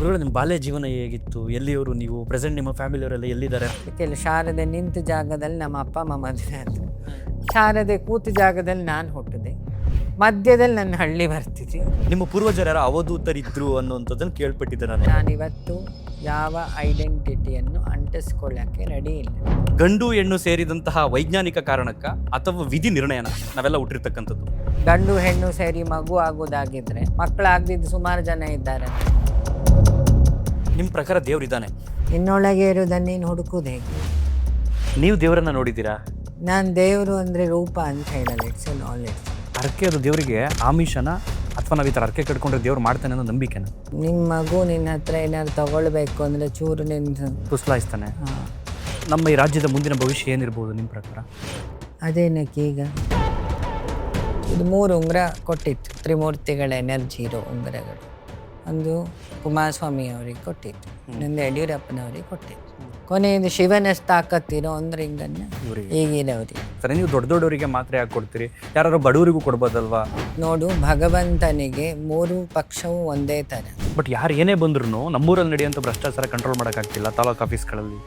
ಗುರುಗಳು ನಿಮ್ಮ ಬಾಲ್ಯ ಜೀವನ ಹೇಗಿತ್ತು? ಎಲ್ಲಿಯವರು ನೀವು? ಪ್ರೆಸೆಂಟ್ ನಿಮ್ಮ ಫ್ಯಾಮಿಲಿಯವರೆಲ್ಲ ಎಲ್ಲಿದ್ದಾರೆ? ಯಾಕೆಲ್ಲ ಶಾರದೆ ನಿಂತ ಜಾಗದಲ್ಲಿ ನಮ್ಮ ಅಪ್ಪ ಅಮ್ಮ ಮದುವೆ ಆದರು. ಶಾರದೆ ಕೂತ ಜಾಗದಲ್ಲಿ ನಾನು ಹುಟ್ಟಿದೆ. ಮಧ್ಯದಲ್ಲಿ ನನ್ನ ಹಳ್ಳಿ ಬರ್ತಿದ್ದೆ. ನಿಮ್ಮ ಪೂರ್ವಜರು ಯಾರು ಅವಧೂತರಿದ್ರು ಅನ್ನುವಂಥದ್ದನ್ನು ಕೇಳ್ಪಟ್ಟಿದ್ದೆ ನಾನು. ನಾನಿವತ್ತು ಯಾವ ಐಡೆಂಟಿಟಿಯನ್ನು ಅಂಟಿಸ್ಕೊಳ್ಳೋಕ್ಕೆ ರೆಡಿ ಇಲ್ಲ. ಗಂಡು ಹೆಣ್ಣು ಸೇರಿದಂತಹ ವೈಜ್ಞಾನಿಕ ಕಾರಣಕ್ಕ ಅಥವಾ ವಿಧಿ ನಿರ್ಣಯನ ನಾವೆಲ್ಲ ಹುಟ್ಟಿರ್ತಕ್ಕಂಥದ್ದು? ಗಂಡು ಹೆಣ್ಣು ಸೇರಿ ಮಗು ಆಗೋದಾಗಿದ್ರೆ ಮಕ್ಕಳಾಗದಿದ್ದು ಸುಮಾರು ಜನ ಇದ್ದಾರೆ. ನಿಮ್ಮ ಪ್ರಕಾರ ದೇವರಿದ್ದಾನೆ? ನಿನ್ನೊಳಗೆ ಇರೋದನ್ನು ನೀನು ಹುಡುಕೋದು ಹೇಗೆ? ನೀವು ದೇವರನ್ನ ನೋಡಿದ್ದೀರಾ? ನಾನು ದೇವರು ಅಂದರೆ ರೂಪ ಅಂತ ಹೇಳಲ್ಲ, ಇಟ್ಸ್ ಎ ನಾಲೆಡ್ಜ್. ಹರಕೆ ಅದು ದೇವರಿಗೆ ಆಮಿಷನ ಅಥವಾ ನಾವು ಈ ಥರ ಹರಕೆ ಕಟ್ಕೊಂಡ್ರೆ ದೇವ್ರು ಮಾಡ್ತಾನೆ ಅನ್ನೋ ನಂಬಿಕೆನ? ನಿಮ್ಮ ಮಗು ನಿನ್ನ ಹತ್ರ ಏನಾದ್ರು ತಗೊಳ್ಬೇಕು ಅಂದರೆ ಚೂರು ನಿನ್ನ ಪುಸ್ಲಾಯಿಸ್ತಾನೆ. ನಮ್ಮ ಈ ರಾಜ್ಯದ ಮುಂದಿನ ಭವಿಷ್ಯ ಏನಿರ್ಬೋದು ನಿಮ್ಮ ಪ್ರಕಾರ? ಅದೇನಕ್ಕೆ ಈಗ ಇದು 3 ಉಂಗುರ ಕೊಟ್ಟಿತ್ತು, ತ್ರಿಮೂರ್ತಿಗಳ ಎನರ್ಜಿ ಇರೋ ಉಂಗುರಗಳು. ಒಂದು ಕುಮಾರಸ್ವಾಮಿ ಅವರಿಗೆ ಕೊಟ್ಟಿತ್ತು, ಇನ್ನೊಂದು ಯಡಿಯೂರಪ್ಪನವ್ರಿಗೆ ಕೊಟ್ಟಿತ್ತು, ಕೊನೆಯದು ಶಿವನ ತಾಕತ್ತಿರೋ ಒಂದು ರಿಂಗನ್ನು ಈಗಿನವ್ರಿಗೆ. ಸರಿ, ನೀವು ದೊಡ್ಡ ದೊಡ್ಡವರಿಗೆ ಮಾತ್ರ ಯಾಕೆ ಕೊಡ್ತೀರಿ? ಯಾರು ಬಡವರಿಗೂ ಕೊಡ್ಬೋದಲ್ವಾ? ನೋಡು, ಭಗವಂತನಿಗೆ 3 ಪಕ್ಷವೂ ಒಂದೇ ಥರ. ಬಟ್ ಯಾರು ಏನೇ ಬಂದ್ರು ನಮ್ಮೂರಲ್ಲಿ ನಡೆಯುವಂಥ ಭ್ರಷ್ಟಾಚಾರ ಕಂಟ್ರೋಲ್ ಮಾಡೋಕ್ಕಾಗ್ತಿಲ್ಲ ತಾಲೂಕು ಆಫೀಸ್ಗಳಲ್ಲಿ.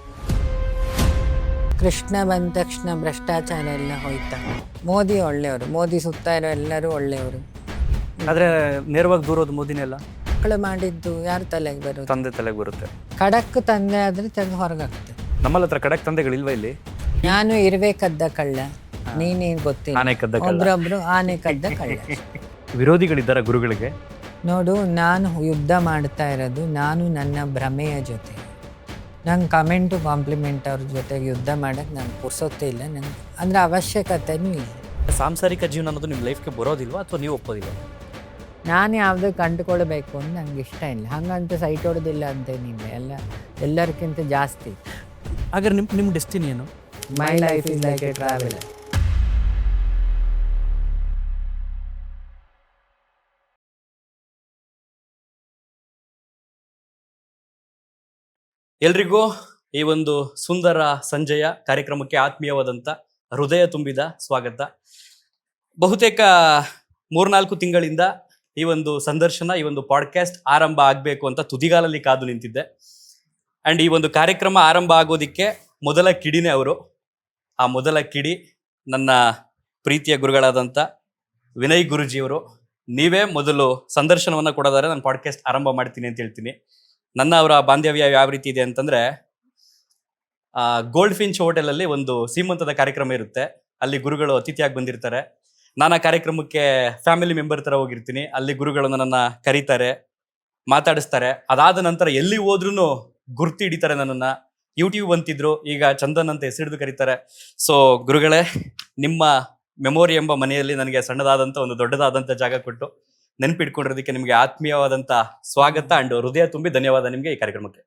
ಕೃಷ್ಣ ಬಂದ ತಕ್ಷಣ ಭ್ರಷ್ಟಾಚಾರ ಎಲ್ಲ ಹೋಯ್ತಾ? ಮೋದಿ ಒಳ್ಳೆಯವರು, ಮೋದಿ ಸುತ್ತ ಇರೋ ಎಲ್ಲರೂ ಒಳ್ಳೆಯವರು. ಆದರೆ ನೇರವಾಗಿ ದೂರೋದು ಮೋದಿನೆಲ್ಲ. ಮಕ್ಕಳು ಮಾಡಿದ್ದು ಯಾರು ತಲೆಗೆ ಬರೋದು? ತಂದೆ ತಲೆಗೆ ಬರುತ್ತೆ. ಖಡಕ್ ತಂದೆ ಆದರೆ ತೆಗೆದು ಹೊರಗಾಗ್ತದೆ. ನಮ್ಮಲ್ಲ ಹತ್ರ ಖಡಕ್ ತಂದೆಗಳಿಲ್ವಾ ಇಲ್ಲಿ? ನಾನು ಇರ್ಬೇಕದ್ದ ಕಳ್ಳ, ನೀನೇನು ಗೊತ್ತಿಲ್ಲ. ಆನೆ ಕದ್ದ ಕಳ್ಳ. ಒಬ್ರೊಬ್ರು ಆನೆ ಕದ್ದ ಕಳ್ಳ. ವಿರೋಧಿಗಳಿದ್ದಾರೆ ಗುರುಗಳಿಗೆ? ನೋಡು, ನಾನು ಯುದ್ಧ ಮಾಡ್ತಾ ಇರೋದು ನಾನು ನನ್ನ ಭ್ರಮೆಯ ಜೊತೆ. ನಂಗೆ ಕಮೆಂಟು ಕಾಂಪ್ಲಿಮೆಂಟ್ ಅವ್ರ ಜೊತೆಗೆ ಯುದ್ಧ ಮಾಡೋಕ್ಕೆ ನಂಗೆ ಪುರ್ಸೊತ್ತೇ ಇಲ್ಲ, ನಂಗೆ ಅಂದರೆ ಅವಶ್ಯಕತೆಯೂ ಇಲ್ಲ. ಸಾಂಸಾರಿಕ ಜೀವನ ಅನ್ನೋದು ನಿಮ್ಮ ಲೈಫ್ಗೆ ಬರೋದಿಲ್ವಾ ಅಥವಾ ನೀವು ಒಪ್ಪೋದಿಲ್ಲ? ನಾನು ಯಾವುದೂ ಕಂಡುಕೊಳ್ಬೇಕು ಅಂತ ನಂಗೆ ಇಷ್ಟ ಇಲ್ಲ. ಹಂಗಂತ ಸೈಟ್ ಹೊಡೋದಿಲ್ಲ ಅಂತೇನಿಲ್ಲ, ಎಲ್ಲರಿಗಿಂತ ಜಾಸ್ತಿ. ಹಾಗಾದ್ರೆ ನಿಮ್ಮ ಡೆಸ್ಟಿನಿ ಏನು? My life is like A travel. ಎಲ್ರಿಗೂ ಈ ಒಂದು ಸುಂದರ ಸಂಜೆಯ ಕಾರ್ಯಕ್ರಮಕ್ಕೆ ಆತ್ಮೀಯವಾದಂಥ ಹೃದಯ ತುಂಬಿದ ಸ್ವಾಗತ. ಬಹುತೇಕ 3-4 ತಿಂಗಳಿಂದ ಈ ಒಂದು ಸಂದರ್ಶನ, ಈ ಒಂದು ಪಾಡ್ಕಾಸ್ಟ್ ಆರಂಭ ಆಗಬೇಕು ಅಂತ ತುದಿಗಾಲಲ್ಲಿ ಕಾದು ನಿಂತಿದ್ದೆ. ಆ್ಯಂಡ್ ಈ ಒಂದು ಕಾರ್ಯಕ್ರಮ ಆರಂಭ ಆಗೋದಕ್ಕೆ ಮೊದಲ ಕಿಡಿನೇ ಅವರು. ಆ ಮೊದಲ ಕಿಡಿ ನನ್ನ ಪ್ರೀತಿಯ ಗುರುಗಳಾದಂಥ ವಿನಯ್ ಗುರುಜಿಯವರು. ನೀವೇ ಮೊದಲು ಸಂದರ್ಶನವನ್ನು ಕೊಡೋದಾದ್ರೆ ನಾನು ಪಾಡ್ಕಾಸ್ಟ್ ಆರಂಭ ಮಾಡ್ತೀನಿ ಅಂತ ಹೇಳ್ತೀನಿ. ನನ್ನ ಅವರ ಬಾಂಧವ್ಯ ಯಾವ ರೀತಿ ಇದೆ ಅಂತಂದರೆ, ಗೋಲ್ಡ್ ಫಿಂಚ್ ಹೋಟೆಲಲ್ಲಿ ಒಂದು ಸೀಮಂತದ ಕಾರ್ಯಕ್ರಮ ಇರುತ್ತೆ. ಅಲ್ಲಿ ಗುರುಗಳು ಅತಿಥಿಯಾಗಿ ಬಂದಿರ್ತಾರೆ. ನಾನು ಆ ಕಾರ್ಯಕ್ರಮಕ್ಕೆ ಫ್ಯಾಮಿಲಿ ಮೆಂಬರ್ ಥರ ಹೋಗಿರ್ತೀನಿ. ಅಲ್ಲಿ ಗುರುಗಳು ನನ್ನನ್ನು ಕರೀತಾರೆ, ಮಾತಾಡಿಸ್ತಾರೆ. ಅದಾದ ನಂತರ ಎಲ್ಲಿ ಹೋದ್ರೂ ಗುರ್ತು ಹಿಡಿತಾರೆ ನನ್ನನ್ನು. ಯೂಟ್ಯೂಬ್ ಅಂತಿದ್ರು, ಈಗ ಚಂದನ್ ಅಂತ ಹೆಸರಿಡಿದು ಕರೀತಾರೆ. ಸೊ ಗುರುಗಳೇ, ನಿಮ್ಮ ಮೆಮೊರಿ ಎಂಬ ಮನೆಯಲ್ಲಿ ನನಗೆ ಸಣ್ಣದಾದಂಥ ಒಂದು ದೊಡ್ಡದಾದಂಥ ಜಾಗ ಕೊಟ್ಟು ನೆನಪಿಟ್ಕೊಂಡಿರೋದಕ್ಕೆ ನಿಮಗೆ ಆತ್ಮೀಯವಾದಂಥ ಸ್ವಾಗತ ಅಂಡ್ ಹೃದಯ ತುಂಬಿ ಧನ್ಯವಾದ ನಿಮಗೆ ಈ ಕಾರ್ಯಕ್ರಮಕ್ಕೆ.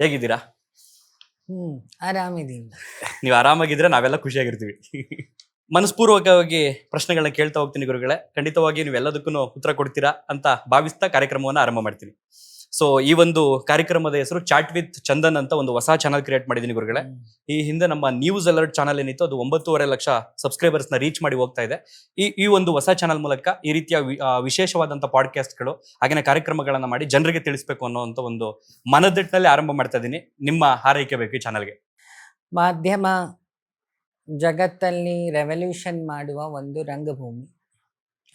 ಹೇಗಿದ್ದೀರಾ? ಆರಾಮಿದ್ದೀನಿ. ನೀವು ಆರಾಮಾಗಿದ್ರೆ ನಾವೆಲ್ಲ ಖುಷಿಯಾಗಿರ್ತೀವಿ. ಮನಸ್ಪೂರ್ವಕವಾಗಿ ಪ್ರಶ್ನೆಗಳನ್ನ ಕೇಳ್ತಾ ಹೋಗ್ತೀನಿ ಗುರುಗಳೇ. ಖಂಡಿತವಾಗಿ ನೀವು ಎಲ್ಲದಕ್ಕೂ ಉತ್ತರ ಕೊಡ್ತೀರಾ ಅಂತ ಭಾವಿಸ್ತಾ ಕಾರ್ಯಕ್ರಮವನ್ನು ಆರಂಭ ಮಾಡ್ತೀನಿ. ಸೊ ಈ ಒಂದು ಕಾರ್ಯಕ್ರಮದ ಹೆಸರು ಚಾಟ್ ವಿತ್ ಚಂದನ್ ಅಂತ ಒಂದು ಹೊಸ ಚಾನಲ್ ಕ್ರಿಯೇಟ್ ಮಾಡಿದ್ದೀನಿ ಗುರುಗಳೇ. ಈ ಹಿಂದೆ ನಮ್ಮ ನ್ಯೂಸ್ ಅಲರ್ಟ್ ಚಾನಲ್ ಏನಿತ್ತು ಅದು 9.5 ಲಕ್ಷ ಸಬ್ಸ್ಕ್ರೈಬರ್ಸ್ನ ರೀಚ್ ಮಾಡಿ ಹೋಗ್ತಾ ಇದೆ. ಈ ಒಂದು ಹೊಸ ಚಾನಲ್ ಮೂಲಕ ಈ ರೀತಿಯ ವಿಶೇಷವಾದಂಥ ಪಾಡ್ಕಾಸ್ಟ್ಗಳು ಹಾಗೆಯೇ ಕಾರ್ಯಕ್ರಮಗಳನ್ನ ಮಾಡಿ ಜನರಿಗೆ ತಿಳಿಸ್ಬೇಕು ಅನ್ನೋಂಥ ಒಂದು ಮನದಟ್ಟಿನಲ್ಲಿ ಆರಂಭ ಮಾಡ್ತಾ ಇದ್ದೀನಿ. ನಿಮ್ಮ ಹಾರೈಕೆ ಬೇಕು ಈ ಚಾನಲ್ಗೆ. ಮಾಧ್ಯಮ ಜಗತ್ತಲ್ಲಿ ರೆವಲ್ಯೂಷನ್ ಮಾಡುವ ಒಂದು ರಂಗಭೂಮಿ.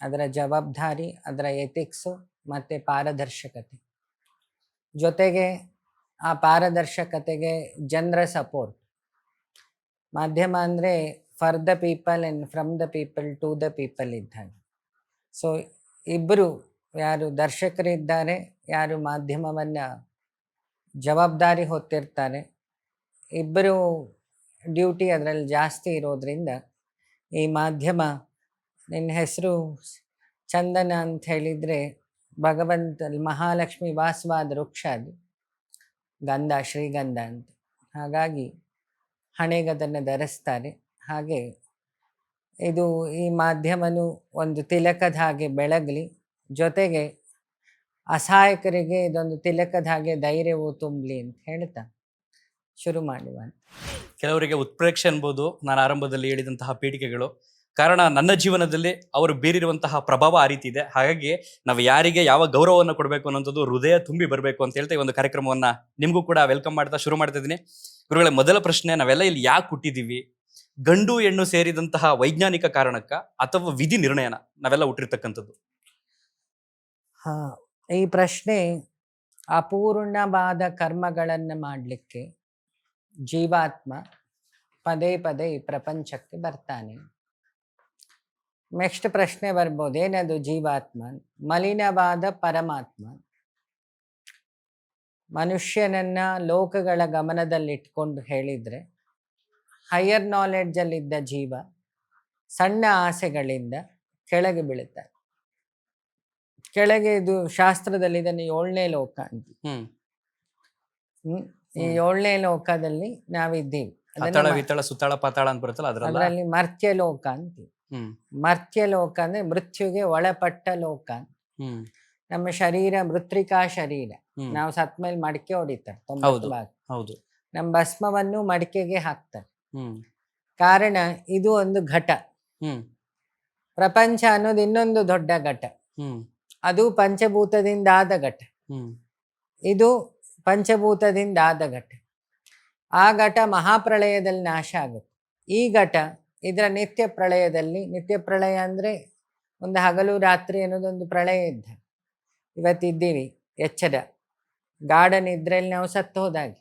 ಅದರ ಜವಾಬ್ದಾರಿ, ಅದರ ಎಥಿಕ್ಸು ಮತ್ತು ಪಾರದರ್ಶಕತೆ ಜೊತೆಗೆ ಆ ಪಾರದರ್ಶಕತೆಗೆ ಜನರ ಸಪೋರ್ಟ್. ಮಾಧ್ಯಮ ಅಂದರೆ for the people and from the people to the people ಇದ್ದಾಗ. ಸೊ ಇಬ್ಬರು, ಯಾರು ದರ್ಶಕರಿದ್ದಾರೆ, ಯಾರು ಮಾಧ್ಯಮವನ್ನು ಜವಾಬ್ದಾರಿ ಹೊತ್ತಿರ್ತಾರೆ, ಇಬ್ಬರು ಡ್ಯೂಟಿ ಅದರಲ್ಲಿ ಜಾಸ್ತಿ ಇರೋದ್ರಿಂದ ಈ ಮಾಧ್ಯಮ, ನಿನ್ನ ಹೆಸರು ಚಂದನ ಅಂತ ಹೇಳಿದರೆ ಭಗವಂತ ಮಹಾಲಕ್ಷ್ಮಿ ವಾಸವಾದ ವೃಕ್ಷ, ಅದು ಗಂಧ, ಶ್ರೀಗಂಧ ಅಂತ. ಹಾಗಾಗಿ ಹಣೆಗೆ ಅದನ್ನು ಧರಿಸ್ತಾರೆ. ಹಾಗೆ ಇದು ಈ ಮಾಧ್ಯಮನು ಒಂದು ತಿಲಕದ ಹಾಗೆ ಬೆಳಗಲಿ, ಜೊತೆಗೆ ಅಸಹಾಯಕರಿಗೆ ಇದೊಂದು ತಿಲಕದ ಹಾಗೆ ಧೈರ್ಯವೂ ತುಂಬಲಿ ಅಂತ ಹೇಳ್ತಾ ಶುರು ಮಾಡುವ. ಕೆಲವರಿಗೆ ಉತ್ಪ್ರೇಕ್ಷೆ ಅನ್ಬೋದು ನಾನು ಆರಂಭದಲ್ಲಿ ಹೇಳಿದಂತಹ ಪೀಠಿಕೆಗಳು. ಕಾರಣ ನನ್ನ ಜೀವನದಲ್ಲಿ ಅವರು ಬೀರಿರುವಂತಹ ಪ್ರಭಾವ ಆ ರೀತಿ ಇದೆ. ಹಾಗಾಗಿ ನಾವು ಯಾರಿಗೆ ಯಾವ ಗೌರವವನ್ನು ಕೊಡಬೇಕು ಅನ್ನೋಂಥದ್ದು ಹೃದಯ ತುಂಬಿ ಬರಬೇಕು ಅಂತ ಹೇಳ್ತಾ ಈ ಒಂದು ಕಾರ್ಯಕ್ರಮವನ್ನ ನಿಮಗೂ ಕೂಡ ವೆಲ್ಕಮ್ ಮಾಡ್ತಾ ಶುರು ಮಾಡ್ತಾ ಇದ್ದೀನಿ. ಗುರುಗಳೇ, ಮೊದಲ ಪ್ರಶ್ನೆ, ನಾವೆಲ್ಲ ಇಲ್ಲಿ ಯಾಕೆ ಹುಟ್ಟಿದೀವಿ? ಗಂಡು ಹೆಣ್ಣು ಸೇರಿದಂತಹ ವೈಜ್ಞಾನಿಕ ಕಾರಣಕ್ಕ ಅಥವಾ ವಿಧಿ ನಿರ್ಣಯನ ನಾವೆಲ್ಲ ಹುಟ್ಟಿರ್ತಕ್ಕಂಥದ್ದು? ಈ ಪ್ರಶ್ನೆ ಅಪೂರ್ಣವಾದ ಕರ್ಮಗಳನ್ನು ಮಾಡಲಿಕ್ಕೆ ಜೀವಾತ್ಮ ಪದೇ ಪದೇ ಈ ಪ್ರಪಂಚಕ್ಕೆ ಬರ್ತಾನೆ. ನೆಕ್ಸ್ಟ್ ಪ್ರಶ್ನೆ ಬರ್ಬೋದು, ಏನದು ಜೀವಾತ್ಮ? ಮಲಿನವಾದ ಪರಮಾತ್ಮ ಮನುಷ್ಯನನ್ನ ಲೋಕಗಳ ಗಮನದಲ್ಲಿಟ್ಕೊಂಡು ಹೇಳಿದ್ರೆ, ಹೈಯರ್ ನಾಲೆಡ್ಜಲ್ಲಿದ್ದ ಜೀವ ಸಣ್ಣ ಆಸೆಗಳಿಂದ ಕೆಳಗೆ ಬೀಳುತ್ತಾರೆ. ಕೆಳಗೆ ಇದು ಶಾಸ್ತ್ರದಲ್ಲಿ ಇದನ್ನು 7ನೇ ಲೋಕ ಅಂತ. ಈ 7ನೇ ಲೋಕದಲ್ಲಿ ನಾವಿದ್ದೀವಿ. ಅತಳ ವಿತಳ ಸುತ್ತಳ ಪಾತಾಳ ಅಂತ ಬರುತ್ತಲ್ಲ, ಅದರಲ್ಲಿ ಮರ್ತ್ಯ ಲೋಕ ಅಂತೀವಿ. ಮರ್ತ್ಯ ಲೋಕ ಅಂದ್ರೆ ಮೃತ್ಯುಗೆ ಒಳಪಟ್ಟ ಲೋಕ. ನಮ್ಮ ಶರೀರ ಮೃತ್ರಿಕಾ ಶರೀರ. ನಾವು ಸತ್ ಮೇಲೆ ಮಡಿಕೆ ಹೊಡಿತಾರೆ 90 ಭಾಗ. ನಮ್ಮ ಭಸ್ಮವನ್ನು ಮಡಿಕೆಗೆ ಹಾಕ್ತಾರೆ. ಕಾರಣ ಇದು ಒಂದು ಘಟ. ಪ್ರಪಂಚ ಅನ್ನೋದು ಇನ್ನೊಂದು ದೊಡ್ಡ ಘಟ. ಅದು ಪಂಚಭೂತದಿಂದ ಆದ ಘಟ. ಇದು ಪಂಚಭೂತದಿಂದ ಆದ ಘಟ. ಆ ಘಟ ಮಹಾಪ್ರಳಯದಲ್ಲಿ ನಾಶ ಆಗುತ್ತೆ. ಈ ಘಟ ಇದರ ನಿತ್ಯ ಪ್ರಳಯದಲ್ಲಿ, ನಿತ್ಯ ಪ್ರಳಯ ಅಂದ್ರೆ ಒಂದು ಹಗಲು ರಾತ್ರಿ ಅನ್ನೋದೊಂದು ಪ್ರಳಯ ಇದ್ದ. ಇವತ್ತಿದ್ದೀವಿ ಎಚ್ಚರ, ಗಾಢ ನಿದ್ರೆಯಲ್ಲಿ ನಾವು ಸತ್ತು ಹೋದಾಗೆ.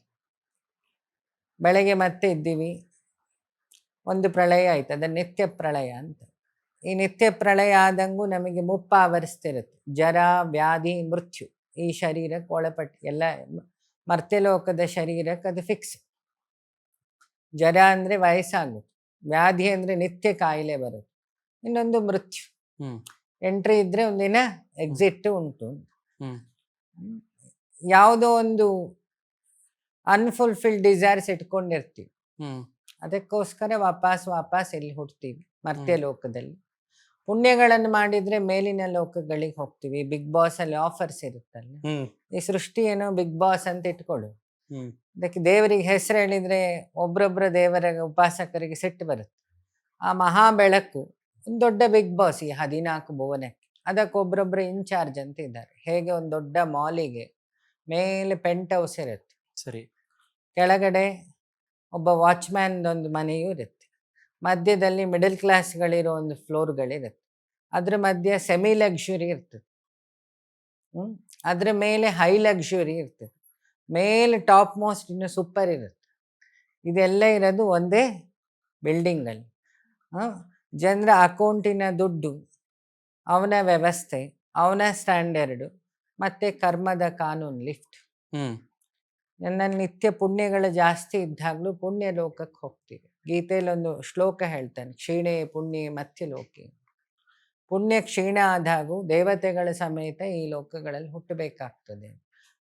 ಬೆಳಗ್ಗೆ ಮತ್ತೆ ಇದ್ದೀವಿ, ಒಂದು ಪ್ರಳಯ ಆಯ್ತು, ಅದ ನಿತ್ಯ ಪ್ರಳಯ ಅಂತ. ಈ ನಿತ್ಯ ಪ್ರಳಯ ಆದಂಗೂ ನಮಗೆ ಮುಪ್ಪ ಆವರಿಸ್ತಿರುತ್ತೆ. ಜರ, ವ್ಯಾಧಿ, ಮೃತ್ಯು ಈ ಶರೀರಕ್ಕೆ ಒಳಪಟ್ಟು ಎಲ್ಲ ಮರ್ತ್ಯಲೋಕದ ಶರೀರಕ್ಕೆ ಅದು ಫಿಕ್ಸ್. ಜರ ಅಂದ್ರೆ ವಯಸ್ಸಾಗುತ್ತೆ, ವ್ಯಾಧಿ ಅಂದ್ರೆ ನಿತ್ಯ ಕಾಯಿಲೆ ಬರುತ್ತೆ, ಇನ್ನೊಂದು ಮೃತ್ಯು. ಎಂಟ್ರಿ ಇದ್ರೆ ಒಂದಿನ ಎಕ್ಸಿಟ್ ಉಂಟು. ಯಾವುದೋ ಒಂದು ಅನ್ಫುಲ್ಫಿಲ್ಡ್ ಡಿಸೈರ್ಸ್ ಇಟ್ಕೊಂಡಿರ್ತೀವಿ, ಅದಕ್ಕೋಸ್ಕರ ವಾಪಸ್ ಇಲ್ಲಿ ಹುಡ್ತೀವಿ ಮರ್ತ್ಯ ಲೋಕದಲ್ಲಿ. ಪುಣ್ಯಗಳನ್ನು ಮಾಡಿದ್ರೆ ಮೇಲಿನ ಲೋಕಗಳಿಗೆ ಹೋಗ್ತೀವಿ. ಬಿಗ್ ಬಾಸ್ ಅಲ್ಲಿ ಆಫರ್ಸ್ ಇರುತ್ತಲ್ಲ, ಈ ಸೃಷ್ಟಿ ಏನೋ ಬಿಗ್ ಬಾಸ್ ಅಂತ ಇಟ್ಕೊಳ್ಳು. ಅದಕ್ಕೆ ದೇವರಿಗೆ ಹೆಸರು ಹೇಳಿದ್ರೆ ಒಬ್ರೊಬ್ರ ದೇವರ ಉಪಾಸಕರಿಗೆ ಸಿಟ್ಟು ಬರುತ್ತೆ. ಆ ಮಹಾ ಬೆಳಕು ಒಂದು ದೊಡ್ಡ ಬಿಗ್ ಬಾಸ್ ಈ 14 ಭುವನಕ್ಕೆ. ಅದಕ್ಕೆ ಒಬ್ರೊಬ್ರು ಇನ್ಚಾರ್ಜ್ ಅಂತ ಇದ್ದಾರೆ. ಹೇಗೆ ಒಂದು ದೊಡ್ಡ ಮಾಲಿಗೆ ಮೇಲೆ ಪೆಂಟ್ ಹೌಸ್ ಇರುತ್ತೆ, ಸರಿ, ಕೆಳಗಡೆ ಒಬ್ಬ ವಾಚ್ಮ್ಯಾನ್ ಒಂದು ಮನೆಯೂ ಇರುತ್ತೆ, ಮಧ್ಯದಲ್ಲಿ ಮಿಡಲ್ ಕ್ಲಾಸ್ಗಳಿರೋ ಒಂದು ಫ್ಲೋರ್ಗಳಿರುತ್ತೆ, ಅದ್ರ ಮಧ್ಯೆ ಸೆಮಿ ಲಕ್ಸುರಿ ಇರ್ತದೆ, ಅದ್ರ ಮೇಲೆ ಹೈ ಲಕ್ಸುರಿ ಇರ್ತದೆ, ಮೇಲೆ ಟಾಪ್ ಮೋಸ್ಟ್ ಇನ್ನು ಸೂಪರ್ ಇರುತ್ತೆ. ಇದೆಲ್ಲ ಇರೋದು ಒಂದೇ ಬಿಲ್ಡಿಂಗಲ್ಲಿ. ಜನರ ಅಕೌಂಟಿನ ದುಡ್ಡು, ಅವನ ವ್ಯವಸ್ಥೆ, ಅವನ ಸ್ಟ್ಯಾಂಡರ್ಡು, ಮತ್ತೆ ಕರ್ಮದ ಕಾನೂನು ಲಿಫ್ಟ್. ನನ್ನ ನಿತ್ಯ ಪುಣ್ಯಗಳು ಜಾಸ್ತಿ ಇದ್ದಾಗಲೂ ಪುಣ್ಯ ಲೋಕಕ್ಕೆ ಹೋಗ್ತೀವಿ. ಗೀತೆಯಲ್ಲಿ ಒಂದು ಶ್ಲೋಕ ಹೇಳ್ತಾನೆ, ಕ್ಷೀಣೆ ಪುಣ್ಯ ಮತ್ಯ ಲೋಕೆ. ಪುಣ್ಯ ಕ್ಷೀಣ ಆದಾಗೂ ದೇವತೆಗಳ ಸಮೇತ ಈ ಲೋಕಗಳಲ್ಲಿ ಹುಟ್ಟಬೇಕಾಗ್ತದೆ.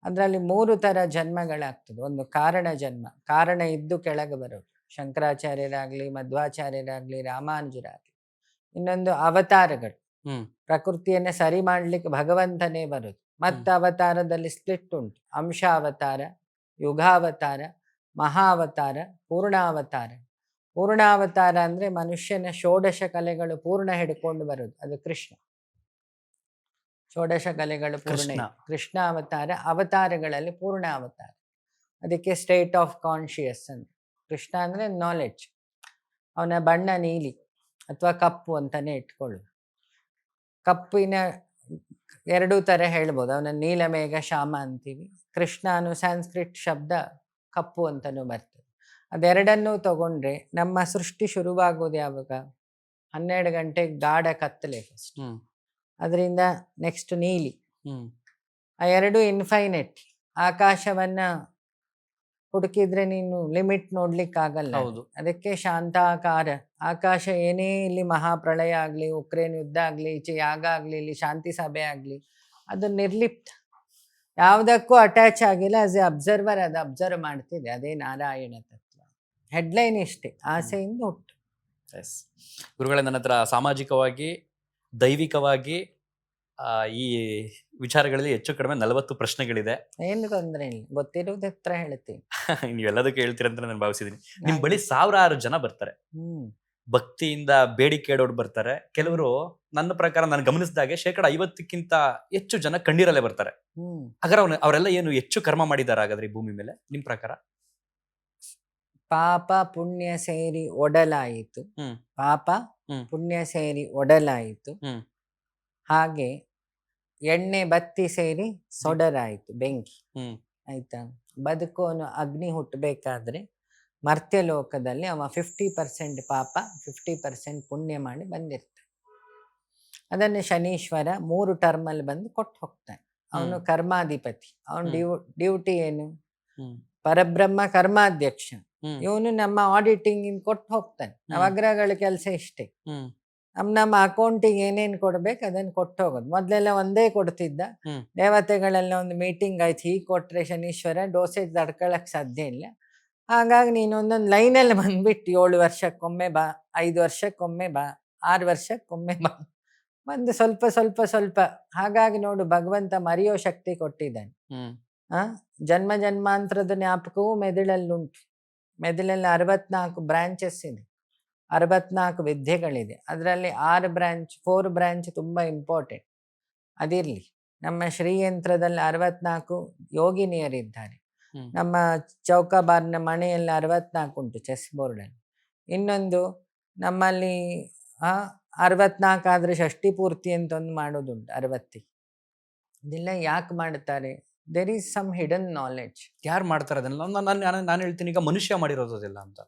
ಅದರಲ್ಲಿ 3 ಥರ ಜನ್ಮಗಳಾಗ್ತದೆ. ಒಂದು ಕಾರಣ ಜನ್ಮ, ಕಾರಣ ಇದ್ದು ಕೆಳಗೆ ಬರೋದು, ಶಂಕರಾಚಾರ್ಯರಾಗ್ಲಿ, ಮಧ್ವಾಚಾರ್ಯರಾಗ್ಲಿ, ರಾಮಾನುಜರಾಗ್ಲಿ. ಇನ್ನೊಂದು ಅವತಾರಗಳು, ಪ್ರಕೃತಿಯನ್ನ ಸರಿ ಮಾಡ್ಲಿಕ್ಕೆ ಭಗವಂತನೇ ಬರೋದು. ಮತ್ತೆ ಅವತಾರದಲ್ಲಿ ಸ್ಪ್ಲಿಟ್ ಉಂಟು, ಅಂಶ ಅವತಾರ, ಯುಗಾವತಾರ, ಮಹಾವತಾರ, ಪೂರ್ಣಾವತಾರ. ಪೂರ್ಣಾವತಾರ ಅಂದ್ರೆ ಮನುಷ್ಯನ ಷೋಡಶ ಕಲೆಗಳು ಪೂರ್ಣ ಹಿಡ್ಕೊಂಡು ಬರೋದು, ಅದು ಕೃಷ್ಣ. ಷೋಡಶ ಕಲೆಗಳು ಪೂರ್ಣ ಕೃಷ್ಣ ಅವತಾರ. ಅವತಾರಗಳಲ್ಲಿ ಪೂರ್ಣ ಅವತಾರ, ಅದಕ್ಕೆ ಸ್ಟೇಟ್ ಆಫ್ ಕಾನ್ಶಿಯಸ್ ಅಂತ. ಕೃಷ್ಣ ಅಂದ್ರೆ ನಾಲೆಡ್ಜ್. ಅವನ ಬಣ್ಣ ನೀಲಿ ಅಥವಾ ಕಪ್ಪು ಅಂತಾನೆ ಇಟ್ಕೊಳ್ಳು. ಕಪ್ಪಿನ 2 ಥರ ಹೇಳ್ಬೋದು, ಅವನ ನೀಲಮೇಘ ಶ್ಯಾಮ ಅಂತೀವಿ. ಕೃಷ್ಣ ಅನ್ನೋ ಸಂಸ್ಕೃತ್ ಶಬ್ದ ಕಪ್ಪು ಅಂತಲೂ ಬರ್ತದೆ. ಅದೆರಡನ್ನೂ ತಗೊಂಡ್ರೆ ನಮ್ಮ ಸೃಷ್ಟಿ ಶುರುವಾಗೋದು ಯಾವಾಗ? 12 ಗಂಟೆಗೆ ಗಾಢ ಕತ್ತಲೆ ಫಸ್ಟ್, ಅದರಿಂದ ನೆಕ್ಸ್ಟ್ ನೀಲಿ. ಆ 2 ಇನ್ಫೈನೈಟ್. ಆಕಾಶವನ್ನ ಹುಡುಕಿದ್ರೆ ನೀನು ಲಿಮಿಟ್ ನೋಡ್ಲಿಕ್ಕಾಗಲ್ಲ. ಅದಕ್ಕೆ ಶಾಂತಾಕಾರ ಆಕಾಶ. ಏನೇ ಇಲ್ಲಿ ಮಹಾಪ್ರಳಯ ಆಗ್ಲಿ, ಉಕ್ರೇನ್ ಯುದ್ಧ ಆಗ್ಲಿ, ಈಚೆ ಯಾಗ ಆಗ್ಲಿ, ಇಲ್ಲಿ ಶಾಂತಿ ಸಭೆ ಆಗ್ಲಿ, ಅದು ನಿರ್ಲಿಪ್ತ, ಯಾವುದಕ್ಕೂ ಅಟ್ಯಾಚ್ ಆಗಿಲ್ಲ. ಆಸ್ ಎ ಅಬ್ಸರ್ವರ್ ಅದು ಅಬ್ಸರ್ವ್ ಮಾಡ್ತಿದೆ. ಅದೇ ನಾರಾಯಣ ತತ್ವ. ಹೆಡ್ಲೈನ್ ಇಷ್ಟೇ, ಆಸೆಯಿಂದ ಹುಟ್ಟು. ಎಸ್ ಗುರುಗಳೇ, ನನ್ನ ಹತ್ರ ಸಾಮಾಜಿಕವಾಗಿ, ದೈವಿಕವಾಗಿ ಈ ವಿಚಾರಗಳಲ್ಲಿ ಹೆಚ್ಚು ಕಡಿಮೆ 40 ಪ್ರಶ್ನೆಗಳಿದೆ. ಏನು ತೊಂದರೆ ಇಲ್ಲ, ಗೊತ್ತಿರೋದ ಹತ್ರ ಹೇಳ್ತೀನಿ. ನೀವೆಲ್ಲದಕ್ಕೂ ಹೇಳ್ತೀರಂತ ನಾನು ಭಾವಿಸಿದೀನಿ. ನಿಮ್ ಬಳಿ 1000 ಜನ ಬರ್ತಾರೆ. ಭಕ್ತಿಯಿಂದ ಬೇಡಿಕೆ ಇಡೋರು ಬರ್ತಾರೆ. ಕೆಲವರು ನನ್ನ ಪ್ರಕಾರ ನಾನು ಗಮನಿಸಿದಾಗೆ 50%ಕ್ಕಿಂತ ಹೆಚ್ಚು ಜನ ಕಣ್ಣೀರಲ್ಲೇ ಬರ್ತಾರೆ. ಹ್ಮ್ ಹಾಗಾದ್ರೆ ಅವರೆಲ್ಲ ಏನು ಹೆಚ್ಚು ಕರ್ಮ ಮಾಡಿದಾರ ಹಾಗಾದ್ರೆ ಈ ಭೂಮಿ ಮೇಲೆ ನಿಮ್ ಪ್ರಕಾರ? ಪಾಪ ಪುಣ್ಯ ಸೇರಿ ಒಡಲಾಯಿತು. ಹ್ಮ್. ಪಾಪ ಹ್ಮ್. ಪುಣ್ಯ ಸೇರಿ ಒಡಲಾಯಿತು. ಹ್ಮ್. ಹಾಗೆ ಎಣ್ಣೆ ಬತ್ತಿ ಸೇರಿ ಸೊಡರಾಯಿತು, ಬೆಂಕಿ. ಹ್ಮ್. ಆಯ್ತಾ? ಬದುಕೋನು ಅಗ್ನಿ ಹುಟ್ಟಬೇಕಾದ್ರೆ ಮರ್ತ್ಯಲೋಕದಲ್ಲಿ ಅವ 50% ಪಾಪ 50% ಪುಣ್ಯ ಮಾಡಿ ಬಂದಿರ್ತಾನೆ. ಅದನ್ನು ಶನೀಶ್ವರ 3 ಟರ್ಮಲ್ಲಿ ಬಂದು ಕೊಟ್ಟು ಹೋಗ್ತಾನೆ. ಅವನು ಕರ್ಮಾಧಿಪತಿ. ಅವನ ಡ್ಯೂಟಿ ಏನು? ಹ್ಮ್. ಪರಬ್ರಹ್ಮ ಕರ್ಮಾಧ್ಯಕ್ಷ. ಹ್ಮ್. ಇವನು ನಮ್ಮ ಆಡಿಟಿಂಗ್ ಕೊಟ್ಟು ಹೋಗ್ತಾನೆ. ನವಗ್ರಹಗಳ ಕೆಲಸ ಇಷ್ಟೇ. ಹ್ಮ್. ನಮ್ಮ ಅಕೌಂಟಿಗೆ ಏನೇನು ಕೊಡ್ಬೇಕು ಅದನ್ನು ಕೊಟ್ಟು ಹೋಗೋದು. ಮೊದಲೆಲ್ಲ ಒಂದೇ ಕೊಡ್ತಿದ್ದ. ಹ್ಮ್. ದೇವತೆಗಳೆಲ್ಲ ಒಂದು ಮೀಟಿಂಗ್ ಆಯ್ತು, ಹೀಗೆ ಕೊಟ್ರೆ ಶನೀಶ್ವರ ಡೋಸೇಜ್ ತಡ್ಕೊಳಕ್ ಸಾಧ್ಯ ಇಲ್ಲ, ಹಾಗಾಗಿ ನೀನು ಒಂದೊಂದು ಲೈನಲ್ಲಿ ಬಂದ್ಬಿಟ್ಟು 7 ವರ್ಷಕ್ಕೊಮ್ಮೆ ಬಾ, 5 ವರ್ಷಕ್ಕೊಮ್ಮೆ ಬಾ, 6 ವರ್ಷಕ್ಕೊಮ್ಮೆ ಬಾ, ಒಂದು ಸ್ವಲ್ಪ ಸ್ವಲ್ಪ ಸ್ವಲ್ಪ. ಹಾಗಾಗಿ ನೋಡು, ಭಗವಂತ ಮರೆಯೋ ಶಕ್ತಿ ಕೊಟ್ಟಿದ್ದಾನೆ. ಜನ್ಮ ಜನ್ಮಾಂತರದ ಜ್ಞಾಪಕವೂ ಮೆದುಳಲ್ಲುಂಟು. ಮೆದುಳಲ್ಲಿ 64 ಬ್ರಾಂಚಸ್ ಇದೆ, 64 ವಿದ್ಯೆಗಳಿದೆ. ಅದರಲ್ಲಿ 4 ಬ್ರಾಂಚ್ ತುಂಬ ಇಂಪಾರ್ಟೆಂಟ್. ಅದಿರಲಿ. ನಮ್ಮ ಶ್ರೀಯಂತ್ರದಲ್ಲಿ 64 ಯೋಗಿನಿಯರಿದ್ದಾರೆ. ನಮ್ಮ ಚೌಕಾಬಾರ್ನ ಮಣೆಯಲ್ಲಿ 64 ಉಂಟು, ಚೆಸ್ ಬೋರ್ಡಲ್ಲಿ. ಇನ್ನೊಂದು ನಮ್ಮಲ್ಲಿ 64 ಆದರೆ ಷಷ್ಠಿ ಪೂರ್ತಿ ಅಂತ ಒಂದು ಮಾಡೋದುಂಟು 60. ಇದೆಲ್ಲ ಯಾಕೆ ಮಾಡ್ತಾರೆ? There is some hidden knowledge. ಯಾರು ಮಾಡ್ತಾರೆ ಅದನ್ನೆಲ್ಲ? ನಾನು ಹೇಳ್ತೀನಿ, ಈಗ ಮನುಷ್ಯ ಮಾಡಿರೋದಿಲ್ಲ ಅಂತ.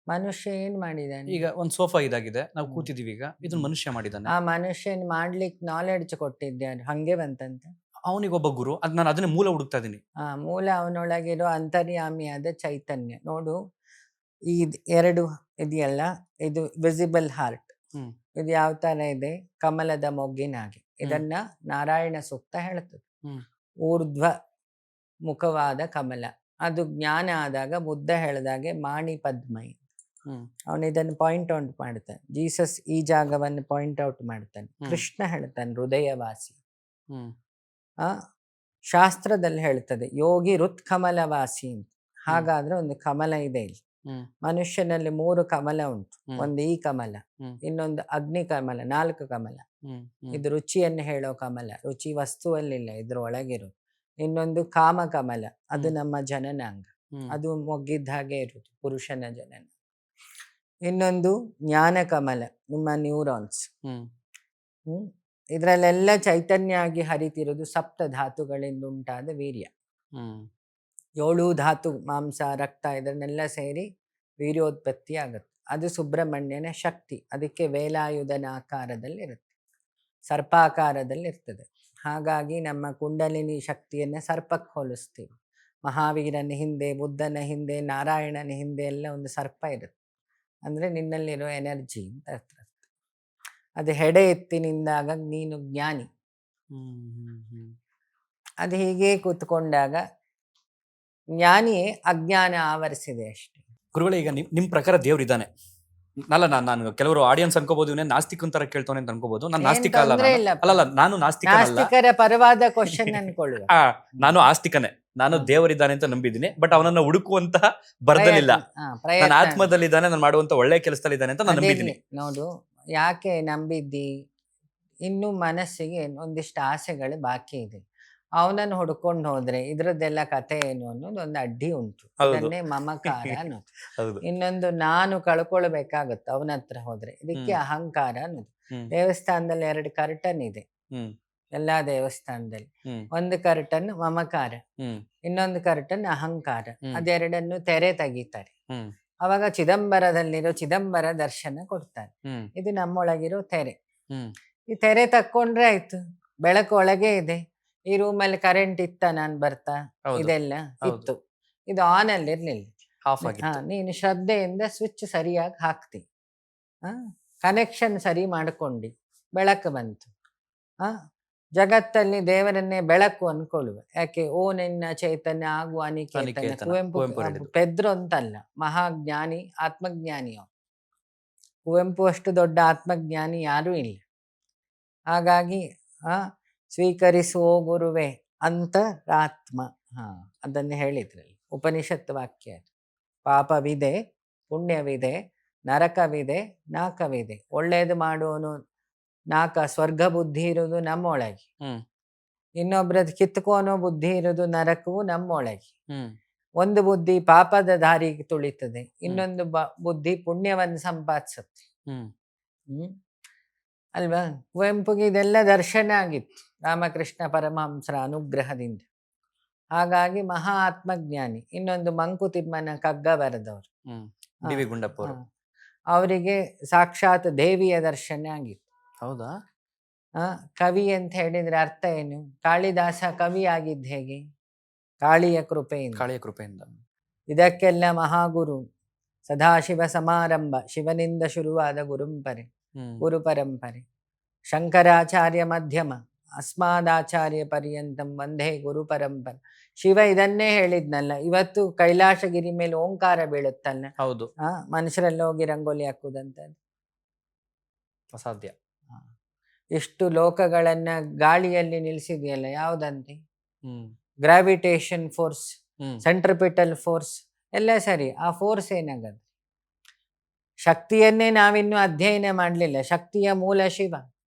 ಮನುಷ್ಯ ಏನ್ ಮಾಡಿದಾನೆ? ಈಗ ಒಂದು ಸೋಫಾ ಇದಾಗಿದೆ, ನಾವು ಕೂತಿದೀವಿ, ಈಗ ಇದನ್ನ ಮನುಷ್ಯ ಮಾಡಿದಾನೆ. ಆ ಮನುಷ್ಯನ್ ಮಾಡ್ಲಿಕ್ಕೆ ನಾಲೆಡ್ಜ್ ಕೊಟ್ಟಿದ್ಯಾರು? ಹಂಗೆ ಬಂತಂತ ಅವನಿಗೊಬ್ಬ ಗುರು. ಅದ್ ನಾನು ಅದನ್ನೇ ಮೂಲ ಹುಡುಕ್ತಾ ಇದೀನಿ. ಮೂಲ ಅವನೊಳಗಿರೋ ಅಂತರ್ಯಾಮಿಯಾದ ಚೈತನ್ಯ. ನೋಡು, ಈ 2 ಇದೆಯಲ್ಲ, ಇದು ವಿಸಿಬಲ್ ಹಾರ್ಟ್. ಇದು ಯಾವ ತರ ಇದೆ? ಕಮಲದ ಮೊಗ್ಗಿನ ಹಾಗೆ. ಇದನ್ನ ನಾರಾಯಣ ಸೂಕ್ತ ಹೇಳ್ತದೆ. ಊರ್ಧ್ವ ಮುಖವಾದ ಕಮಲ. ಅದು ಜ್ಞಾನ ಆದಾಗ ಬುದ್ಧ ಹೇಳ್ದಾಗೆ ಮಾಣಿ ಪದ್ಮೈ. ಅವನು ಇದನ್ನು ಪಾಯಿಂಟ್ ಔಟ್ ಮಾಡ್ತಾನೆ. ಜೀಸಸ್ ಈ ಜಾಗವನ್ನು ಪಾಯಿಂಟ್ ಔಟ್ ಮಾಡ್ತಾನೆ. ಕೃಷ್ಣ ಹೇಳ್ತಾನೆ ಹೃದಯವಾಸಿ. ಶಾಸ್ತ್ರದಲ್ಲಿ ಹೇಳ್ತದೆ ಯೋಗಿ ಋತ್ಕಮಲವಾಸಿ ಅಂತ. ಹಾಗಾದ್ರೆ ಒಂದು ಕಮಲ ಇದೆ ಇಲ್ಲಿ. ಮನುಷ್ಯನಲ್ಲಿ 3 ಕಮಲ ಉಂಟು. ಒಂದು ಈ ಕಮಲ, ಇನ್ನೊಂದು ಅಗ್ನಿ ಕಮಲ, 4 ಕಮಲ. ಇದು ರುಚಿಯನ್ನು ಹೇಳೋ ಕಮಲ, ರುಚಿ ವಸ್ತುವಲ್ಲಿಲ್ಲ, ಇದ್ರ ಒಳಗಿರೋದು. ಇನ್ನೊಂದು ಕಾಮ ಕಮಲ, ಅದು ನಮ್ಮ ಜನನಾಂಗ, ಅದು ಮೊಗ್ಗಿದ್ದ ಹಾಗೆ ಇರುವುದು, ಪುರುಷನ ಜನನ. ಇನ್ನೊಂದು ಜ್ಞಾನ ಕಮಲ, ನಿಮ್ಮ ನ್ಯೂರಾನ್ಸ್. ಇದ್ರಲ್ಲೆಲ್ಲ ಚೈತನ್ಯ ಆಗಿ ಹರಿತಿರೋದು ಸಪ್ತ ಧಾತುಗಳಿಂದ ಉಂಟಾದ ವೀರ್ಯ. 7 ಧಾತು, ಮಾಂಸ, ರಕ್ತ, ಇದನ್ನೆಲ್ಲ ಸೇರಿ ವೀರ್ಯೋತ್ಪತ್ತಿ ಆಗುತ್ತೆ. ಅದು ಸುಬ್ರಹ್ಮಣ್ಯನ ಶಕ್ತಿ. ಅದಕ್ಕೆ ವೇಲಾಯುಧನ ಆಕಾರದಲ್ಲಿ ಇರುತ್ತೆ, ಸರ್ಪಾಕಾರದಲ್ಲಿ ಇರ್ತದೆ. ಹಾಗಾಗಿ ನಮ್ಮ ಕುಂಡಲಿನಿ ಶಕ್ತಿಯನ್ನ ಸರ್ಪಕ್ಕೆ ಹೋಲಿಸ್ತೀವಿ. ಮಹಾವೀರನ ಹಿಂದೆ, ಬುದ್ಧನ ಹಿಂದೆ, ನಾರಾಯಣನ ಹಿಂದೆ ಎಲ್ಲ ಒಂದು ಸರ್ಪ ಇರುತ್ತೆ. ಅಂದ್ರೆ ನಿನ್ನಲ್ಲಿರೋ ಎನರ್ಜಿ ಅಂತ ಅರ್ಥ. ಅದು ಹೆಡೆ ಎತ್ತಿ ನಿಂದಾಗ ನೀನು ಜ್ಞಾನಿ. ಅದು ಹೀಗೆ ಕೂತ್ಕೊಂಡಾಗ ಜ್ಞಾನಿಯೇ ಅಜ್ಞಾನ ಆವರಿಸಿದೆ ಅಷ್ಟೇ. ಗುರುಗಳೇ, ಈಗ ನಿಮ್ ಪ್ರಕಾರ ದೇವ್ರು ಇದ್ದಾನೆ? ನಾನು ಕೆಲವರು ಆಡಿಯನ್ಸ್ ಅನ್ಕೋಬಹುದು, ಇವನೇ ನಾಸ್ತಿಕ್ ಅಂತಾರ ಕೇಳ್ತಾನೆ ಅಂತ ಅನ್ಕೋಬಹುದು. ನಾನು ನಾಸ್ತಿಕ ಅಲ್ಲ. ಅಲ್ಲ, ನಾನು ನಾಸ್ತಿಕರ ಪರವಾದ ಕ್ವಶನ್ ಅನ್ಕೊಳ್ಳುವ. ನಾನು ಆಸ್ತಿಕನೇ. ನಾನು ದೇವರಿದ್ದಾನೆ ಅಂತ ನಂಬಿದ್ದೀನಿ. ಬಟ್ ಅವನನ್ನ ಹುಡುಕುವಂತಹ ಬರ್ದಲಿಲ್ಲ. ನಾನು ಆತ್ಮದಲ್ಲಿದ್ದಾನೆ, ನಾನು ಮಾಡುವಂತ ಒಳ್ಳೆ ಕೆಲಸದಲ್ಲಿದ್ದಾನೆ ಅಂತ ನಾನು ನಂಬಿದ್ದೀನಿ. ನೋಡು, ಯಾಕೆ ನಂಬಿದ್ದಿ? ಇನ್ನು ಮನಸ್ಸಿಗೆ ಒಂದಿಷ್ಟು ಆಸೆಗಳು ಬಾಕಿ ಇದೆ. ಅವನನ್ನು ಹುಡ್ಕೊಂಡು ಹೋದ್ರೆ ಇದ್ರದ್ದೆಲ್ಲ ಕತೆ ಏನು ಅನ್ನೋದು ಒಂದು ಅಡ್ಡಿ ಉಂಟು. ಅದನ್ನೇ ಮಮಕಾರ ಅನ್ನೋದು. ಇನ್ನೊಂದು ನಾನು ಕಳ್ಕೊಳ್ಬೇಕಾಗತ್ತೆ ಅವನ ಹತ್ರ ಹೋದ್ರೆ, ಇದಕ್ಕೆ ಅಹಂಕಾರ ಅನ್ನೋದು. ದೇವಸ್ಥಾನದಲ್ಲಿ 2 ಕರ್ಟನ್ ಇದೆ ಎಲ್ಲಾ ದೇವಸ್ಥಾನದಲ್ಲಿ. ಒಂದು ಕರ್ಟನ್ ಮಮಕಾರ, ಇನ್ನೊಂದು ಕರ್ಟನ್ ಅಹಂಕಾರ. ಅದೆರಡನ್ನು ತೆರೆ ತೆಗಿತಾರೆ. ಅವಾಗ ಚಿದಂಬರದಲ್ಲಿರೋ ಚಿದಂಬರ ದರ್ಶನ ಕೊಡ್ತಾರೆ. ಇದು ನಮ್ಮೊಳಗಿರೋ ತೆರೆ. ಈ ತೆರೆ ತಕ್ಕೊಂಡ್ರೆ ಆಯ್ತು, ಬೆಳಕು ಒಳಗೆ ಇದೆ. ಈ ರೂಮಲ್ಲಿ ಕರೆಂಟ್ ಇತ್ತ ನಾನ್ ಬರ್ತಾ? ಇದೆಲ್ಲ ಇತ್ತು, ಇದು ಆನ್ ಅಲ್ಲಿ ಇರ್ಲಿಲ್ಲ. ನೀನು ಶ್ರದ್ಧೆಯಿಂದ ಸ್ವಿಚ್ ಸರಿಯಾಗಿ ಹಾಕ್ತಿ, ಕನೆಕ್ಷನ್ ಸರಿ ಮಾಡ್ಕೊಂಡಿ, ಬೆಳಕು ಬಂತು. ಜಗತ್ತಲ್ಲಿ ದೇವರನ್ನೇ ಬೆಳಕು ಅನ್ಕೊಳ್ಳುವ. ಯಾಕೆ? ಓ ನಿನ್ನ ಚೈತನ್ಯ ಆಗುವ ಅನಿಕೇತನ. ಕುವೆಂಪು ಪೆದ್ರು ಅಂತಲ್ಲ, ಮಹಾಜ್ಞಾನಿ, ಆತ್ಮಜ್ಞಾನಿ ಅವನು. ಕುವೆಂಪು ಅಷ್ಟು ದೊಡ್ಡ ಆತ್ಮಜ್ಞಾನಿ ಯಾರೂ ಇಲ್ಲ. ಹಾಗಾಗಿ ಸ್ವೀಕರಿಸುವ ಗುರುವೇ ಅಂತರಾತ್ಮ. ಅದನ್ನು ಹೇಳಿದ್ರಲ್ಲಿ ಉಪನಿಷತ್ ವಾಕ್ಯ. ಪಾಪವಿದೆ, ಪುಣ್ಯವಿದೆ, ನರಕವಿದೆ, ನಾಕವಿದೆ. ಒಳ್ಳೇದು ಮಾಡುವನು ನಾಕ, ಸ್ವರ್ಗ ಬುದ್ಧಿ ಇರುವುದು ನಮ್ಮೊಳಗೆ. ಹ್ಮ್ ಇನ್ನೊಬ್ರದ್ದು ಕಿತ್ಕೋನೋ ಬುದ್ಧಿ ಇರುವುದು ನರಕವು ನಮ್ಮೊಳಗೆ. ಹ್ಮ್ ಒಂದು ಬುದ್ಧಿ ಪಾಪದ ದಾರಿಗೆ ತುಳಿತದೆ, ಇನ್ನೊಂದು ಬುದ್ಧಿ ಪುಣ್ಯವನ್ನು ಸಂಪಾದಿಸುತ್ತೆ. ಹ್ಮ್ ಹ್ಮ್ ಅಲ್ವಾ? ಕುವೆಂಪುಗೆ ಇದೆಲ್ಲ ದರ್ಶನ ಆಗಿತ್ತು ರಾಮಕೃಷ್ಣ ಪರಮಹಂಸರ ಅನುಗ್ರಹದಿಂದ. ಹಾಗಾಗಿ ಮಹಾ ಆತ್ಮಜ್ಞಾನಿ. ಇನ್ನೊಂದು ಮಂಕುತಿಮ್ಮನ ಕಗ್ಗ ಬರೆದವರು. ಹ್ಮ್ ಡಿ ವಿ ಗುಂಡಪ್ಪ ಅವರು. ಅವರಿಗೆ ಸಾಕ್ಷಾತ್ ದೇವಿಯ ದರ್ಶನ ಆಗಿತ್ತು. ಹೌದಾ? ಕವಿ ಅಂತ ಹೇಳಿದ್ರೆ ಅರ್ಥ ಏನು? ಕಾಳಿದಾಸ ಕವಿ ಆಗಿದ್ದು ಹೇಗೆ? ಕಾಳಿಯ ಕೃಪೆಯಿಂದ. ಕಾಳಿಯ ಕೃಪೆಯಿಂದ. ಇದಕ್ಕೆಲ್ಲ ಮಹಾಗುರು ಸದಾಶಿವ ಸಮಾರಂಭ, ಶಿವನಿಂದ ಶುರುವಾದ ಗುರು ಪರಂಪರೆ. ಶಂಕರಾಚಾರ್ಯ ಮಧ್ಯಮ, ಅಸ್ಮಾದಾಚಾರ್ಯ ಪರ್ಯಂತಂ ವಂದೇ ಗುರು ಪರಂಪರೆ. ಶಿವ ಇದನ್ನೇ ಹೇಳಿದ್ನಲ್ಲ. ಇವತ್ತು ಕೈಲಾಸಗಿರಿ ಮೇಲೆ ಓಂಕಾರ ಬೀಳುತ್ತಲ್ಲ, ಹೌದು, ಮನುಷ್ಯರಲ್ಲಿ ಹೋಗಿ ರಂಗೋಲಿ ಹಾಕುದಂತ ಅಸಾಧ್ಯ. ಎಷ್ಟು ಲೋಕಗಳನ್ನ ಗಾಳಿಯಲ್ಲಿ ನಿಲ್ಸಿದೆಯಲ್ಲ, ಯಾವುದಂತೆ? ಹ್ಮ್ ಗ್ರಾವಿಟೇಷನ್ ಫೋರ್ಸ್, ಹ್ಮ್ ಸೆಂಟ್ರಿಪಿಟಲ್ ಫೋರ್ಸ್ ಎಲ್ಲ ಸರಿ. ಆ ಫೋರ್ಸ್ ಏನಾಗದು? ಶಕ್ತಿಯನ್ನೇ ನಾವಿನ್ನೂ ಅಧ್ಯಯನ ಮಾಡಲಿಲ್ಲ. ಶಕ್ತಿಯ ಮೂಲ ಶಿವ.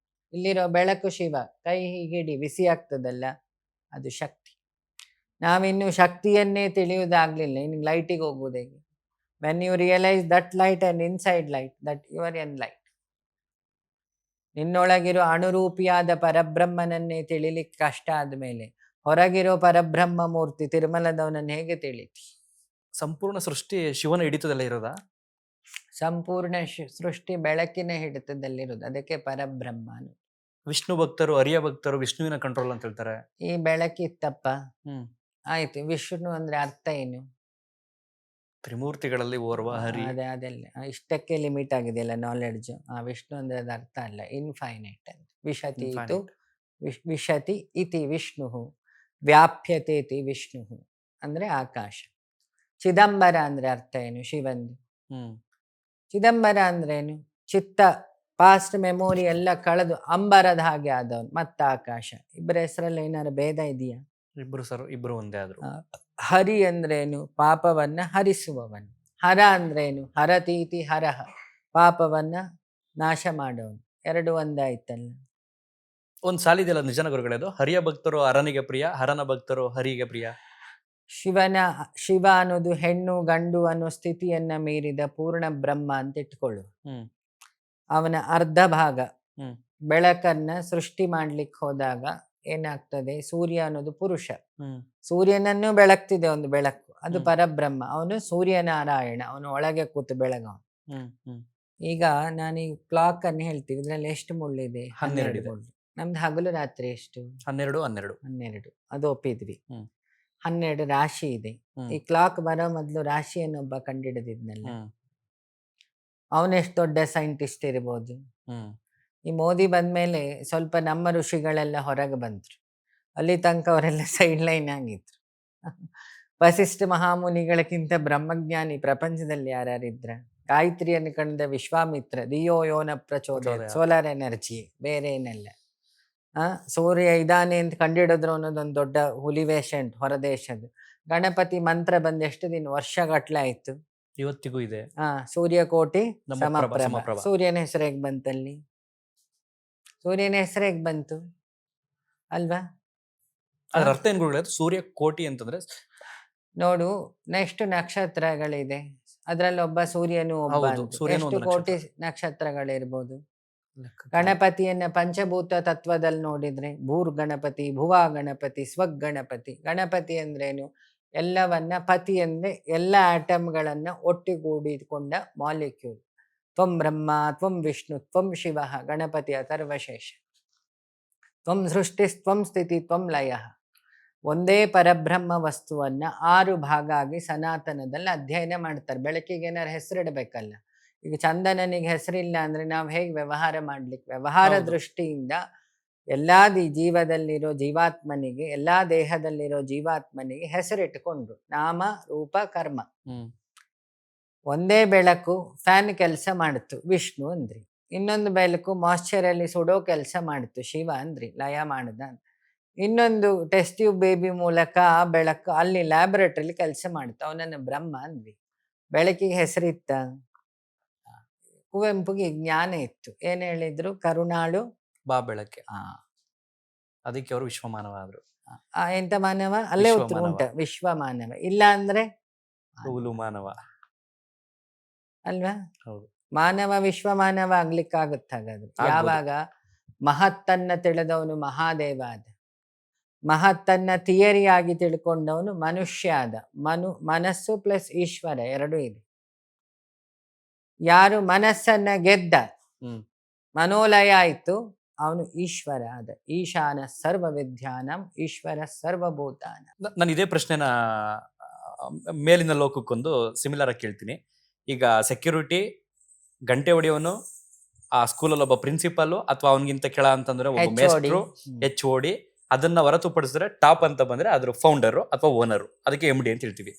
ಇಲ್ಲಿರೋ ಬೆಳಕು ಶಿವ. ಕೈ ಹೀಗಿಡಿ ಬಿಸಿ ಆಗ್ತದಲ್ಲ, ಅದು ಶಕ್ತಿ. ನಾವಿನ್ನೂ ಶಕ್ತಿಯನ್ನೇ ತಿಳಿಯುವುದಾಗ್ಲಿಲ್ಲ. ಇನ್ನು ಲೈಟಿಗೆ ಹೋಗುವುದು ಹೇಗೆ? When you realise that light and inside light, that your in light. ನಿನ್ನೊಳಗಿರೋ ಅಣುರೂಪಿಯಾದ ಪರಬ್ರಹ್ಮನನ್ನೇ ತಿಳಿಲಿಕ್ಕೆ ಕಷ್ಟ ಆದ್ಮೇಲೆ ಹೊರಗಿರೋ ಪರಬ್ರಹ್ಮ ಮೂರ್ತಿ ತಿರುಮಲದವನನ್ನು ಹೇಗೆ ತಿಳಿತಿ? ಸಂಪೂರ್ಣ ಸೃಷ್ಟಿ ಶಿವನ ಹಿಡಿತದಲ್ಲೇ ಇರೋದಾ? ಸಂಪೂರ್ಣ ಸೃಷ್ಟಿ ಬೆಳಕಿನ ಹಿಡಿತದಲ್ಲಿರೋದು. ಅದಕ್ಕೆ ಪರಬ್ರಹ್ಮ. ವಿಷ್ಣು ಭಕ್ತರು, ಹರಿಯ ಭಕ್ತರು ವಿಷ್ಣುವಿನ ಕಂಟ್ರೋಲ್ ಅಂತ ಹೇಳ್ತಾರೆ. ಈ ಬೆಳಕಿತ್ತಪ್ಪ. ಹ್ಮ್ ಆಯ್ತು. ವಿಷ್ಣು ಅಂದ್ರೆ ಅರ್ಥ ಏನು? ತ್ರಿಮೂರ್ತಿಗಳಲ್ಲಿ ಓರ್ವ ಹರಿ. ಅದೆಲ್ಲ ಇಷ್ಟಕ್ಕೆ ಲಿಮಿಟ್ ಆಗಿದೆಯಲ್ಲ ನಾಲೆಡ್ಜ್. ವಿಷ್ಣು ಅಂದ್ರೆ ಅದು ಅರ್ಥ ಅಲ್ಲ, ಇನ್ಫೈನೈಟ್ ಅಂತ. ವಿಶತಿ ಇತು ವಿಶತಿ ಇತಿ ವಿಷ್ಣು, ವ್ಯಾಪ್ಯತೆ ಇತಿ ವಿಷ್ಣು ಅಂದ್ರೆ ಆಕಾಶ. ಚಿದಂಬರ ಅಂದ್ರೆ ಅರ್ಥ ಏನು? ಶಿವಂದು. ಚಿದಂಬರ ಅಂದ್ರೇನು? ಚಿತ್ತ, ಪಾಸ್ಟ್ ಮೆಮೊರಿ ಎಲ್ಲ ಕಳೆದು ಅಂಬರದ ಹಾಗೆ ಆದವನು. ಮತ್ತ ಆಕಾಶ. ಇಬ್ಬರ ಹೆಸರಲ್ಲಿ ಏನಾರು ಭೇದ ಇದೆಯಾ? ಇಬ್ರು ಒಂದೇ ಆದ್ರು. ಹರಿ ಅಂದ್ರೇನು? ಪಾಪವನ್ನ ಹರಿಸುವವನು. ಹರ ಅಂದ್ರೇನು? ಹರತೀತಿ ಹರಹ, ಪಾಪವನ್ನ ನಾಶ ಮಾಡೋನು. ಎರಡು ಒಂದಾಯ್ತಲ್ಲ. ಒಂದ್ ಸಾಲಿದೆಯಲ್ಲ ನಿಜನ ಗುರುಗಳದು, ಹರಿಯ ಭಕ್ತರು ಹರನಿಗೆ ಪ್ರಿಯ, ಹರನ ಭಕ್ತರು ಹರಿಗೆ ಪ್ರಿಯ. ಶಿವ ಅನ್ನೋದು ಹೆಣ್ಣು ಗಂಡು ಅನ್ನೋ ಸ್ಥಿತಿಯನ್ನ ಮೀರಿದ ಪೂರ್ಣ ಬ್ರಹ್ಮ ಅಂತ ಇಟ್ಕೊಳ್ಳು. ಅವನ ಅರ್ಧ ಭಾಗ ಬೆಳಕನ್ನ ಸೃಷ್ಟಿ ಮಾಡ್ಲಿಕ್ಕೆ ಹೋದಾಗ ಏನಾಗ್ತದೆ? ಸೂರ್ಯ ಅನ್ನೋದು ಪುರುಷ. ಸೂರ್ಯನನ್ನು ಬೆಳಗ್ತಿದೆ ಒಂದು ಬೆಳಕು, ಅದು ಪರಬ್ರಹ್ಮ. ಅವನು ಸೂರ್ಯನಾರಾಯಣ, ಅವನು ಒಳಗೆ ಕೂತು ಬೆಳಗವ. ಈಗ ನಾನು ಈ ಕ್ಲಾಕ್ ಅನ್ನು ಹೇಳ್ತೀವಿ, ಇದ್ರಲ್ಲಿ ಎಷ್ಟು ಮುಳ್ಳಿದೆ? 12 ಮುಳ್ಳು. ನಮ್ದು ಹಗಲು ರಾತ್ರಿ ಎಷ್ಟು? 12. ಅದು ಒಪ್ಪಿದ್ವಿ. 12 ರಾಶಿ ಇದೆ. ಈ ಕ್ಲಾಕ್ ಬರೋ ಮೊದ್ಲು ರಾಶಿಯನ್ನು ಒಬ್ಬ ಕಂಡಿಡಿದಿದ್ನಲ್ಲ, ಅವನೆಷ್ಟು ದೊಡ್ಡ ಸೈಂಟಿಸ್ಟ್ ಇರ್ಬೋದು. ಈ ಮೋದಿ ಬಂದ್ಮೇಲೆ ಸ್ವಲ್ಪ ನಮ್ಮ ಋಷಿಗಳೆಲ್ಲ ಹೊರಗೆ ಬಂದ್ರು. ಅಲ್ಲಿ ತನಕ ಅವರೆಲ್ಲ ಸೈಡ್ ಲೈನ್ ಆಗಿದ್ರು. ವಸಿಷ್ಠ ಮಹಾಮುನಿಗಳಕ್ಕಿಂತ ಬ್ರಹ್ಮಜ್ಞಾನಿ ಪ್ರಪಂಚದಲ್ಲಿ ಯಾರ್ಯಾರಿದ್ರ? ಗಾಯತ್ರಿಯನ್ನು ಕಂಡ ವಿಶ್ವಾಮಿತ್ರ, ದಿಯೋ ಯೋನ ಪ್ರಚೋದಯ, ಸೋಲಾರ್ ಎನರ್ಜಿ, ಬೇರೆ ಏನೆಲ್ಲ. ಸೂರ್ಯ ಇದಾನೆ ಅಂತ ಕಂಡಿಡಿದ್ರು ಅನ್ನೋದೊಂದು ದೊಡ್ಡ ಹುಲಿವೇಷನ್ ಹೊರದೇಶದ್ದು. ಗಣಪತಿ ಮಂತ್ರ ಬಂದ ಎಷ್ಟು ದಿನ, ವರ್ಷಗಟ್ಲೆ ಆಯ್ತು. ಇವತ್ತಿಗೂ ಇದೆ. ಸೂರ್ಯಕೋಟಿ ಸಮಪ್ರಭ. ಸೂರ್ಯನ ಹೆಸರು ಹೇಗ್ ಬಂತಲ್ಲಿ? ಸೂರ್ಯನ ಹೆಸರು ಹೇಗ್ ಬಂತು ಅಲ್ವಾ? ಅದ್ರ ಅರ್ಥ ಏನ್ ಗುರುಗಳೇ? ಸೂರ್ಯ ಕೋಟಿ ಅಂತಂದ್ರೆ ನೋಡು, ನೆಕ್ಸ್ಟ್ ನಕ್ಷತ್ರಗಳಿದೆ, ಅದ್ರಲ್ಲಿ ಒಬ್ಬ ಸೂರ್ಯನು ಒಬ್ಬ. ಎಷ್ಟು ಕೋಟಿ ನಕ್ಷತ್ರಗಳಿರ್ಬೋದು? ಗಣಪತಿಯನ್ನ ಪಂಚಭೂತ ತತ್ವದಲ್ಲಿ ನೋಡಿದ್ರೆ ಭೂರ್ ಗಣಪತಿ, ಭುವಾ ಗಣಪತಿ, ಸ್ವಗ್ ಗಣಪತಿ. ಗಣಪತಿ ಅಂದ್ರೇನು? ಎಲ್ಲವನ್ನ, ಪತಿ ಅಂದ್ರೆ ಎಲ್ಲ ಆಟಮ್ಗಳನ್ನ ಒಟ್ಟಿಗೂಡಿಕೊಂಡ ಮಾಲಿಕ್ಯೂಲ್. ತ್ವಂ ಬ್ರಹ್ಮ, ತ್ವಂ ವಿಷ್ಣು, ತ್ವಂ ಶಿವ, ಗಣಪತಿ ಅಥರ್ವಶೇಷ. ತ್ವಂ ಸೃಷ್ಟಿ, ತ್ವಂ ಸ್ಥಿತಿ, ತ್ವಂ ಲಯ. ಒಂದೇ ಪರಬ್ರಹ್ಮ ವಸ್ತುವನ್ನ 6 ಭಾಗ ಆಗಿ ಸನಾತನದಲ್ಲಿ ಅಧ್ಯಯನ ಮಾಡ್ತಾರೆ. ಬೆಳಕಿಗೆ ಏನಾರು ಹೆಸರಿಡ್ಬೇಕಲ್ಲ. ಈಗ ಚಂದನನಿಗೆ ಹೆಸರಿಲ್ಲ ಅಂದ್ರೆ ನಾವು ಹೇಗೆ ವ್ಯವಹಾರ ಮಾಡ್ಲಿಕ್ಕೆ? ವ್ಯವಹಾರ ದೃಷ್ಟಿಯಿಂದ ಎಲ್ಲಾ ಜೀವದಲ್ಲಿರೋ ಜೀವಾತ್ಮನಿಗೆ, ಎಲ್ಲಾ ದೇಹದಲ್ಲಿರೋ ಜೀವಾತ್ಮನಿಗೆ ಹೆಸರಿಟ್ಟುಕೊಂಡ್ರು. ನಾಮ ರೂಪ ಕರ್ಮ. ಒಂದೇ ಬೆಳಕು ಫ್ಯಾನ್ ಕೆಲಸ ಮಾಡಿತು, ವಿಷ್ಣು ಅಂದ್ರಿ. ಇನ್ನೊಂದು ಬೆಳಕು ಮಾಯ್ಶ್ಚರ್ ಅಲ್ಲಿ ಸುಡೋ ಕೆಲಸ ಮಾಡಿತು, ಶಿವ ಅಂದ್ರಿ, ಲಯ ಮಾಡದ. ಇನ್ನೊಂದು ಟೆಸ್ಟ್ ಟ್ಯೂಬ್ ಬೇಬಿ ಮೂಲಕ ಆ ಬೆಳಕು ಅಲ್ಲಿ ಲ್ಯಾಬೊರೇಟರಿಲಿ ಕೆಲಸ ಮಾಡಿತು, ಅವನನ್ನು ಬ್ರಹ್ಮ ಅಂದ್ವಿ. ಬೆಳಕಿಗೆ ಹೆಸರಿತ್ತ? ಕುವೆಂಪುಗೆ ಜ್ಞಾನ ಇತ್ತು. ಏನ್ ಹೇಳಿದ್ರು? ಕರುಣಾಳು. ಬಾ ಬೆಳಕೆ. ಆ ಅದಕ್ಕೆ ಅವರು ವಿಶ್ವಮಾನವ ಆದ್ರು. ಎಂತ ಮಾನವ? ಅಲ್ಲೇ ಉತ್ತರ ವಿಶ್ವಮಾನವ. ಉಂಟ, ವಿಶ್ವ ಮಾನವ. ಇಲ್ಲ ಅಂದ್ರೆ ಉಲು ಮಾನವ. ಅಲ್ವಾ? ಹೌದು. ಮಾನವ ವಿಶ್ವ ಮಾನವ ಆಗ್ಲಿಕ್ಕಾಗತ್ತ ಹಾಗಾದ್ರೆ? ಆಗ್ಬೋದು. ಯಾವಾಗ ಮಹತ್ತನ್ನ ತಿಳಿದವನು ಮಹಾದೇವ ಆದ, ಮಹತ್ತನ್ನ ಥಿಯರಿಯಾಗಿ ತಿಳ್ಕೊಂಡವನು ಮನುಷ್ಯ ಆದ. ಮನಸ್ಸು ಪ್ಲಸ್ ಈಶ್ವರ ಎರಡೂ ಇದೆ. ಯಾರು ಮನಸ್ಸನ್ನ ಗೆದ್ದ, ಹ್ಮ್. ಮನೋಲಯ ಆಯ್ತು, ಅವನು ಈಶ್ವರ ಆದ. ಈಶಾನ ಸರ್ವ ವಿದ್ಯಾನಂ ಈಶ್ವರ ಸರ್ವಭೂತಾನ. ನಾನು ಇದೇ ಪ್ರಶ್ನೆನ ಮೇಲಿನ ಲೋಕಕ್ಕೊಂದು ಸಿಮಿಲರ್ ಆಗಿ ಕೇಳ್ತೀನಿ. ಈಗ ಸೆಕ್ಯೂರಿಟಿ, ಗಂಟೆ ಹೊಡೆಯೋನು, ಆ ಸ್ಕೂಲಲ್ಲಿ ಒಬ್ಬ ಪ್ರಿನ್ಸಿಪಾಲು, ಅಥವಾ ಅವನಿಗಿಂತ ಕೆಳ ಅಂತಂದ್ರೆ ಒಬ್ಬ HOD. ಮೇಸ್ಟ್ರು, HOD, ಅದನ್ನ ಹೊರತುಪಡಿಸಿದ್ರೆ ಟಾಪ್ ಅಂತ ಬಂದ್ರೆ ಅದ್ರ ಫೌಂಡರು ಅಥವಾ ಓನರು, ಅದಕ್ಕೆ MD ಅಂತ ಹೇಳ್ತೀವಿ.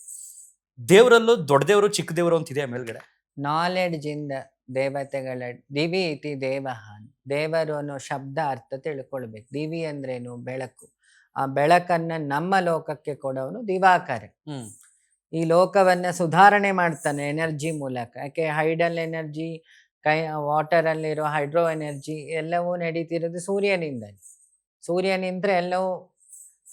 ದೇವರಲ್ಲೂ ದೊಡ್ಡ ದೇವರು ಚಿಕ್ಕ ದೇವರು ಅಂತಿದೆ ಮೇಲ್ಗಡೆ. ನಾಲೆಡ್ಜ್ ಇಂದ ದೇವತೆಗಳ ದಿವಿ ಇತಿ ದೇವಹಾನ್. ದೇವರು ಅನ್ನೋ ಶಬ್ದ ಅರ್ಥ ತಿಳ್ಕೊಳ್ಬೇಕು. ದಿವಿ ಅಂದ್ರೇನು? ಬೆಳಕು. ಆ ಬೆಳಕನ್ನ ನಮ್ಮ ಲೋಕಕ್ಕೆ ಕೊಡೋನು ದಿವಾಕರ. ಹ್ಮ್. ಈ ಲೋಕವನ್ನ ಸುಧಾರಣೆ ಮಾಡ್ತಾನೆ ಎನರ್ಜಿ ಮೂಲಕ. ಯಾಕೆ? ಹೈಡಲ್ ಎನರ್ಜಿ, ವಾಟರ್ ಅಲ್ಲಿರೋ ಹೈಡ್ರೋ ಎನರ್ಜಿ ಎಲ್ಲವೂ ನಡೀತಿರೋದು ಸೂರ್ಯನಿಂದ. ಸೂರ್ಯ ನಿಂತ್ರೆ ಎಲ್ಲವೂ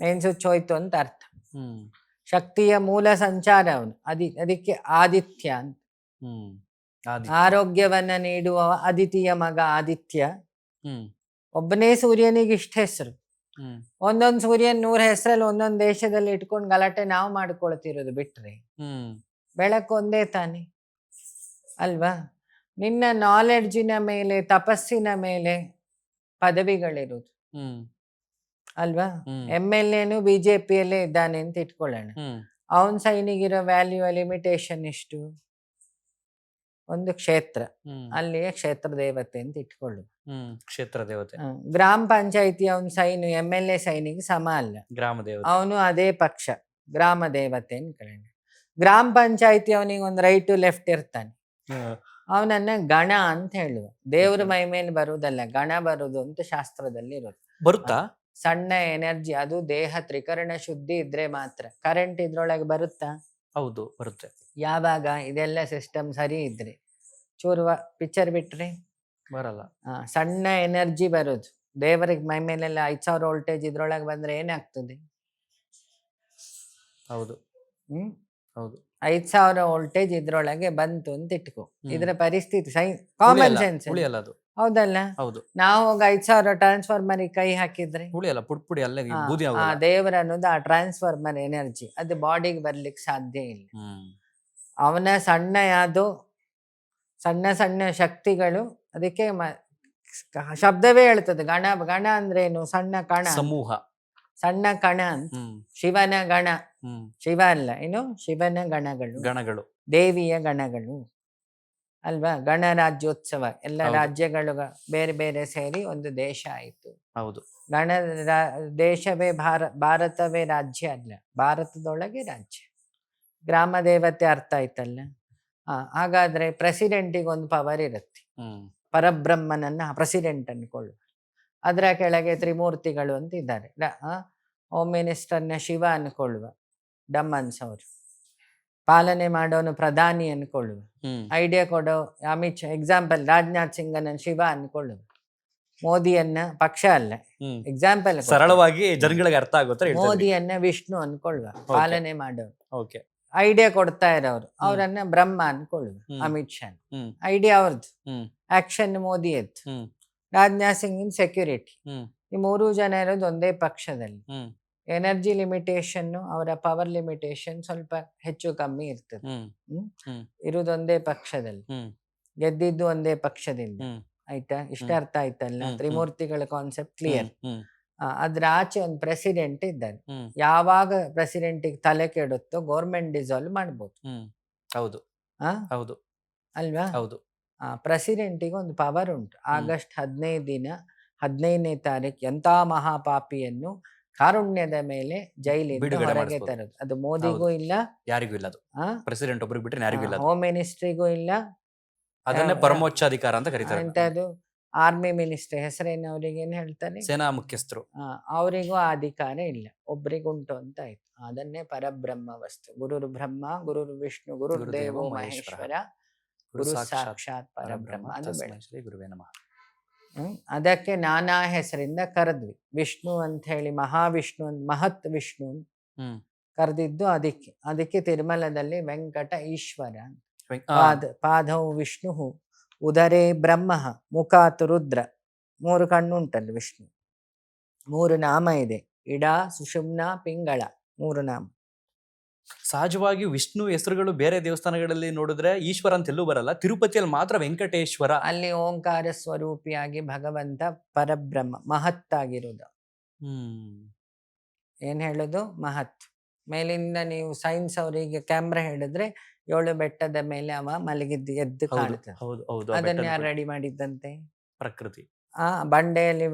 ಮೇನ್ ಸ್ವಿಚ್ ಹೋಯ್ತು ಅಂತ ಅರ್ಥ. ಹ್ಮ್. ಶಕ್ತಿಯ ಮೂಲ ಸಂಚಾರ ಅವನು. ಅದಕ್ಕೆ ಆದಿತ್ಯ ಅಂತ. ಹ್ಮ್. ಆರೋಗ್ಯವನ್ನ ನೀಡುವ ಅದಿತಿಯ ಮಗ ಆದಿತ್ಯ. ಹ್ಮ್. ಒಬ್ಬನೇ ಸೂರ್ಯನಿಗೆ ಇಷ್ಟ ಹೆಸರು. ಹ್ಮ್. ಒಂದೊಂದು ಸೂರ್ಯನ್ 100 ಹೆಸರಲ್ಲಿ ಒಂದೊಂದು ದೇಶದಲ್ಲಿ ಇಟ್ಕೊಂಡು ಗಲಾಟೆ ನಾವು ಮಾಡ್ಕೊಳ್ತಿರೋದು ಬಿಟ್ರೆ ಹ್ಮ್. ಬೆಳಕು ಒಂದೇ ತಾನೆ ಅಲ್ವಾ? ನಿನ್ನ ನಾಲೆಡ್ಜಿನ ಮೇಲೆ, ತಪಸ್ಸಿನ ಮೇಲೆ ಪದವಿಗಳಿರುವುದು ಹ್ಮ್. ಅಲ್ವಾ? ಹ್ಮ್. MLA BJPಯಲ್ಲೇ ಇದ್ದಾನೆ ಅಂತ ಇಟ್ಕೊಳ್ಳೋಣ. ಹ್ಮ್. ಅವನ್ ಸೈನಿಗಿರೋ ವ್ಯಾಲ್ಯೂ ಲಿಮಿಟೇಷನ್ ಎಷ್ಟು? ಒಂದು ಕ್ಷೇತ್ರ, ಹ್ಮ್. ಅಲ್ಲಿಯ ಕ್ಷೇತ್ರ ದೇವತೆ ಅಂತ ಇಟ್ಕೊಳ್ಳು. ಹ್ಮ್. ಕ್ಷೇತ್ರ ದೇವತೆ. ಗ್ರಾಮ ಪಂಚಾಯತಿ ಅವನ ಸೈನು MLA ಸೈನಿಗೆ ಸಮ ಅಲ್ಲ. ಗ್ರಾಮ ದೇವತೆ. ಅವನು ಅದೇ ಪಕ್ಷ, ಗ್ರಾಮ ದೇವತೆ ಅಂತ ಕೇಳೋಣ. ಗ್ರಾಮ ಪಂಚಾಯತಿ ಅವನಿಗೆ ಒಂದು ರೈಟ್ ಟು ಲೆಫ್ಟ್ ಇರ್ತಾನೆ. ಅವನನ್ನ ಗಣ ಅಂತ ಹೇಳುವ. ದೇವ್ರ ಮೈ ಮೇಲೆ ಬರುವುದಲ್ಲ, ಗಣ ಬರುದು ಅಂತ ಶಾಸ್ತ್ರದಲ್ಲಿ ಇರೋದು. ಬರುತ್ತಾ? ಸಣ್ಣ ಎನರ್ಜಿ, ಅದು ದೇಹ ತ್ರಿಕರಣ ಶುದ್ಧಿ ಇದ್ರೆ ಮಾತ್ರ. ಕರೆಂಟ್ ಇದ್ರೊಳಗೆ ಬರುತ್ತಾ? ಹೌದು, ಬರುತ್ತೆ. ಯಾವಾಗ ಇದೆಲ್ಲ ಸಿಸ್ಟಮ್ ಸರಿ ಇದ್ರೆ. ಚೂರುವ ಪಿಕ್ಚರ್ ಬಿಟ್ರೆ ಬರಲ್ಲ. ಸಣ್ಣ ಎನರ್ಜಿ ಬರುದು. ದೇವರಿಗೆ ಮೈ ಮೇಲೆಲ್ಲ 5000 ವೋಲ್ಟೇಜ್ ಇದ್ರೊಳಗೆ ಬಂದ್ರೆ ಏನಾಗ್ತದೆ? ಹೌದು. ಹೌದು. 5000 ವೋಲ್ಟೇಜ್ ಇದ್ರೊಳಗೆ ಬಂತು ಅಂತ ಇಟ್ಕೋ. ಹ್ಮ್. ಇದ್ರ ಪರಿಸ್ಥಿತಿ ಕಾಮನ್ ಸೆನ್ಸ್ ಉಳಿಯಲ್ಲ ಅದು. ಹೌದಲ್ಲ? ಹೌದು. ನಾವು ಹೋಗಿ 5000 ಟ್ರಾನ್ಸ್ಫಾರ್ಮರ್ ಕೈ ಹಾಕಿದ್ರೆ ಉಳಿಯಲ್ಲ, ಪುಡಿ ಅಲ್ಲೇ ಆ, ಬೂದಿ ಆ ಆಗೋಲ್ಲ. ದೇವರ ಅನ್ನೋದು ಆ ಟ್ರಾನ್ಸ್ಫಾರ್ಮರ್ ಎನರ್ಜಿ, ಅದು ಬಾಡಿಗೆ ಬರ್ಲಿಕ್ಕೆ ಸಾಧ್ಯ ಇಲ್ಲ. ಹ್ಮ್. ಅವನ ಸಣ್ಣ ಯಾವುದು ಸಣ್ಣ ಸಣ್ಣ ಶಕ್ತಿಗಳು. ಅದಕ್ಕೆ ಶಬ್ದವೇ ಹೇಳ್ತದೆ ಗಣ. ಗಣ ಅಂದ್ರೇನು? ಸಣ್ಣ ಕಣ, ಸಮೂಹ. ಸಣ್ಣ ಕಣ ಅಂತ. ಹ್ಮ್. ಶಿವನ ಗಣ, ಹ್ಮ್. ಶಿವ ಅಲ್ಲ, ಏನು ಶಿವನ ಗಣಗಳು, ಗಣಗಳು. ದೇವಿಯ ಗಣಗಳು ಅಲ್ವಾ? ಗಣರಾಜ್ಯೋತ್ಸವ, ಎಲ್ಲ ಹೌದು. ರಾಜ್ಯಗಳು ಬೇರೆ ಬೇರೆ ಸೇರಿ ಒಂದು ದೇಶ ಆಯಿತು. ಹೌದು. ದೇಶವೇ ಭಾರತವೇ ರಾಜ್ಯ ಅಲ್ಲ, ಭಾರತದೊಳಗೆ ರಾಜ್ಯ. ಗ್ರಾಮ ದೇವತೆ ಅರ್ಥ ಆಯ್ತಲ್ಲ? ಹಾಗಾದ್ರೆ ಪ್ರೆಸಿಡೆಂಟಿಗೆ ಒಂದು ಪವರ್ ಇರುತ್ತೆ. ಹ್ಮ್. ಪರಬ್ರಹ್ಮನನ್ನ ಪ್ರೆಸಿಡೆಂಟ್ ಅನ್ಕೊಳ್ಳು. ಅದರ ಕೆಳಗೆ ತ್ರಿಮೂರ್ತಿಗಳು ಅಂತ ಇದ್ದಾರೆ. ಹೋಮ್ ಮಿನಿಸ್ಟರ್ನ ಶಿವ ಅನ್ಕೊಳ್ಳುವ, ಡಮ್ಮನ್ಸ್ ಅವರು. ಪಾಲನೆ ಮಾಡೋನು ಪ್ರಧಾನಿ ಅನ್ಕೊಳ್ಳುವ. ಹ್ಮ್. ಐಡಿಯಾ ಕೊಡೋ ಅಮಿತ್ ಶಾ, ಎಕ್ಸಾಂಪಲ್ ರಾಜನಾಥ್ ಸಿಂಗನ ಶಿವ ಅನ್ಕೊಳ್ಳುವ. ಮೋದಿಯನ್ನ ಪಕ್ಷ ಅಲ್ಲ, ಹ್ಮ್. ಎಕ್ಸಾಂಪಲ್ ಸರಳವಾಗಿ ಜನಗಳಿಗೆ ಅರ್ಥ ಆಗುತ್ತೆ. ಮೋದಿಯನ್ನ ವಿಷ್ಣು ಅನ್ಕೊಳ್ಳುವ, ಪಾಲನೆ ಮಾಡೋರು. ಓಕೆ. ಐಡಿಯಾ ಕೊಡ್ತಾ ಇರೋರು, ಅವರನ್ನ ಬ್ರಹ್ಮ ಅನ್ಕೊಳ್ಳುವ. ಅಮಿತ್ ಶಾ ಹ್ಮ್. ಐಡಿಯಾ ಅವ್ರದ್ದು, ಹ್ಮ್. ಆಕ್ಷನ್ ಮೋದಿ ಎದ್ದು. ಹ್ಮ್. ರಾಜನಾಥ್ ಸಿಂಗ್ ಇನ್ ಸೆಕ್ಯೂರಿಟಿ. ಹ್ಮ್. ಈ 3 ಜನ ಇರೋದು ಒಂದೇ ಪಕ್ಷದಲ್ಲಿ. ಹ್ಮ್. ಎನರ್ಜಿ ಲಿಮಿಟೇಷನ್, ಅವರ ಪವರ್ ಲಿಮಿಟೇಷನ್ ಸ್ವಲ್ಪ ಹೆಚ್ಚು ಕಮ್ಮಿ ಇರ್ತದೆ. ಹ್ಮ್. ಹ್ಮ್. ಇರುದೊಂದೇ ಪಕ್ಷದಲ್ಲಿ, ಹ್ಮ್. ಗೆದ್ದಿದ್ದು ಒಂದೇ ಪಕ್ಷದಿಂದ. ಹ್ಮ್. ಆಯ್ತಾ? ಇಷ್ಟ ಅರ್ಥ ಆಯ್ತಲ್ಲ? ಹ್ಮ್. ತ್ರಿಮೂರ್ತಿಗಳ ಕಾನ್ಸೆಪ್ಟ್ ಕ್ಲಿಯರ್. ಹ್ಮ್. ಅದ್ರ ಆಚೆ ಒಂದು ಪ್ರೆಸಿಡೆಂಟ್ ಇದ್ದಾರೆ. ಹ್ಮ್. ಯಾವಾಗ ಪ್ರೆಸಿಡೆಂಟಿಗೆ ತಲೆ ಕೆಡುತ್ತೋ ಗೌರ್ಮೆಂಟ್ ಡಿಸಾಲ್ವ್ ಮಾಡ್ಬೋದು. ಹ್ಮ್. ಹೌದು. ಆ ಹೌದು. ಅಲ್ವಾ? ಹೌದು. ಪ್ರೆಸಿಡೆಂಟಿಗೆ ಒಂದು ಪವರ್ ಉಂಟು. ಆಗಸ್ಟ್ 15ನೇ ತಾರೀಕು ಎಂತ ಮಹಾಪಾಪಿಯನ್ನು ಕಾರುಣ್ಯದ ಮೇಲೆ ಜೈಲಿಂದ ಬಿಡುಗಡೆ ಹೊರಗೆ ಮಾಡಿಸ್ಬೋದು. ತರೋದು. ಅದು ಮೋದಿಗೂ ಇಲ್ಲ, ಯಾರಿಗೂ ಇಲ್ಲ ಅದು. ಪ್ರೆಸಿಡೆಂಟ್ ಒಬ್ರಿಗೆ ಬಿಟ್ರೆ ಯಾರಿಗೂ ಇಲ್ಲ ಅದು. ಹೋಮ್ ಮಿನಿಸ್ಟ್ರಿಗೂ ಇಲ್ಲ. ಅದನ್ನೇ ಪರಮೋಚ್ಚಾಧಿಕಾರ ಅಂತ ಕರೀತಾರೆ. ಎಂತದು ಆರ್ಮಿ ಮಿನಿಸ್ಟರ್ ಹೆಸರೇನು? ಅವ್ರಿಗೆ ಏನ್ ಹೇಳ್ತಾರೆ? ಸೇನಾ ಮುಖ್ಯಸ್ಥರು. ಅವರಿಗೂ ಆ ಅಧಿಕಾರ ಇಲ್ಲ, ಒಬ್ರಿಗುಂಟು ಅಂತ ಆಯ್ತು. ಅದನ್ನೇ ಪರಬ್ರಹ್ಮ ವಸ್ತು. ಗುರುರ್ ಬ್ರಹ್ಮ ಗುರುರ್ ವಿಷ್ಣು ಗುರುರ್ ದೇವೋ ಮಹೇಶ್ವರ ಗುರು ಸಾಕ್ಷಾತ್ ಪರಬ್ರಹ್ಮ, ಅದು ತಸ್ಮೈ ಬೆಳೆ. ಶ್ರೀ ಗುರುವೇ ನಮಃ. ಅದಕ್ಕೆ ನಾನಾ ಹೆಸರಿಂದ ಕರೆದ್ವಿ. ವಿಷ್ಣು ಅಂತ ಹೇಳಿ ಮಹಾವಿಷ್ಣು ಅಂತ, ಮಹತ್ ವಿಷ್ಣು ಅಂತ ಹ್ಮ್ ಕರೆದಿದ್ದು ಅದಕ್ಕೆ ತಿರುಮಲದಲ್ಲಿ ವೆಂಕಟ ಈಶ್ವರ ಅಂತ. ಆ, ಪಾದೌ ವಿಷ್ಣು ಉದರೇ ಬ್ರಹ್ಮ ಮುಖಾತ್ ರುದ್ರ. 3 ಕಣ್ಣು ಉಂಟಲ್ಲ ವಿಷ್ಣು. 3 ನಾಮ ಇದೆ, ಇಡ ಸುಷುಮ್ನ ಪಿಂಗಳ, 3 ನಾಮ. ಸಹಜವಾಗಿ ವಿಷ್ಣು ಹೆಸರುಗಳು ಬೇರೆ ದೇವಸ್ಥಾನಗಳಲ್ಲಿ ನೋಡಿದ್ರೆ ಈಶ್ವರ ಅಂತ ಎಲ್ಲೂ ಬರಲ್ಲ, ತಿರುಪತಿಯಲ್ಲಿ ಮಾತ್ರ ವೆಂಕಟೇಶ್ವರ. ಅಲ್ಲಿ ಓಂಕಾರ ಸ್ವರೂಪಿಯಾಗಿ ಭಗವಂತ ಪರಬ್ರಹ್ಮ ಮಹತ್ತಾಗಿರೋದು. ಹ್ಮ್ ಏನ್ ಹೇಳೋದು? ಮಹತ್. ಮೇಲಿಂದ ನೀವು ಸೈನ್ಸ್ ಅವರಿಗೆ ಕ್ಯಾಮ್ರಾ ಹೇಳಿದ್ರೆ 7 ಬೆಟ್ಟದ ಮೇಲೆ ಅವ ಮಲಗಿದ್ದು ಎದ್ದು ಹೌದು ಕಾಣುತ್ತದೆ. ಹೌದು ಹೌದು, ಆ ಅದನ್ನ ಬೆಟ್ಟದ ಯಾರು ಬಗ್ಗೆ. ರೆಡಿ ಮಾಡಿದ್ದಂತೆ? ಪ್ರಕೃತಿ. ಆ ಬಂಡೆಯಲ್ಲಿ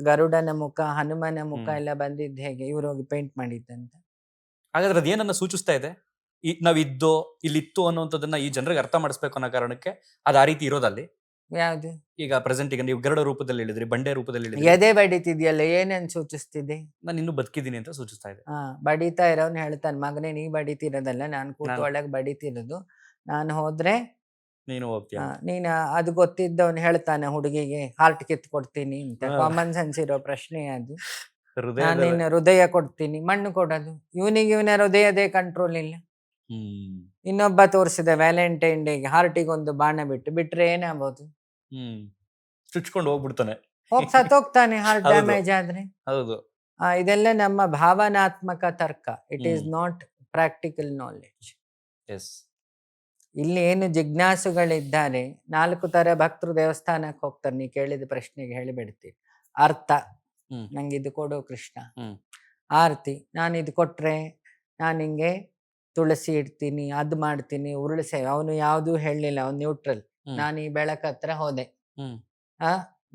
ಗರುಡನ ಮುಖ, ಹನುಮನ ಮುಖ ಹ್ಮ್. ಎಲ್ಲ ಬಂದಿದ್ದು ಹೇಗೆ? ಇವ್ರು ಹೋಗಿ ಪೇಂಟ್ ಮಾಡಿದ್ದಂತ. ಹಾಗಾದ್ರೆ ಅದೇನನ್ನ ಸೂಚಿಸ್ತಾ ಇದೆ? ನಾವಿದ್ದೋ ಇಲ್ಲಿತ್ತು ಅನ್ನುವಂಥದ್ದನ್ನ ಈ ಜನರಿಗೆ ಅರ್ಥ ಮಾಡಿಸ್ಬೇಕು ಅನ್ನೋ ಕಾರಣಕ್ಕೆ ಅದು ಆ ರೀತಿ ಇರೋದಲ್ಲಿ. ಯಾವ್ದು? ಈಗ ಪ್ರೆಸೆಂಟ್ ಈಗ ನೀವು ಗರುಡ ರೂಪದಲ್ಲಿ ಹೇಳಿದ್ರಿ, ಬಂಡೆ ರೂಪದಲ್ಲಿ ಹೇಳಿದ್ರಿ, ಎದೆ ಬಡಿತಿದ್ಯಲ್ಲ, ಏನನ್ ಸೂಚಿಸ್ತಿದೆ? ನಾನು ಇನ್ನೂ ಬದುಕಿದ್ದೀನಿ ಅಂತ ಸೂಚಿಸ್ತಾ ಇದೆ. ಬಡಿತಾ ಇರೋನ್ ಹೇಳ್ತಾನೆ, ಮಗನೇ ನೀ ಬಡಿತಿರೋದಲ್ಲ, ನಾನು ಕೂತು ನಾನು- ಒಳಗೆ ಬಡಿತಿರೋದು. ನಾನು ಹೋದ್ರೆ ನೀನು ಹೋಗ್ತೀಯ. ನೀನ್ ಅದು ಗೊತ್ತಿದ್ದವನು ಹೇಳ್ತಾನೆ ಹುಡುಗಿಗೆ ಹಾರ್ಟ್ ಕಿತ್ ಕೊಡ್ತೀನಿ ಅಂತ. ಹಾ. ಕಾಮನ್ ಸೆನ್ಸ್ ಇರೋ ಪ್ರಶ್ನೆ ಅದು. ನಾನು ಹೃದಯದ ನಿನ್ನ ಹೃದಯ ಕೊಡ್ತೀನಿ, ಮಣ್ಣು ಕೊಡೋದು. ಇವನ ಹೃದಯದೇ ಕಂಟ್ರೋಲ್ ಇಲ್ಲ. ಹ್ಮ್ ಇನ್ನೊಬ್ಬ ತೋರಿಸಿದ ವ್ಯಾಲೆಂಟೈನ್ ಡೇಗೆ ಹಾರ್ಟಿಗೆ ಒಂದು ಬಾಣ ಬಿಟ್ರೆ ಏನಾಗ್ಬೋದು? ಹ್ಮ್ ಚುಚ್ಕೊಂಡು ಹೋಗ್ಬಿಡ್ತಾನೆ. ಸತ್ತೋಗ್ತಾನೆ ಹಾರ್ಟ್ ಹೌದು. ಡ್ಯಾಮೇಜ್ ಆದ್ರೆ. ಹೌದು. ಇದೆಲ್ಲ ನಮ್ಮ ಭಾವನಾತ್ಮಕ ತರ್ಕ. It is hmm. Not practical knowledge. Yes. ಇಲ್ಲಿ ಏನು ಜಿಜ್ಞಾಸುಗಳಿದ್ದಾರೆ, 4 ತರ ಭಕ್ತರು ದೇವಸ್ಥಾನಕ್ಕೆ ಹೋಗ್ತಾರೆ. ನೀ ಕೇಳಿದ ಪ್ರಶ್ನೆಗೆ ಹೇಳಿಬಿಡ್ತೀನಿ. ಅರ್ಥ, ಹ್ಮ್. ನಂಗೆ ಇದು ಕೊಡು ಕೃಷ್ಣ. ಹ್ಮ್. ಆರತಿ, ನಾನು ಇದು ಕೊಟ್ರೆ ನಾನು ಹಿಂಗೆ ತುಳಸಿ ಇಡ್ತೀನಿ, ಅದು ಮಾಡ್ತೀನಿ, ಉರುಳಿಸೆ. ಅವನು ಯಾವುದೂ ಹೇಳಲಿಲ್ಲ, ಅವ್ನು ನ್ಯೂಟ್ರಲ್. ಹ್ಮ್. ನಾನು ಈ ಬೆಳಕತ್ರ ಹೋದೆ, ಹ್ಮ್.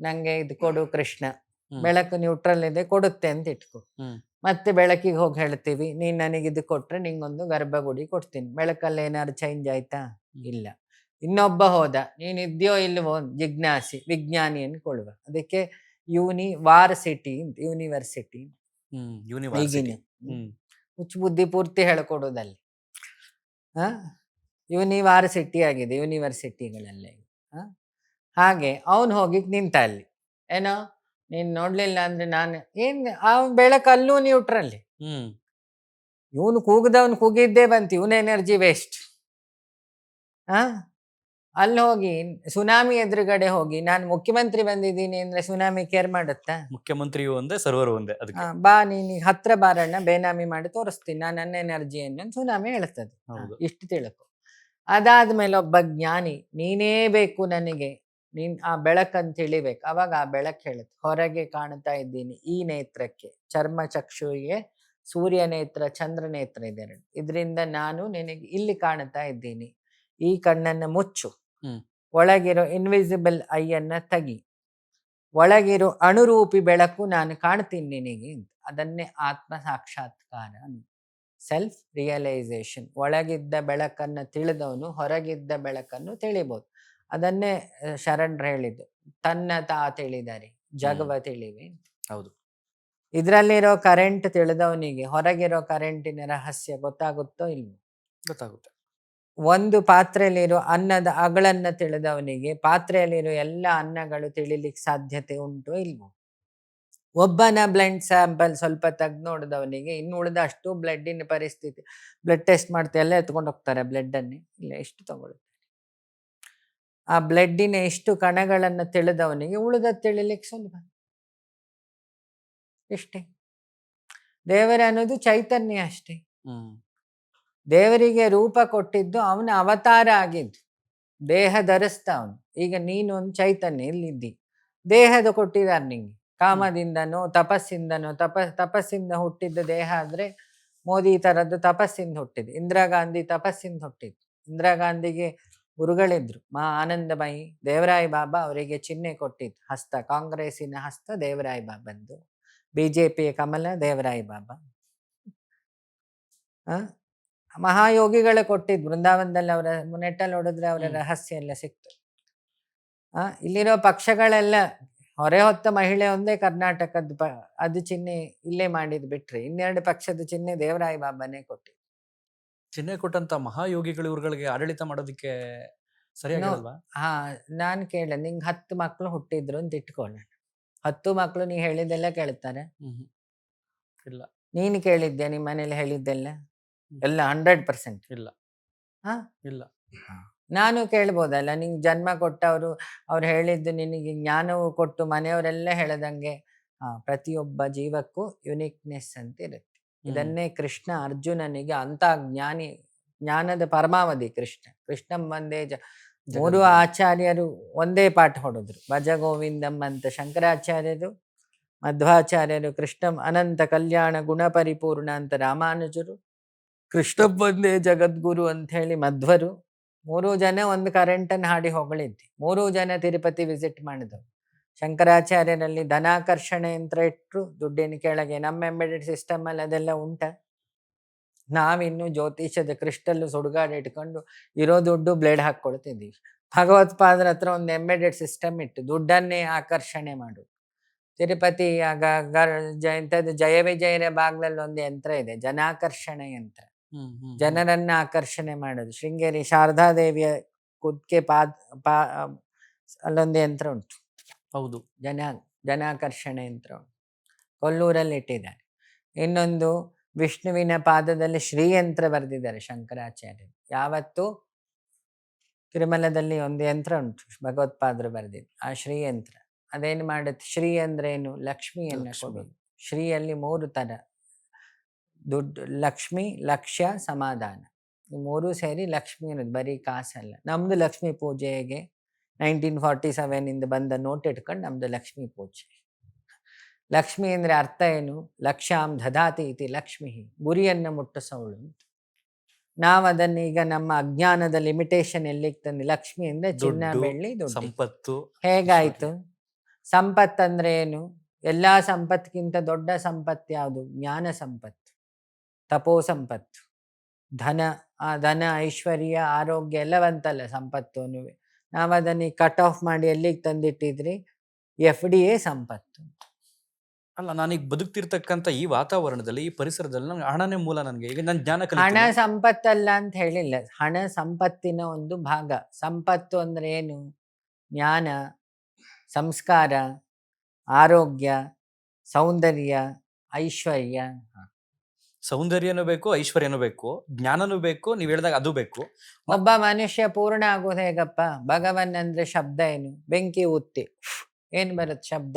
ನಂಗೆ ಇದು ಕೊಡು ಕೃಷ್ಣ. ಹ್ಮ್. ಬೆಳಕು ನ್ಯೂಟ್ರಲ್ ಇದೆ, ಕೊಡುತ್ತೆ ಅಂತ ಇಟ್ಕೊ. ಹ್ಮ್. ಮತ್ತೆ ಬೆಳಕಿಗೆ ಹೋಗಿ ಹೇಳ್ತೀವಿ, ನೀನ್ ನನಗೆ ಇದು ಕೊಟ್ರೆ ನಿಂಗೊಂದು ಗರ್ಭಗುಡಿ ಕೊಡ್ತೀನಿ. ಬೆಳಕಲ್ಲಿ ಏನಾದ್ರು ಚೇಂಜ್ ಆಯ್ತಾ? ಇಲ್ಲ. ಇನ್ನೊಬ್ಬ ಹೋದ, ನೀನ್ ಇದ್ಯೋ ಇಲ್ವೋ ಜಿಜ್ಞಾಸಿ, ವಿಜ್ಞಾನಿ ಅನ್ಕೊಳ್ವ. ಅದಕ್ಕೆ ಯೂನಿವರ್ಸಿಟಿ ಅಂತ, ಯೂನಿವರ್ಸಿಟಿ ಹ್ಮ್. ಯೂನಿವರ್ಸಿಟಿ. ಈಗಿನ ಹ್ಮ್. ಹುಚ್ಚು ಬುದ್ಧಿ ಪೂರ್ತಿ ಹೇಳ್ಕೊಡೋದಲ್ಲಿ. ಯೂನಿವರ್ಸಿಟಿ ಆಗಿದೆ ಯೂನಿವರ್ಸಿಟಿಗಳಲ್ಲೇ. ಹಾಗೆ ಅವನು ಹೋಗಿ ನಿಂತ ಅಲ್ಲಿ. ಏನೋ ನೀನ್ ನೋಡ್ಲಿಲ್ಲ ಅಂದ್ರೆ ನಾನು ಏನ್, ಬೆಳಕಲ್ಲೂ ನ್ಯೂಟ್ರಲ್ಲಿ. ಹ್ಮ್. ಇವನು ಕೂಗದವನು ಕೂಗಿದ್ದೇ ಬಂತು, ಇವನ ಎನರ್ಜಿ ವೇಸ್ಟ್. ಅಲ್ಲಿ ಹೋಗಿ ಸುನಾಮಿ ಎದುರುಗಡೆ ಹೋಗಿ ನಾನು ಮುಖ್ಯಮಂತ್ರಿ ಬಂದಿದ್ದೀನಿ ಅಂದ್ರೆ ಸುನಾಮಿ ಕೇರ್ ಮಾಡುತ್ತಾ? ಮುಖ್ಯಮಂತ್ರಿಯು ಒಂದೇ, ಸರ್ವರು ಒಂದೇ. ಅದಕ್ಕೆ ಬಾ ನೀನು ಹತ್ರ ಬಾರಣ್ಣ, ಬೇನಾಮಿ ಮಾಡಿ ತೋರಿಸ್ತೀನಿ ನಾನು ನನ್ನ ಎನರ್ಜಿಯನ್ನು, ಸುನಾಮಿ ಹೇಳ್ತದೆ. ಹೌದು. ಇಷ್ಟು ತಿಳ್ಕೊ. ಅದಾದ್ಮೇಲೆ ಒಬ್ಬ ಜ್ಞಾನಿ, ನೀನೇ ಬೇಕು ನನಗೆ, ನೀನ್ ಆ ಬೆಳಕಂತ ತಿಳಿಬೇಕು. ಅವಾಗ ಆ ಬೆಳಕು ಹೇಳುತ್ತೆ, ಹೊರಗೆ ಕಾಣ್ತಾ ಇದ್ದೀನಿ ಈ ನೇತ್ರಕ್ಕೆ, ಚರ್ಮ ಚಕ್ಷುವಿಗೆ ಸೂರ್ಯ ನೇತ್ರ ಚಂದ್ರ ನೇತ್ರ ಇದೆ, ಇದರಿಂದ ನಾನು ನಿನಗೆ ಇಲ್ಲಿ ಕಾಣ್ತಾ ಇದ್ದೀನಿ. ಈ ಕಣ್ಣನ್ನು ಮುಚ್ಚು, ಒಳಗಿರೋ ಇನ್ವಿಸಿಬಲ್ ಐಯನ್ನ ತೆಗಿ, ಒಳಗಿರೋ ಅಣುರೂಪಿ ಬೆಳಕು ನಾನು ಕಾಣ್ತೀನಿ ನಿನಗೆ ಅಂತ. ಅದನ್ನೇ ಆತ್ಮ ಸಾಕ್ಷಾತ್ಕಾರ, ಸೆಲ್ಫ್ ರಿಯಲೈಸೇಷನ್. ಒಳಗಿದ್ದ ಬೆಳಕನ್ನು ತಿಳಿದವನು ಹೊರಗಿದ್ದ ಬೆಳಕನ್ನು ತಿಳಿಬಹುದು. ಅದನ್ನೇ ಶರಣರು ಹೇಳಿದ್ದು, ತನ್ನ ತಾ ತಿಳಿದರೆ ಜಗವ ತಿಳಿವೆ. ಹೌದು. ಇದ್ರಲ್ಲಿರೋ ಕರೆಂಟ್ ತಿಳಿದವನಿಗೆ ಹೊರಗಿರೋ ಕರೆಂಟಿನ ರಹಸ್ಯ ಗೊತ್ತಾಗುತ್ತೋ ಇಲ್ವೋ? ಗೊತ್ತಾಗುತ್ತೆ. ಒಂದು ಪಾತ್ರೆಯಲ್ಲಿರೋ ಅನ್ನದ ಅಗಳನ್ನ ತಿಳಿದವನಿಗೆ ಪಾತ್ರೆಯಲ್ಲಿರೋ ಎಲ್ಲ ಅನ್ನಗಳು ತಿಳಿಲಿಕ್ಕೆ ಸಾಧ್ಯತೆ ಉಂಟು ಇಲ್ವೋ? ಒಬ್ಬನ ಬ್ಲಡ್ ಸ್ಯಾಂಪಲ್ ಸ್ವಲ್ಪ ತೆಗ್ದು ನೋಡಿದವನಿಗೆ ಇನ್ನು ಉಳಿದ ಅಷ್ಟು ಬ್ಲಡ್ಡಿನ ಪರಿಸ್ಥಿತಿ, ಬ್ಲಡ್ ಟೆಸ್ಟ್ ಮಾಡ್ತಾ ಎಲ್ಲ ಎತ್ಕೊಂಡು ಹೋಗ್ತಾರೆ ಬ್ಲಡ್ ಅನ್ನೇ, ಇಲ್ಲ ಎಷ್ಟು ತಗೊಳುತ್ತೆ. ಆ ಬ್ಲಡ್ಡಿನ ಎಷ್ಟು ಕಣಗಳನ್ನು ತಿಳಿದವನಿಗೆ ಉಳಿದ ತಿಳಿಲಿಕ್ಕೆ ಸುಲಭ. ಇಷ್ಟೇ. ದೇವರ ಅನ್ನೋದು ಚೈತನ್ಯ ಅಷ್ಟೇ. ದೇವರಿಗೆ ರೂಪ ಕೊಟ್ಟಿದ್ದು ಅವನ ಅವತಾರ ಆಗಿದ್ದು, ದೇಹ ಧರಿಸ್ತ ಅವನು. ಈಗ ನೀನು ಒಂದು ಚೈತನ್ಯ ಇಲ್ಲಿದ್ದಿ, ದೇಹದ ಕೊಟ್ಟಿದ್ದಾರೆ ನಿಂಗೆ, ಕಾಮದಿಂದನೋ ತಪಸ್ಸಿಂದನೋ. ತಪಸ್ಸಿಂದ ಹುಟ್ಟಿದ್ದ ದೇಹ ಅಂದ್ರೆ ಮೋದಿ ತರದ್ದು ತಪಸ್ಸಿಂದ ಹುಟ್ಟಿದ್ದು. ಇಂದಿರಾ ಗಾಂಧಿ ತಪಸ್ಸಿಂದ ಹುಟ್ಟಿದ್ದು. ಇಂದಿರಾ ಗಾಂಧಿಗೆ ಗುರುಗಳಿದ್ರು, ಮಾ ಆನಂದಮಯಿ, ದೇವರಾಯ ಬಾಬಾ ಅವರಿಗೆ ಚಿಹ್ನೆ ಕೊಟ್ಟಿದ್ದು ಹಸ್ತ, ಕಾಂಗ್ರೆಸ್ಸಿನ ಹಸ್ತ ದೇವರಾಯ ಬಾಬಂದು, ಬಿಜೆಪಿಯ ಕಮಲ ದೇವರಾಯ ಬಾಬಾ. ಮಹಾಯೋಗಿಗಳ ಕೊಟ್ಟಿದ್ದು ಬೃಂದಾವನದಲ್ಲಿ, ಅವರ ನೆಟ್ಟಲ್ಲಿ ಹೊಡೆದ್ರೆ ಅವರ ರಹಸ್ಯ ಎಲ್ಲ ಸಿಕ್ತು. ಇಲ್ಲಿರೋ ಪಕ್ಷಗಳೆಲ್ಲ ಹೊರೆ ಹೊತ್ತ ಮಹಿಳೆ ಒಂದೇ ಕರ್ನಾಟಕದ ಅದು ಚಿಹ್ನೆ ಇಲ್ಲೇ ಮಾಡಿದ್ ಬಿಟ್ರೆ, ಇನ್ನೆರಡು ಪಕ್ಷದ ಚಿಹ್ನೆ ದೇವರಾಯ ಬಾಬಾನೇ ಕೊಟ್ಟಿದ್ದು. ಚಿಹ್ನೆ ಕೊಟ್ಟಂತ ಮಹಾಯೋಗಿಗಳು ಇವ್ರುಗಳಿಗೆ ಆಡಳಿತ ಮಾಡೋದಕ್ಕೆ ಸರಿಯಾಗಿರಲ್ವಾ? ಹಾ, ನಾನು ಕೇಳ ನಿಂಗೆ 10 ಮಕ್ಳು ಹುಟ್ಟಿದ್ರು ಅಂತ ಇಟ್ಕೊಳ್ಳೋಣ. 10 ಮಕ್ಳು ನೀ ಹೇಳಿದ್ದೆಲ್ಲ ಕೇಳ್ತಾರೆ? ಹ್ಮ್. ಇಲ್ಲ. ನೀನು ಕೇಳಿದ್ಯಾ ನಿಮ್ಮ ಮನೇಲಿ ಹೇಳಿದ್ದೆಲ್ಲ? ಹ್ಮ್. ಎಲ್ಲ 100%? ಇಲ್ಲ. ಹಾ, ಇಲ್ಲ. ನಾನು ಕೇಳ್ಬೋದಲ್ಲ, ನಿಂಗೆ ಜನ್ಮ ಕೊಟ್ಟವರು ಅವ್ರು ಹೇಳಿದ್ದು ನಿನಗೆ ಜ್ಞಾನವು ಕೊಟ್ಟು ಮನೆಯವರೆಲ್ಲ ಹೇಳದಂಗೆ ಪ್ರತಿಯೊಬ್ಬ ಜೀವಕ್ಕೂ ಯುನಿಕ್ನೆಸ್ ಅಂತ ಇರುತ್ತೆ. ಇದನ್ನೇ ಕೃಷ್ಣ ಅರ್ಜುನನಿಗೆ ಅಂತ ಜ್ಞಾನದ ಪರಮಾವಧಿ ಕೃಷ್ಣಂ ಒಂದೇ ಮೂರು ಜಗದ್ಗುರು. ಆಚಾರ್ಯರು ಒಂದೇ ಪಾಠ ಹೊಡೆದ್ರು. ಭಜ ಗೋವಿಂದಂ ಅಂತ ಶಂಕರಾಚಾರ್ಯರು, ಮಧ್ವಾಚಾರ್ಯರು ಕೃಷ್ಣಂ ಅನಂತ ಕಲ್ಯಾಣ ಗುಣ ಪರಿಪೂರ್ಣ ಅಂತ ರಾಮಾನುಜರು, ಕೃಷ್ಣಂ ಒಂದೇ ಜಗದ್ಗುರು ಅಂತ ಹೇಳಿ ಮಧ್ವರು. 3 ಜನ ಒಂದು ಕರೆಂಟನ್ನು ಹಾಡಿ ಹೊಗಳಿದ್ವಿ. 3 ಜನ ತಿರುಪತಿ ವಿಸಿಟ್ ಮಾಡಿದವು. ಶಂಕರಾಚಾರ್ಯರಲ್ಲಿ ಧನಾಕರ್ಷಣೆ ಯಂತ್ರ ಇಟ್ಟರು, ದುಡ್ಡಿನ ಕೆಳಗೆ. ನಮ್ಮ ಎಂಬೆಡೆಡ್ ಸಿಸ್ಟಮ್ ಅಲ್ಲಿ ಅದೆಲ್ಲ ಉಂಟ? ನಾವಿನ್ನು ಜ್ಯೋತಿಷದ ಕ್ರಿಸ್ಟಲ್ ಸುಡುಗಾಡು ಇಟ್ಕೊಂಡು ಇರೋ ದುಡ್ಡು ಬ್ಲೇಡ್ ಹಾಕ್ಕೊಳ್ತಿದ್ದೀವಿ. ಭಗವತ್ಪಾದರ ಹತ್ರ ಒಂದು ಎಂಬೆಡೆಡ್ ಸಿಸ್ಟಮ್ ಇಟ್ಟು ದುಡ್ಡನ್ನೇ ಆಕರ್ಷಣೆ ಮಾಡು. ತಿರುಪತಿ ಎಂಥದ್ದು ಜಯ ವಿಜಯರ ಬಾಗ್ಲಲ್ಲಿ ಒಂದು ಯಂತ್ರ ಇದೆ, ಜನಾಕರ್ಷಣೆ ಯಂತ್ರ. ಜನರನ್ನ ಆಕರ್ಷಣೆ ಮಾಡೋದು. ಶೃಂಗೇರಿ ಶಾರದಾದೇವಿಯ ಕುದ್ಕೆ ಅಲ್ಲೊಂದು ಯಂತ್ರ ಉಂಟು. ಹೌದು. ಜನಾಕರ್ಷಣೆ ಯಂತ್ರ ಉಂಟು, ಕೊಲ್ಲೂರಲ್ಲಿ ಇಟ್ಟಿದ್ದಾರೆ. ಇನ್ನೊಂದು ವಿಷ್ಣುವಿನ ಪಾದದಲ್ಲಿ ಶ್ರೀಯಂತ್ರ ಬರೆದಿದ್ದಾರೆ ಶಂಕರಾಚಾರ್ಯರು. ಯಾವತ್ತು ತಿರುಮಲದಲ್ಲಿ ಒಂದು ಯಂತ್ರ ಉಂಟು, ಭಗವತ್ಪಾದರು ಬರೆದಿದ್ದು, ಆ ಶ್ರೀಯಂತ್ರ. ಅದೇನು ಮಾಡುತ್ತೆ? ಶ್ರೀ ಅಂದ್ರೆ ಏನು? ಲಕ್ಷ್ಮಿಯನ್ನ ಕೊಡೋದು. ಶ್ರೀಯಲ್ಲಿ 3 ತರ: ದುಡ್ಡು, ಲಕ್ಷ್ಮಿ, ಲಕ್ಷ್ಯ, ಸಮಾಧಾನ. ಈ 3 ಸೇರಿ ಲಕ್ಷ್ಮಿ ಅನ್ನೋದು. ಬರೀ ಕಾಸಲ್ಲ. ನಮ್ದು ಲಕ್ಷ್ಮೀ ಪೂಜೆಗೆ 1947 ಇಂದ ಬಂದ ನೋಟ್ ಇಟ್ಕೊಂಡು ನಮ್ದು ಲಕ್ಷ್ಮೀ ಪೂಜೆ. ಲಕ್ಷ್ಮಿ ಅಂದ್ರೆ ಅರ್ಥ ಏನು? ಲಕ್ಷ್ಯಾಂ ದದಾತಿ ಇತಿ ಲಕ್ಷ್ಮಿ, ಗುರಿಯನ್ನು ಮುಟ್ಟಿಸೋಳು. ನಾವು ಅದನ್ನ ಈಗ ನಮ್ಮ ಅಜ್ಞಾನದ ಲಿಮಿಟೇಷನ್ ಎಲ್ಲಿಗೆ ತಂದು, ಲಕ್ಷ್ಮಿ ಅಂದ್ರೆ ಚಿನ್ನ, ದುಡ್ಡು, ಬೆಳ್ಳಿ, ದುಡ್ಡು. ಸಂಪತ್ತು. ಹೇಗಾಯ್ತು? ಸಂಪತ್ತಂದ್ರೆ ಏನು? ಎಲ್ಲಾ ಸಂಪತ್ತಿಗಿಂತ ದೊಡ್ಡ ಸಂಪತ್ತು ಯಾವುದು? ಜ್ಞಾನ ಸಂಪತ್ತು, ತಪೋ ಸಂಪತ್ತು, ಧನ, ಐಶ್ವರ್ಯ, ಆರೋಗ್ಯ ಎಲ್ಲವಂತಲ್ಲ ಸಂಪತ್ತು ಅನ್ನುವೆ. ನಾವು ಅದನ್ನ ಕಟ್ ಆಫ್ ಮಾಡಿ ಎಲ್ಲಿಗೆ ತಂದಿಟ್ಟಿದ್ರಿ? FDA ಸಂಪತ್ತು. ಅಲ್ಲ, ನಾನೀಗ ಬದುಕ್ತಿರ್ತಕ್ಕಂಥ ಈ ವಾತಾವರಣದಲ್ಲಿ, ಈ ಪರಿಸರದಲ್ಲಿ ನಂಗೆ ಹಣನೇ ಮೂಲ. ನನಗೆ ಈಗ ನನ್ನ ಜ್ಞಾನ ಹಣ ಕಲಿತೀನಿ. ಸಂಪತ್ತಲ್ಲ ಅಂತ ಹೇಳಿಲ್ಲ. ಹಣ ಸಂಪತ್ತಿನ ಒಂದು ಭಾಗ. ಸಂಪತ್ತು ಅಂದ್ರೆ ಏನು? ಜ್ಞಾನ, ಸಂಸ್ಕಾರ, ಆರೋಗ್ಯ, ಸೌಂದರ್ಯ, ಐಶ್ವರ್ಯ. ಸೌಂದರ್ಯನೂ ಬೇಕು, ಐಶ್ವರ್ಯನೂ ಬೇಕು, ಜ್ಞಾನನೂ ಬೇಕು, ನೀವ್ ಹೇಳ್ದಾಗ ಅದು ಬೇಕು. ಒಬ್ಬ ಮನುಷ್ಯ ಪೂರ್ಣ ಆಗೋದು ಹೇಗಪ್ಪ? ಭಗವನ್ ಅಂದ್ರೆ ಶಬ್ದ ಏನು? ಬೆಂಕಿ ಉತ್ತಿ ಏನ್ ಬರುತ್ತೆ ಶಬ್ದ?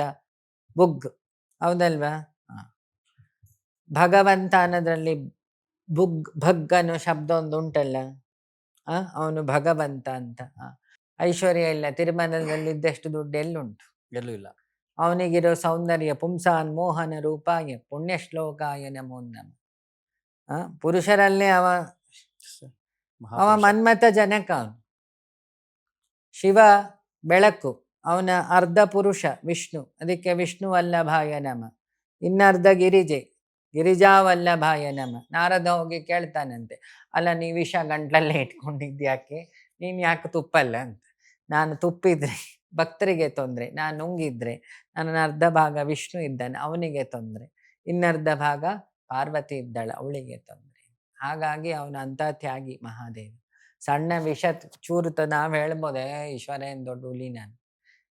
ಬುಗ್, ಹೌದಲ್ವಾ? ಭಗವಂತ ಅನ್ನೋದ್ರಲ್ಲಿ ಭಗ್ ಅನ್ನೋ ಶಬ್ದ ಒಂದು ಉಂಟಲ್ಲ, ಅವನು ಭಗವಂತ ಅಂತ. ಐಶ್ವರ್ಯ ಇಲ್ಲ. ತಿರುಮಲದಲ್ಲಿ ಇದ್ದಷ್ಟು ದುಡ್ಡು ಎಲ್ಲುಂಟು? ಎಲ್ಲೂ ಇಲ್ಲ. ಅವನಿಗಿರೋ ಸೌಂದರ್ಯ, ಪುಂಸಾನ್ ಮೋಹನ ರೂಪಾಯ ಪುಣ್ಯ ಶ್ಲೋಕಾಯ ನಮೋ ನಮ. ಪುರುಷರಲ್ಲೇ ಅವ ಮನ್ಮಥ ಜನಕ. ಅವನು ಶಿವ ಬೆಳಕು, ಅವನ ಅರ್ಧ ಪುರುಷ ವಿಷ್ಣು, ಅದಕ್ಕೆ ವಿಷ್ಣು ವಲ್ಲಭಾಯ ನಮ. ಇನ್ನರ್ಧ ಗಿರಿಜಾವಲ್ಲಭಾಯ ನಮ. ನಾರದ ಹೋಗಿ ಕೇಳ್ತಾನಂತೆ, ಅಲ್ಲ ನೀ ವಿಷ ಗಂಟ್ಲಲ್ಲೇ ಇಟ್ಕೊಂಡಿದ್ಯಾಕೆ? ನೀನ್ ಯಾಕೆ ತುಪ್ಪಲ್ಲ ಅಂತ. ನಾನು ತುಪ್ಪಿದ್ರೆ ಭಕ್ತರಿಗೆ ತೊಂದರೆ, ನಾನು ನುಂಗಿದ್ರೆ ನನ್ನ ಅರ್ಧ ಭಾಗ ವಿಷ್ಣು ಇದ್ದಾನೆ, ಅವನಿಗೆ ತೊಂದರೆ. ಇನ್ನರ್ಧ ಭಾಗ ಪಾರ್ವತಿ ಇದ್ದಾಳೆ, ಅವಳಿಗೆ ತೊಂದರೆ. ಹಾಗಾಗಿ ಅವನು ಅಂತ ತ್ಯಾಗಿ ಮಹಾದೇವ. ಸಣ್ಣ ವಿಷ ಚೂರುತ ನಾವು ಹೇಳ್ಬೋದೆ, ಈಶ್ವರ ಏನ್ ದೊಡ್ಡ ಹುಲಿ ನಾನು.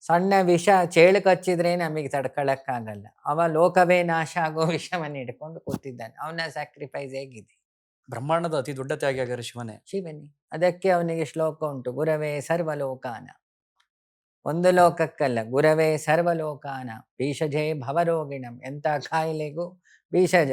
ಸಣ್ಣ ವಿಷ ಚೇಳು ಕಚ್ಚಿದ್ರೆ ನಮಗೆ ತಡ್ಕೊಳಕ್ಕಾಗಲ್ಲ. ಅವ ಲೋಕವೇ ನಾಶ ಆಗೋ ವಿಷವನ್ನು ಹಿಡ್ಕೊಂಡು ಕೂತಿದ್ದಾನೆ. ಅವನ ಸ್ಯಾಕ್ರಿಫೈಸ್ ಹೇಗಿದೆ? ಬ್ರಹ್ಮಾಂಡದ ಅತಿ ದೊಡ್ಡ ತ್ಯಾಗಿ ಆಗಿರೋ ಶಿವನೇ. ಶಿವನೇ. ಅದಕ್ಕೆ ಅವನಿಗೆ ಶ್ಲೋಕ ಉಂಟು, ಗುರವೇ ಸರ್ವಲೋಕಾನ. ಒಂದು ಲೋಕಕ್ಕಲ್ಲ, ಗುರವೇ ಸರ್ವಲೋಕಾನ ಭೀಷಜೇ ಭವರೋಗಿಣಂ. ಎಂತ ಕಾಯಿಲೆಗೂ ಭೀಷಜ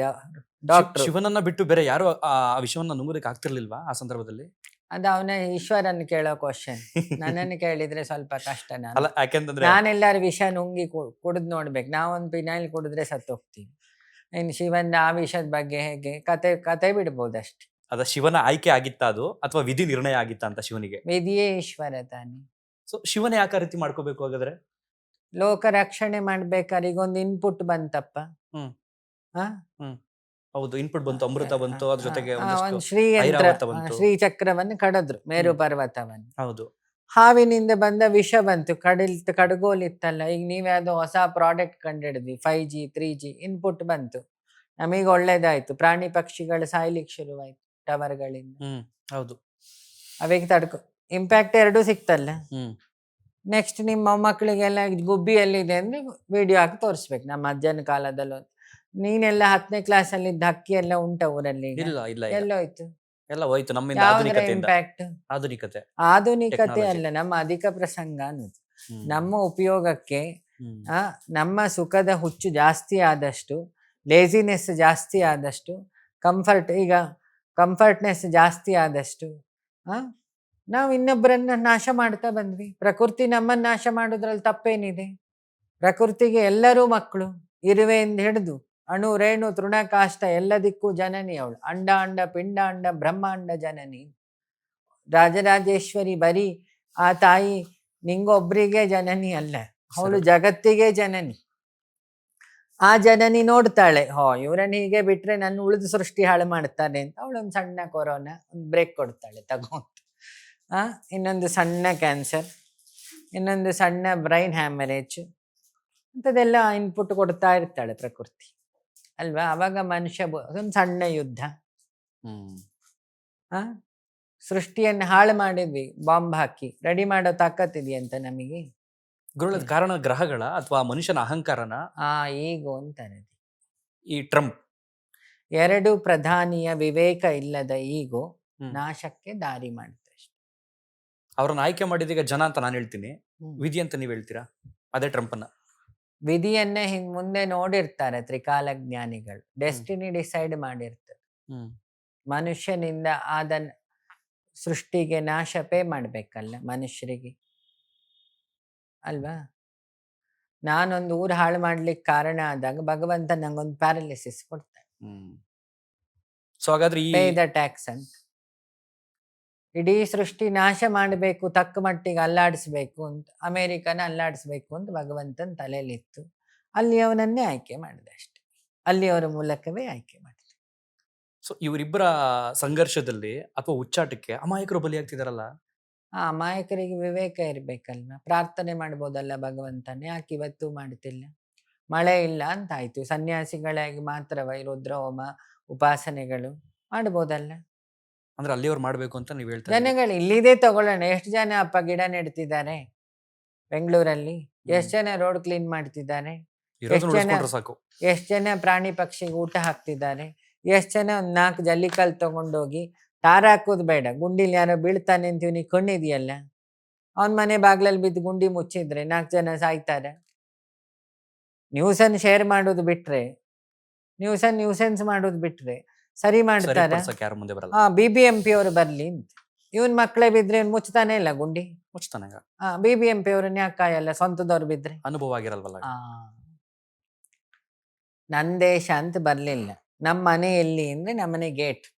ಡಾಕ್ಟರ್. ಶಿವನನ್ನ ಬಿಟ್ಟು ಬೇರೆ ಯಾರು ಆ ವಿಷಯವನ್ನ ನುಂಗೋದಕ್ಕೆ ಆಗ್ತಿರ್ಲಿಲ್ವಾ ಆ ಸಂದರ್ಭದಲ್ಲಿ? ಅದು ಅವನ ಈಶ್ವರನ್ ಕೇಳೋ ಕ್ವಶನ್. ನನ್ನನ್ನು ಕೇಳಿದ್ರೆ ಸ್ವಲ್ಪ ಕಷ್ಟ. ಅಲ್ಲ, ಯಾಕೆಂತಂದ್ರೆ ನಾನೆಲ್ಲಾರು ವಿಷ ನುಂಗಿ ಕುಡಿದ್ ನೋಡ್ಬೇಕು. ನಾವೊಂದು ಪಿನಾಯಿಲ್ ಕುಡಿದ್ರೆ ಸತ್ತೋಗ್ತೀವಿ. ಇನ್ನು ಶಿವನ್ ಆ ವಿಷಯದ ಬಗ್ಗೆ ಹೇಗೆ? ಕತೆ ಬಿಡ್ಬೋದಷ್ಟೆ. ಅದ ಶಿವನ ಆಯ್ಕೆ ಆಗಿತ್ತ ಅದು, ಅಥವಾ ವಿಧಿ ನಿರ್ಣಯ ಆಗಿತ್ತ ಅಂತ ಶಿವನಿಗೆ? ವಿಧಿಯೇ ಈಶ್ವರ ತಾನೆ. ಸೊ ಶಿವನೇ ಯಾಕೆ ಆ ರೀತಿ ಮಾಡ್ಕೋಬೇಕು ಹಾಗಾದ್ರೆ? ಲೋಕ ರಕ್ಷಣೆ ಮಾಡ್ಬೇಕಾದ್ರೆ ಈಗೊಂದು ಇನ್ಪುಟ್ ಬಂತಪ್ಪ. ಹೌದು, ಇನ್ಪುಟ್ ಬಂತು, ಅಮೃತ ಬಂತು, ಅದ್ರ ಜೊತೆಗೆ ಒಂದು ಶ್ರೀಚಕ್ರವನ್ನು ಕಡದ್ರು, ಮೇರು ಪರ್ವತವನ್ನು. ಹೌದು. ಹಾವಿನಿಂದ ಬಂದ ವಿಷ ಬಂತು, ಕಡಗೋಲಿತ್ತಲ್ಲ. ಈಗ ನೀವ್ಯಾವುದೋ ಹೊಸ ಪ್ರಾಡಕ್ಟ್ ಕಂಡಿಡಿದ್ವಿ, 5G 3G ಇನ್ಪುಟ್ ಬಂತು, ನಮಗೆ ಒಳ್ಳೇದಾಯ್ತು. ಪ್ರಾಣಿ ಪಕ್ಷಿಗಳು ಸಾಯ್ಲಿಕ್ಕೆ ಶುರುವಾಯ್ತು ಟವರ್ಗಳಿಂದ. ಹೌದು. ಅವಿಗೆ ಇಂಪ್ಯಾಕ್ಟ್ ಎರಡೂ ಸಿಕ್ತಲ್ಲ. ಹ್ಮ್ ನೆಕ್ಸ್ಟ್ ನಿಮ್ಮ ಮೊಮ್ಮಕ್ಕಳಿಗೆಲ್ಲ ಗುಬ್ಬಿ ಎಲ್ಲಿದೆ ಅಂದ್ರೆ ವಿಡಿಯೋ ಹಾಕಿ ತೋರಿಸ್ಬೇಕು. ನಮ್ಮ ಅಜ್ಜನ ಕಾಲದಲ್ಲೂ ನೀನೆಲ್ಲ 10ನೇ ಕ್ಲಾಸಲ್ಲಿ ಇದ್ದ ಹಕ್ಕಿ ಎಲ್ಲ ಉಂಟ ಊರಲ್ಲಿ ಈಗ? ಇಲ್ಲ ಇಲ್ಲ ಈಗ ಎಲ್ಲೋಯ್ತು? ಎಲ್ಲ ಹೋಯ್ತು ನಮ್ಮಿಂದ ಯಾವ್ದ್ರ ಆಧುನಿಕತೆಯಿಂದ. ಇಂಪ್ಯಾಕ್ಟ್? ಆಧುನಿಕತೆ. ಆಧುನಿಕತೆ Technology. ಅಲ್ಲ, ನಮ್ಮ ಅಧಿಕ ಪ್ರಸಂಗ ಅನ್ನೋದು. ಹ್ಮ್. ನಮ್ಮ ಉಪಯೋಗಕ್ಕೆ ಹ್ಮ್. ನಮ್ಮ ಸುಖದ ಹುಚ್ಚು ಜಾಸ್ತಿ ಆದಷ್ಟು, ಲೇಸಿನೆಸ್ ಜಾಸ್ತಿ ಆದಷ್ಟು, ಕಂಫರ್ಟ್ನೆಸ್ ಜಾಸ್ತಿ ಆದಷ್ಟು ನಾವು ಇನ್ನೊಬ್ಬರನ್ನ ನಾಶ ಮಾಡ್ತಾ ಬಂದ್ವಿ. ಪ್ರಕೃತಿ ನಮ್ಮನ್ನ ನಾಶ ಮಾಡೋದ್ರಲ್ಲಿ ತಪ್ಪೇನಿದೆ? ಪ್ರಕೃತಿಗೆ ಎಲ್ಲರೂ ಮಕ್ಕಳು. ಇರುವೆಯಿಂದ ಹಿಡಿದು ಅಣು ರೇಣು ತೃಣಕಾಷ್ಟ ಎಲ್ಲದಕ್ಕೂ ಜನನಿ ಅವಳು. ಅಂಡ ಪಿಂಡಾಂಡ ಬ್ರಹ್ಮಾಂಡ ಜನನಿ. ರಾಜರಾಜೇಶ್ವರಿ ಬರೀ ಆ ತಾಯಿ ನಿಂಗೊಬ್ರಿಗೆ ಜನನಿ ಅಲ್ಲ, ಅವಳು ಜಗತ್ತಿಗೆ ಜನನಿ. ಆ ಜನನಿ ನೋಡ್ತಾಳೆ, ಇವರನ್ನ ಹೀಗೆ ಬಿಟ್ರೆ ನನ್ನ ಉಳಿದ ಸೃಷ್ಟಿ ಹಾಳು ಮಾಡ್ತಾನೆ ಅಂತ ಅವಳೊಂದು ಸಣ್ಣ ಕೊರೋನಾ ಒಂದು ಬ್ರೇಕ್ ಕೊಡ್ತಾಳೆ ತಗೊಂಡು. ಇನ್ನೊಂದು ಸಣ್ಣ ಕ್ಯಾನ್ಸರ್, ಇನ್ನೊಂದು ಸಣ್ಣ ಬ್ರೈನ್ ಹ್ಯಾಮರೇಜ್, ಅಂಥದ್ದೆಲ್ಲ ಇನ್ಪುಟ್ ಕೊಡ್ತಾ ಇರ್ತಾಳೆ ಪ್ರಕೃತಿ ಅಲ್ವಾ. ಅವಾಗ ಮನುಷ್ಯ ಒಂದು ಸಣ್ಣ ಯುದ್ಧ, ಹ್ಮ್ ಸೃಷ್ಟಿಯನ್ನು ಹಾಳು ಮಾಡಿದ್ವಿ ಬಾಂಬ್ ಹಾಕಿ. ರೆಡಿ ಮಾಡೋ ತಾಕತ್ತಿದೆಯಂತ ನಮಗೆ? ಗುರುಳದ ಕಾರಣ ಗ್ರಹಗಳ ಅಥವಾ ಮನುಷ್ಯನ ಅಹಂಕಾರನ ಈಗೋ ಅಂತಾರೆ. ಈ ಟ್ರಂಪ್ ಎರಡು ಪ್ರಧಾನಿಯ ವಿವೇಕ ಇಲ್ಲದ ಈಗೋ ನಾಶಕ್ಕೆ ದಾರಿ ಮಾಡುತ್ತೆ ಅಷ್ಟೆ. ಅವ್ರನ್ನ ಆಯ್ಕೆ ಮಾಡಿದೀಗ ಜನ ಅಂತ ನಾನು ಹೇಳ್ತೀನಿ, ವಿಧಿ ಅಂತ ನೀವ್ ಹೇಳ್ತೀರಾ ಅದೇ ಟ್ರಂಪನ್ನ? ವಿಧಿಯನ್ನೇ ಮುಂದೆ ನೋಡಿರ್ತಾರೆ ತ್ರಿಕಾಲ ಜ್ಞಾನಿಗಳು. ಡೆಸ್ಟಿನಿ ಡಿಸೈಡ್ ಮಾಡಿರ್ತಾರೆ. ಮನುಷ್ಯನಿಂದ ಆದ ಸೃಷ್ಟಿಗೆ ನಾಶ ಪೇ ಮಾಡ್ಬೇಕಲ್ಲ ಮನುಷ್ಯರಿಗೆ ಅಲ್ವಾ. ನಾನೊಂದು ಊರು ಹಾಳು ಮಾಡ್ಲಿಕ್ಕೆ ಕಾರಣ ಆದಾಗ ಭಗವಂತ ನಂಗೊಂದು ಪ್ಯಾರಲಿಸಿಸ್ ಕೊಡ್ತಾನೆ. ಸೊ ಹಾಗಾದ್ರೆ ಪೇ ದ ಟ್ಯಾಕ್ಸ್ ಅಂತ. ಇಡೀ ಸೃಷ್ಟಿ ನಾಶ ಮಾಡಬೇಕು, ತಕ್ಕ ಮಟ್ಟಿಗೆ ಅಲ್ಲಾಡಿಸ್ಬೇಕು ಅಂತ, ಅಮೇರಿಕನ ಅಲ್ಲಾಡಿಸ್ಬೇಕು ಅಂತ ಭಗವಂತನ ತಲೆಯಲ್ಲಿತ್ತು. ಅಲ್ಲಿ ಅವನನ್ನೇ ಆಯ್ಕೆ ಮಾಡಿದೆ ಅಷ್ಟೆ, ಅಲ್ಲಿಯವರ ಮೂಲಕವೇ ಆಯ್ಕೆ ಮಾಡಿದೆ. ಸೊ ಇವರಿಬ್ಬರ ಸಂಘರ್ಷದಲ್ಲಿ ಅಥವಾ ಉಚ್ಚಾಟಕ್ಕೆ ಅಮಾಯಕರು ಬಲಿಯಾಗ್ತಿದಾರಲ್ಲ. ಅಮಾಯಕರಿಗೆ ವಿವೇಕ ಇರ್ಬೇಕಲ್ವ. ಪ್ರಾರ್ಥನೆ ಮಾಡ್ಬೋದಲ್ಲ ಭಗವಂತನೇ, ಯಾಕೆ ಇವತ್ತು ಮಾಡ್ತಿಲ್ಲ? ಮಳೆ ಇಲ್ಲ ಅಂತ ಆಯ್ತು, ಸನ್ಯಾಸಿಗಳಾಗಿ ಮಾತ್ರ ರುದ್ರ ಹೋಮ ಉಪಾಸನೆಗಳು ಮಾಡ್ಬೋದಲ್ಲ. ಅಂದ್ರೆ ಅಲ್ಲಿಯವ್ರು ಮಾಡ್ಬೇಕು ಅಂತ ನೀವು ಹೇಳ್ತಾರೆ. ಜನಗಳು ಇಲ್ಲಿದೆ ತಗೊಳ್ಳೋಣ. ಎಷ್ಟು ಜನ ಅಪ್ಪ ಗಿಡ ನೆಡ್ತಿದ್ದಾರೆ ಬೆಂಗಳೂರಲ್ಲಿ? ಎಷ್ಟು ಜನ ರೋಡ್ ಕ್ಲೀನ್ ಮಾಡ್ತಿದ್ದಾರೆ? ಎಷ್ಟು ಜನ ಪ್ರಾಣಿ ಪಕ್ಷಿಗೆ ಊಟ ಹಾಕ್ತಿದ್ದಾರೆ? ಎಷ್ಟು ಜನ ಒಂದ್ 4 ಜಲ್ಲಿಕಲ್ ತಗೊಂಡೋಗಿ ತಾರ ಹಾಕೋದು ಬೇಡ, ಗುಂಡಿಲಿ ಯಾರೋ ಬೀಳ್ತಾನೆ ಅಂತೀವಿ, ನೀ ಕಣ್ಣಿದೆಯಲ್ಲ, ಅವನ್ ಮನೆ ಬಾಗ್ಲಲ್ಲಿ ಬಿದ್ದು ಗುಂಡಿ ಮುಚ್ಚಿದ್ರೆ 4 ಜನ ಸಾಯ್ತಾರೆ. ನ್ಯೂಸನ್ ಶೇರ್ ಮಾಡೋದು ಬಿಟ್ರೆ, ನ್ಯೂಸೆನ್ಸ್ ಮಾಡೋದು ಬಿಟ್ರೆ ಸರಿ ಮಾಡ್ತಾರ? BBMP ಅವರು ಬರ್ಲಿ ಅಂತ. ಇವನ್ ಮಕ್ಕಳೇ ಬಿದ್ರೆ ಇವ್ನು ಮುಚ್ತಾನೆ ಇಲ್ಲ ಗುಂಡಿ. BBMP ಅವ್ರನ್ನ ಯಾಕೆ ಕಾಯಲ್ಲ? ಸ್ವಂತದವ್ರು ಬಿದ್ರೆ ಅನುಭವ ಆಗಿರಲ್ವಲ್ಲ. ನನ್ ದೇಶ ಅಂತ ಬರ್ಲಿಲ್ಲ. ನಮ್ಮ ಮನೆ ಎಲ್ಲಿ ಅಂದ್ರೆ ನಮ್ಮನೆ ಗೇಟ್.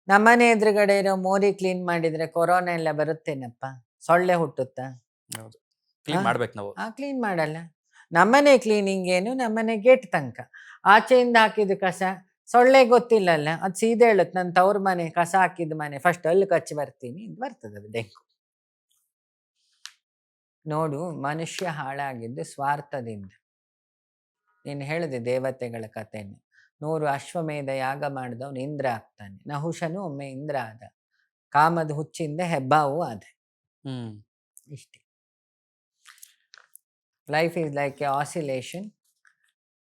ನಮ್ಮನೆ ಎದುರುಗಡೆ ಇರೋ ಮೋರಿ ಕ್ಲೀನ್ ಮಾಡಿದ್ರೆ ಕೊರೋನಾ ಎಲ್ಲ ಬರುತ್ತೇನಪ್ಪ? ಸೊಳ್ಳೆ ಹುಟ್ಟುತ್ತಾ? ಕ್ಲೀನ್ ಮಾಡಲ್ಲ. ನಮ್ಮನೆ ಕ್ಲೀನಿಂಗ್ ಏನು, ನಮ್ಮನೆ ಗೇಟ್ ತನಕ. ಆಚೆಯಿಂದ ಹಾಕಿದ ಕಸ ಸೊಳ್ಳೆ ಗೊತ್ತಿಲ್ಲಲ್ಲ, ಅದು ಸೀದಾ ಹೇಳುತ್ತೆ ನನ್ನ ತವ್ರ ಮನೆ ಕಸ ಹಾಕಿದ ಮನೆ, ಫಸ್ಟ್ ಅಲ್ಲಿ ಕಚ್ಚಿ ಬರ್ತೀನಿ, ಬರ್ತದೆ ಅದು ಡೆಂಗು. ನೋಡು, ಮನುಷ್ಯ ಹಾಳಾಗಿದ್ದು ಸ್ವಾರ್ಥದಿಂದ. ನೀನು ಹೇಳಿದೆ ದೇವತೆಗಳ ಕಥೆಯನ್ನು. 100 ಅಶ್ವಮೇಧ ಯಾಗ ಮಾಡಿದವನು ಇಂದ್ರ ಆಗ್ತಾನೆ. ನಹುಷನು ಒಮ್ಮೆ ಇಂದ್ರ ಆದ, ಕಾಮದ ಹುಚ್ಚಿಂದ ಹೆಬ್ಬಾವು ಆದ. ಇಷ್ಟೇ. Life is like A oscillation.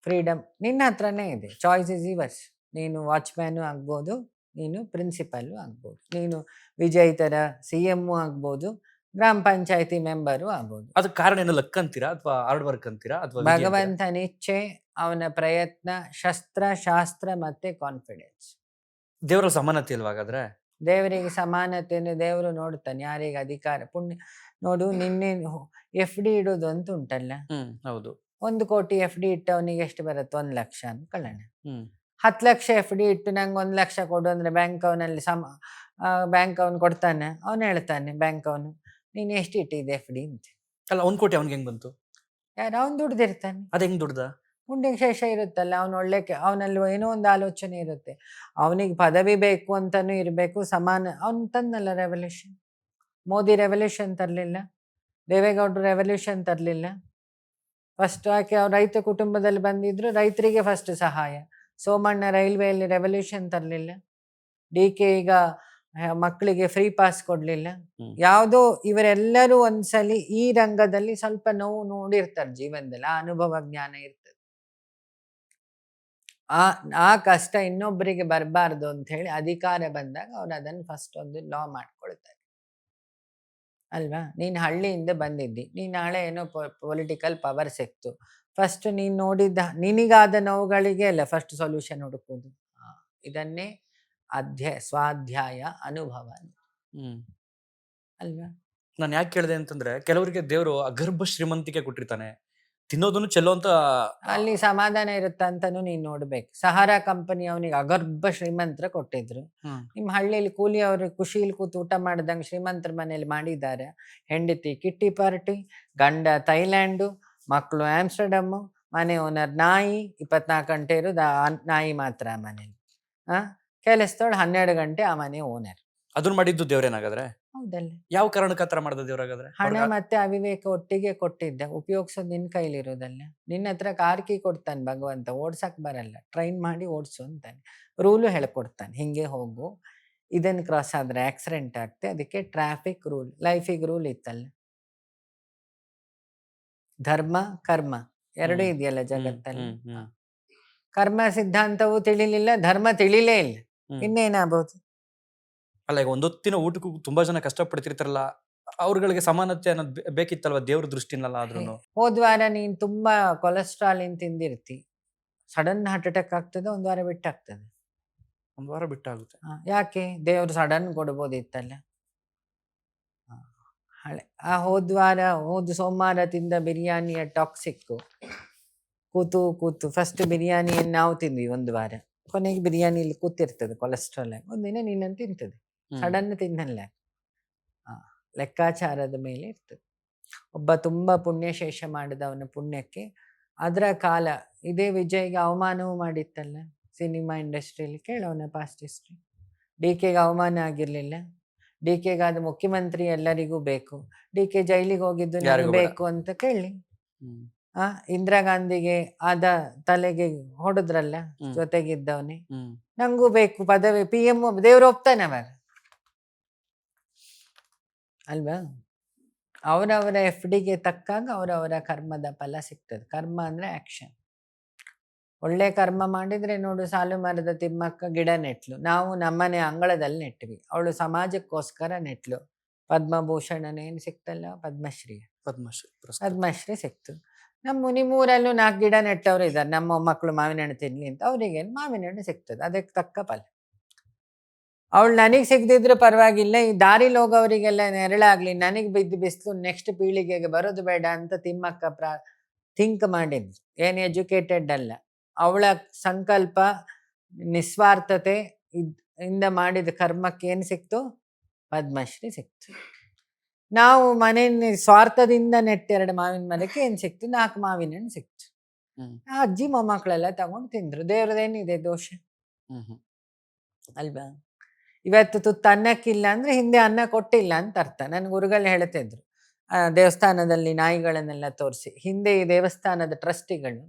Freedom ನಿನ್ನ ಹತ್ರನೇ ಇದೆ. Choice is yours. ನೀನು ವಾಚ್ಮ್ಯಾನು ಆಗ್ಬೋದು, ನೀನು ಪ್ರಿನ್ಸಿಪಲ್ಲು ಆಗ್ಬೋದು, ನೀನು ವಿಜಯ್ ಥರ CM ಆಗ್ಬೋದು, ಗ್ರಾಮ ಪಂಚಾಯತಿ ಮೆಂಬರು ಆಗ್ಬೋದು. ಅದಕ್ಕೆ ಕಾರಣ ಏನು? ಲಕ್ ಅಂತೀರಾ ಅಥವಾ ಹಾರ್ಡ್ ವರ್ಕ್ ಅಂತೀರಾ ಅಥವಾ ಭಗವಂತನ ಇಚ್ಛೆ, ಅವನ ಪ್ರಯತ್ನ, ಶಾಸ್ತ್ರ ಮತ್ತೆ ಕಾನ್ಫಿಡೆನ್ಸ್. ದೇವರ ಸಮಾನತೆ ಇಲ್ವಾ ಹಾಗಾದ್ರೆ? ದೇವರಿಗೆ ಸಮಾನತೆಯನ್ನು ದೇವರು ನೋಡ್ತಾನೆ. ಯಾರಿಗೆ ಅಧಿಕಾರ ಪುಣ್ಯ. ನೋಡು, ನಿನ್ನೆ FD ಇಡೋದು ಅಂತ ಉಂಟಲ್ಲ. ಹೌದು. 1 ಕೋಟಿ FD ಇಟ್ಟವನಿಗೆ ಎಷ್ಟು ಬರುತ್ತೆ? 1 ಲಕ್ಷ ಅನ್ಕೊಳ್ಳೋಣ. 10 ಲಕ್ಷ FD ಇಟ್ಟು ನಂಗೆ 1 ಲಕ್ಷ ಕೊಡು ಅಂದ್ರೆ ಬ್ಯಾಂಕ್ ಅವನಲ್ಲಿ ಬ್ಯಾಂಕ್ ಅವನು ಕೊಡ್ತಾನೆ. ಅವನು ಹೇಳ್ತಾನೆ ಬ್ಯಾಂಕ್ ಅವನು, ನೀನು ಎಷ್ಟು ಇಟ್ಟಿದ್ದೆ FD ಅಂತ. ಅಲ್ಲ, 1 ಕೋಟಿ ಅವ್ನಿಗೆ ಹೆಂಗ್ ಬಂತು? ಯಾರು? ಅವ್ನು ದುಡ್ದಿರ್ತಾನೆ. ಅದ ಹೆಂಗ್ ದುಡ್ದ? ಗುಂಡಿಗೆ ಶೇಷ ಇರುತ್ತಲ್ಲ, ಅವನು ಅವನಲ್ಲಿ ಏನೋ ಒಂದು ಆಲೋಚನೆ ಇರುತ್ತೆ. ಅವನಿಗೆ ಪದವಿ ಬೇಕು ಅಂತಾನು ಇರಬೇಕು, ಸಮಾನ. ಅವನು ತಂದಲ್ಲ ರೆವಲ್ಯೂಷನ್. ಮೋದಿ ರೆವಲ್ಯೂಷನ್ ತರಲಿಲ್ಲ, ದೇವೇಗೌಡರು ರೆವಲ್ಯೂಷನ್ ತರಲಿಲ್ಲ. ಫಸ್ಟ್ ಯಾಕೆ ಅವ್ರು ರೈತ ಕುಟುಂಬದಲ್ಲಿ ಬಂದಿದ್ರು, ರೈತರಿಗೆ ಫಸ್ಟ್ ಸಹಾಯ. ಸೋಮಣ್ಣ ರೈಲ್ವೆಯಲ್ಲಿ ರೆವಲ್ಯೂಷನ್ ತರಲಿಲ್ಲ. DK ಈಗ ಮಕ್ಕಳಿಗೆ ಫ್ರೀ ಪಾಸ್ ಕೊಡ್ಲಿಲ್ಲ. ಹ್ಮ್. ಯಾವುದೋ ಇವರೆಲ್ಲರೂ ಒಂದ್ಸಲಿ ಈ ರಂಗದಲ್ಲಿ ಸ್ವಲ್ಪ ನೋವು ನೋಡಿರ್ತಾರೆ ಜೀವನದಲ್ಲಿ, ಆ ಅನುಭವ ಜ್ಞಾನ ಇರ್ತದೆ. ಆ ಆ ಕಷ್ಟ ಇನ್ನೊಬ್ಬರಿಗೆ ಬರಬಾರ್ದು ಅಂತ ಹೇಳಿ ಅಧಿಕಾರ ಬಂದಾಗ ಅವ್ರು ಅದನ್ನು ಫಸ್ಟ್ ಒಂದು ಲಾ ಮಾಡ್ಕೊಳ್ತಾರೆ ಅಲ್ವಾ. ನೀನ್ ಹಳ್ಳಿಯಿಂದ ಬಂದಿದ್ದಿ, ನೀನ್ ನಾಳೆ ಏನೋ ಪೊಲಿಟಿಕಲ್ ಪವರ್ ಸಿಕ್ತು, ಫಸ್ಟ್ ನೀನ್ ನೋಡಿದ್ದ ನಿನಗಾದ ನೋವುಗಳಿಗೆ ಅಲ್ಲ ಫಸ್ಟ್ ಸೊಲ್ಯೂಷನ್ ಹುಡುಕುದು. ಇದನ್ನೇ ಸ್ವಾಧ್ಯಾಯ ಅನುಭವ ಹ್ಮ್. ಅಲ್ವಾ. ನಾನು ಯಾಕೆ ಕೇಳಿದೆ ಅಂತಂದ್ರೆ, ಕೆಲವರಿಗೆ ದೇವರು ಅಗರ್ಭ ಶ್ರೀಮಂತಿಕೆ ಕೊಟ್ಟಿರ್ತಾನೆ, ತಿನ್ನೋದನ್ನು ಚೆಲ್ಲೋ ಅಂತ. ಅಲ್ಲಿ ಸಮಾಧಾನ ಇರುತ್ತ ಅಂತಾನು ನೀನ್ ನೋಡ್ಬೇಕು. ಸಹಾರಾ ಕಂಪನಿ ಅವನಿಗೆ ಅಗರ್ಭ ಶ್ರೀಮಂತರ ಕೊಟ್ಟಿದ್ರು. ನಿಮ್ ಹಳ್ಳಿಲಿ ಕೂಲಿ ಅವ್ರು ಖುಷಿಲಿ ಕೂತು ಊಟ ಮಾಡ್ದಂಗೆ ಶ್ರೀಮಂತರ ಮನೇಲಿ ಮಾಡಿದ್ದಾರೆ. ಹೆಂಡತಿ ಕಿಟ್ಟಿ ಪಾರ್ಟಿ, ಗಂಡ ಥೈಲ್ಯಾಂಡು, ಮಕ್ಕಳು ಆಮ್ಸ್ಟರ್ಡಮ್, ಮನೆ ಓನರ್ ನಾಯಿ, 24 ಗಂಟೆ ಇರೋದು ನಾಯಿ ಮಾತ್ರ ಆ ಮನೇಲಿ. ಕೆಲಸದವಳು 12 ಗಂಟೆ ಆ ಮನೆ ಓನರ್. ಅದನ್ನ ಮಾಡಿದ್ದು ದೇವ್ರೇನಾಗಾದ್ರೆ? ಹೌದಲ್ಲ. ಯಾವ ಕಾರಣಕ್ಕೆ ಆತರ ಮಾಡ್ದ ದೇವ್ರಾಗಾದ್ರೆ? ಹಣ ಮತ್ತೆ ಅವಿವೇಕ ಒಟ್ಟಿಗೆ ಕೊಟ್ಟಿದ್ದ. ಉಪಯೋಗಿಸೋದು ನಿನ್ ಕೈಲಿರೋದಲ್ಲ. ನಿನ್ನ ಹತ್ರ ಕಾರ್ ಕೀ ಕೊಡ್ತಾನೆ ಭಗವಂತ, ಓಡ್ಸಕ್ ಬರಲ್ಲ, ಟ್ರೈನ್ ಮಾಡಿ ಓಡ್ಸು ಅಂತಾನೆ. ರೂಲು ಹೇಳ್ಕೊಡ್ತಾನೆ, ಹಿಂಗೆ ಹೋಗು, ಇದನ್ನ ಕ್ರಾಸ್ ಆದ್ರೆ ಆಕ್ಸಿಡೆಂಟ್ ಆಗ್ತೆ, ಅದಕ್ಕೆ ಟ್ರಾಫಿಕ್ ರೂಲ್. ಲೈಫಿಗೆ ರೂಲ್ ಇತ್ತಲ್ಲ. ಧರ್ಮ ಕರ್ಮ ಎರಡೂ ಇದೆಯಲ್ಲ ಜಗತ್ತಲ್ಲಿ. ಕರ್ಮ ಸಿದ್ಧಾಂತವು ತಿಳಿಲಿಲ್ಲ, ಧರ್ಮ ತಿಳಿಲೇ ಇಲ್ಲ, ಇನ್ನೇನಾಗಬಹುದು? ಅಲ್ಲ, ಈಗ ಒಂದೊತ್ತಿನ ಊಟಕ್ಕೂ ತುಂಬಾ ಜನ ಕಷ್ಟಪಡ್ತಿರ್ತಾರಲ್ಲ, ಅವ್ರಗಳಿಗೆ ಸಮಾನತೆ ಅನ್ನೋದು ಬೇಕಿತ್ತಲ್ವಾ ದೇವ್ರ ದೃಷ್ಟಿನಲ್ಲ. ಆದ್ರೂ ಹೋದ್ವಾರ ನೀನ್ ತುಂಬಾ ಕೊಲೆಸ್ಟ್ರಾಲ್ ತಿಂದಿರ್ತಿ, ಸಡನ್ ಹಾರ್ಟ್ ಅಟ್ಯಾಕ್ ಆಗ್ತದೆ, ಒಂದ್ ವಾರ ಬಿಟ್ಟಾಗ್ತದೆ. ಒಂದ್ ವಾರ ಬಿಟ್ಟಾಗುತ್ತೆ. ಯಾಕೆ? ದೇವ್ರು ಸಡನ್ ಕೊಡ್ಬೋದಿತ್ತಲ್ಲ. ಹಳೆ ಹೋದ ಸೋಮವಾರ ತಿಂದ ಬಿರಿಯಾನಿಯ ಟಾಕ್ಸಿಕ್ ಕೂತು ಫಸ್ಟ್ ಬಿರಿಯಾನಿಯನ್ನು ನಾವು ತಿಂದ್ವಿ ಒಂದು ವಾರ, ಕೊನೆಗೆ ಬಿರಿಯಾನಿಲಿ ಕೂತಿರ್ತದೆ ಕೊಲೆಸ್ಟ್ರಾಲ್ ಆಗಿ. ಒಂದಿನ ನೀನಂತ ತಿಂತದೆ, ಸಡನ್ ತಿನ್ನಲ್ಲ. ಲೆಕ್ಕಾಚಾರದ ಮೇಲೆ ಇರ್ತದೆ. ಒಬ್ಬ ತುಂಬಾ ಪುಣ್ಯಶೇಷ ಮಾಡಿದವನ ಪುಣ್ಯಕ್ಕೆ ಅದರ ಕಾಲ. ಇದೇ ವಿಜಯ್ಗೆ ಅವಮಾನವೂ ಮಾಡಿತ್ತಲ್ಲ ಸಿನಿಮಾ ಇಂಡಸ್ಟ್ರಿಯಲ್ಲಿ. ಕೇಳೋಣ ಪಾಸ್ಟ್ ಹಿಸ್ಟ್ರಿ. DKಗೆ ಅವಮಾನ ಆಗಿರ್ಲಿಲ್ಲ. DKಗೆ ಆದ ಮುಖ್ಯಮಂತ್ರಿ ಎಲ್ಲರಿಗೂ ಬೇಕು. DK ಜೈಲಿಗೆ ಹೋಗಿದ್ದು ನನಗೆ ಬೇಕು ಅಂತ ಕೇಳಿ. ಇಂದಿರಾ ಗಾಂಧಿಗೆ ಆದ ತಲೆಗೆ ಹೊಡೆದ್ರಲ್ಲ ಜೊತೆಗಿದ್ದವನೇ, ನಂಗೂ ಬೇಕು ಪದವಿ, PM ದೇವ್ರು ಒಪ್ತಾನೆ ಅವಾಗ ಅಲ್ವಾ. ಅವರವರ FDಗೆ ತಕ್ಕಾಗ ಅವರವರ ಕರ್ಮದ ಫಲ ಸಿಗ್ತದೆ. ಕರ್ಮ ಅಂದ್ರೆ ಆಕ್ಷನ್. ಒಳ್ಳೆ ಕರ್ಮ ಮಾಡಿದ್ರೆ ನೋಡು, ಸಾಲು ಮರದ ತಿಮ್ಮಕ್ಕ ಗಿಡ ನೆಟ್ಲು, ನಾವು ನಮ್ಮನೆ ಅಂಗಳದಲ್ಲಿ ನೆಟ್ವಿ, ಅವಳು ಸಮಾಜಕ್ಕೋಸ್ಕರ ನೆಟ್ಲು. ಪದ್ಮಭೂಷಣನೇನು ಸಿಕ್ತಲ್ಲ, ಪದ್ಮಶ್ರೀ ಸಿಕ್ತು. ನಮ್ಮ ಮುನಿಮೂರಲ್ಲೂ 4 ಗಿಡ ನೆಟ್ಟವ್ರು ಇದ್ದಾರೆ, ನಮ್ಮ ಮಕ್ಕಳು ಮಾವಿನ ಹಣ್ಣು ತಿನ್ಲಿ ಅಂತ. ಅವ್ರಿಗೇನು ಮಾವಿನ ಹಣ್ಣು ಸಿಗ್ತದೆ, ಅದಕ್ಕೆ ತಕ್ಕ ಫಲ. ಅವಳು ನನಗೆ ಸಿಗದಿದ್ರು ಪರವಾಗಿಲ್ಲ, ಈ ದಾರಿಲಿ ಹೋಗೋವರಿಗೆಲ್ಲ ನೆರಳಾಗ್ಲಿ, ನನಗೆ ಬಿದ್ದು ಬಿಸಿಲು ನೆಕ್ಸ್ಟ್ ಪೀಳಿಗೆಗೆ ಬರೋದು ಬೇಡ ಅಂತ ತಿಮ್ಮಕ್ಕ ಥಿಂಕ್ ಮಾಡಿದ್ರು. ಏನು ಎಜುಕೇಟೆಡ್ ಅಲ್ಲ. ಅವಳ ಸಂಕಲ್ಪ, ನಿಸ್ವಾರ್ಥತೆ ಇಂದ ಮಾಡಿದ ಕರ್ಮಕ್ಕೆ ಏನು ಸಿಕ್ತು? ಪದ್ಮಶ್ರೀ ಸಿಕ್ತು. ನಾವು ಮನೆಯಲ್ಲಿ ಸ್ವಾರ್ಥದಿಂದ ನೆಟ್ಟ 2 ಮಾವಿನ ಮರಕ್ಕೆ ಏನ್ ಸಿಕ್ತು? 4 ಮಾವಿನ ಹಣ್ಣು ಸಿಕ್ತು. ಆ ಅಜ್ಜಿ ಮೊಮ್ಮಕ್ಕಳೆಲ್ಲ ತಗೊಂಡು ತಿಂದ್ರು. ದೇವ್ರದೇನಿದೆ ದೋಷ ಅಲ್ವಾ. ಇವತ್ತು ತುತ್ತು ಅನ್ನಕ್ಕಿಲ್ಲ ಅಂದ್ರೆ ಹಿಂದೆ ಅನ್ನ ಕೊಟ್ಟಿಲ್ಲ ಅಂತ ಅರ್ಥ. ನನ್ ಗುರುಗಳು ಹೇಳ್ತಿದ್ರು, ದೇವಸ್ಥಾನದಲ್ಲಿ ನಾಯಿಗಳನ್ನೆಲ್ಲ ತೋರಿಸಿ, ಹಿಂದೆ ಈ ದೇವಸ್ಥಾನದ ಟ್ರಸ್ಟಿಗಳು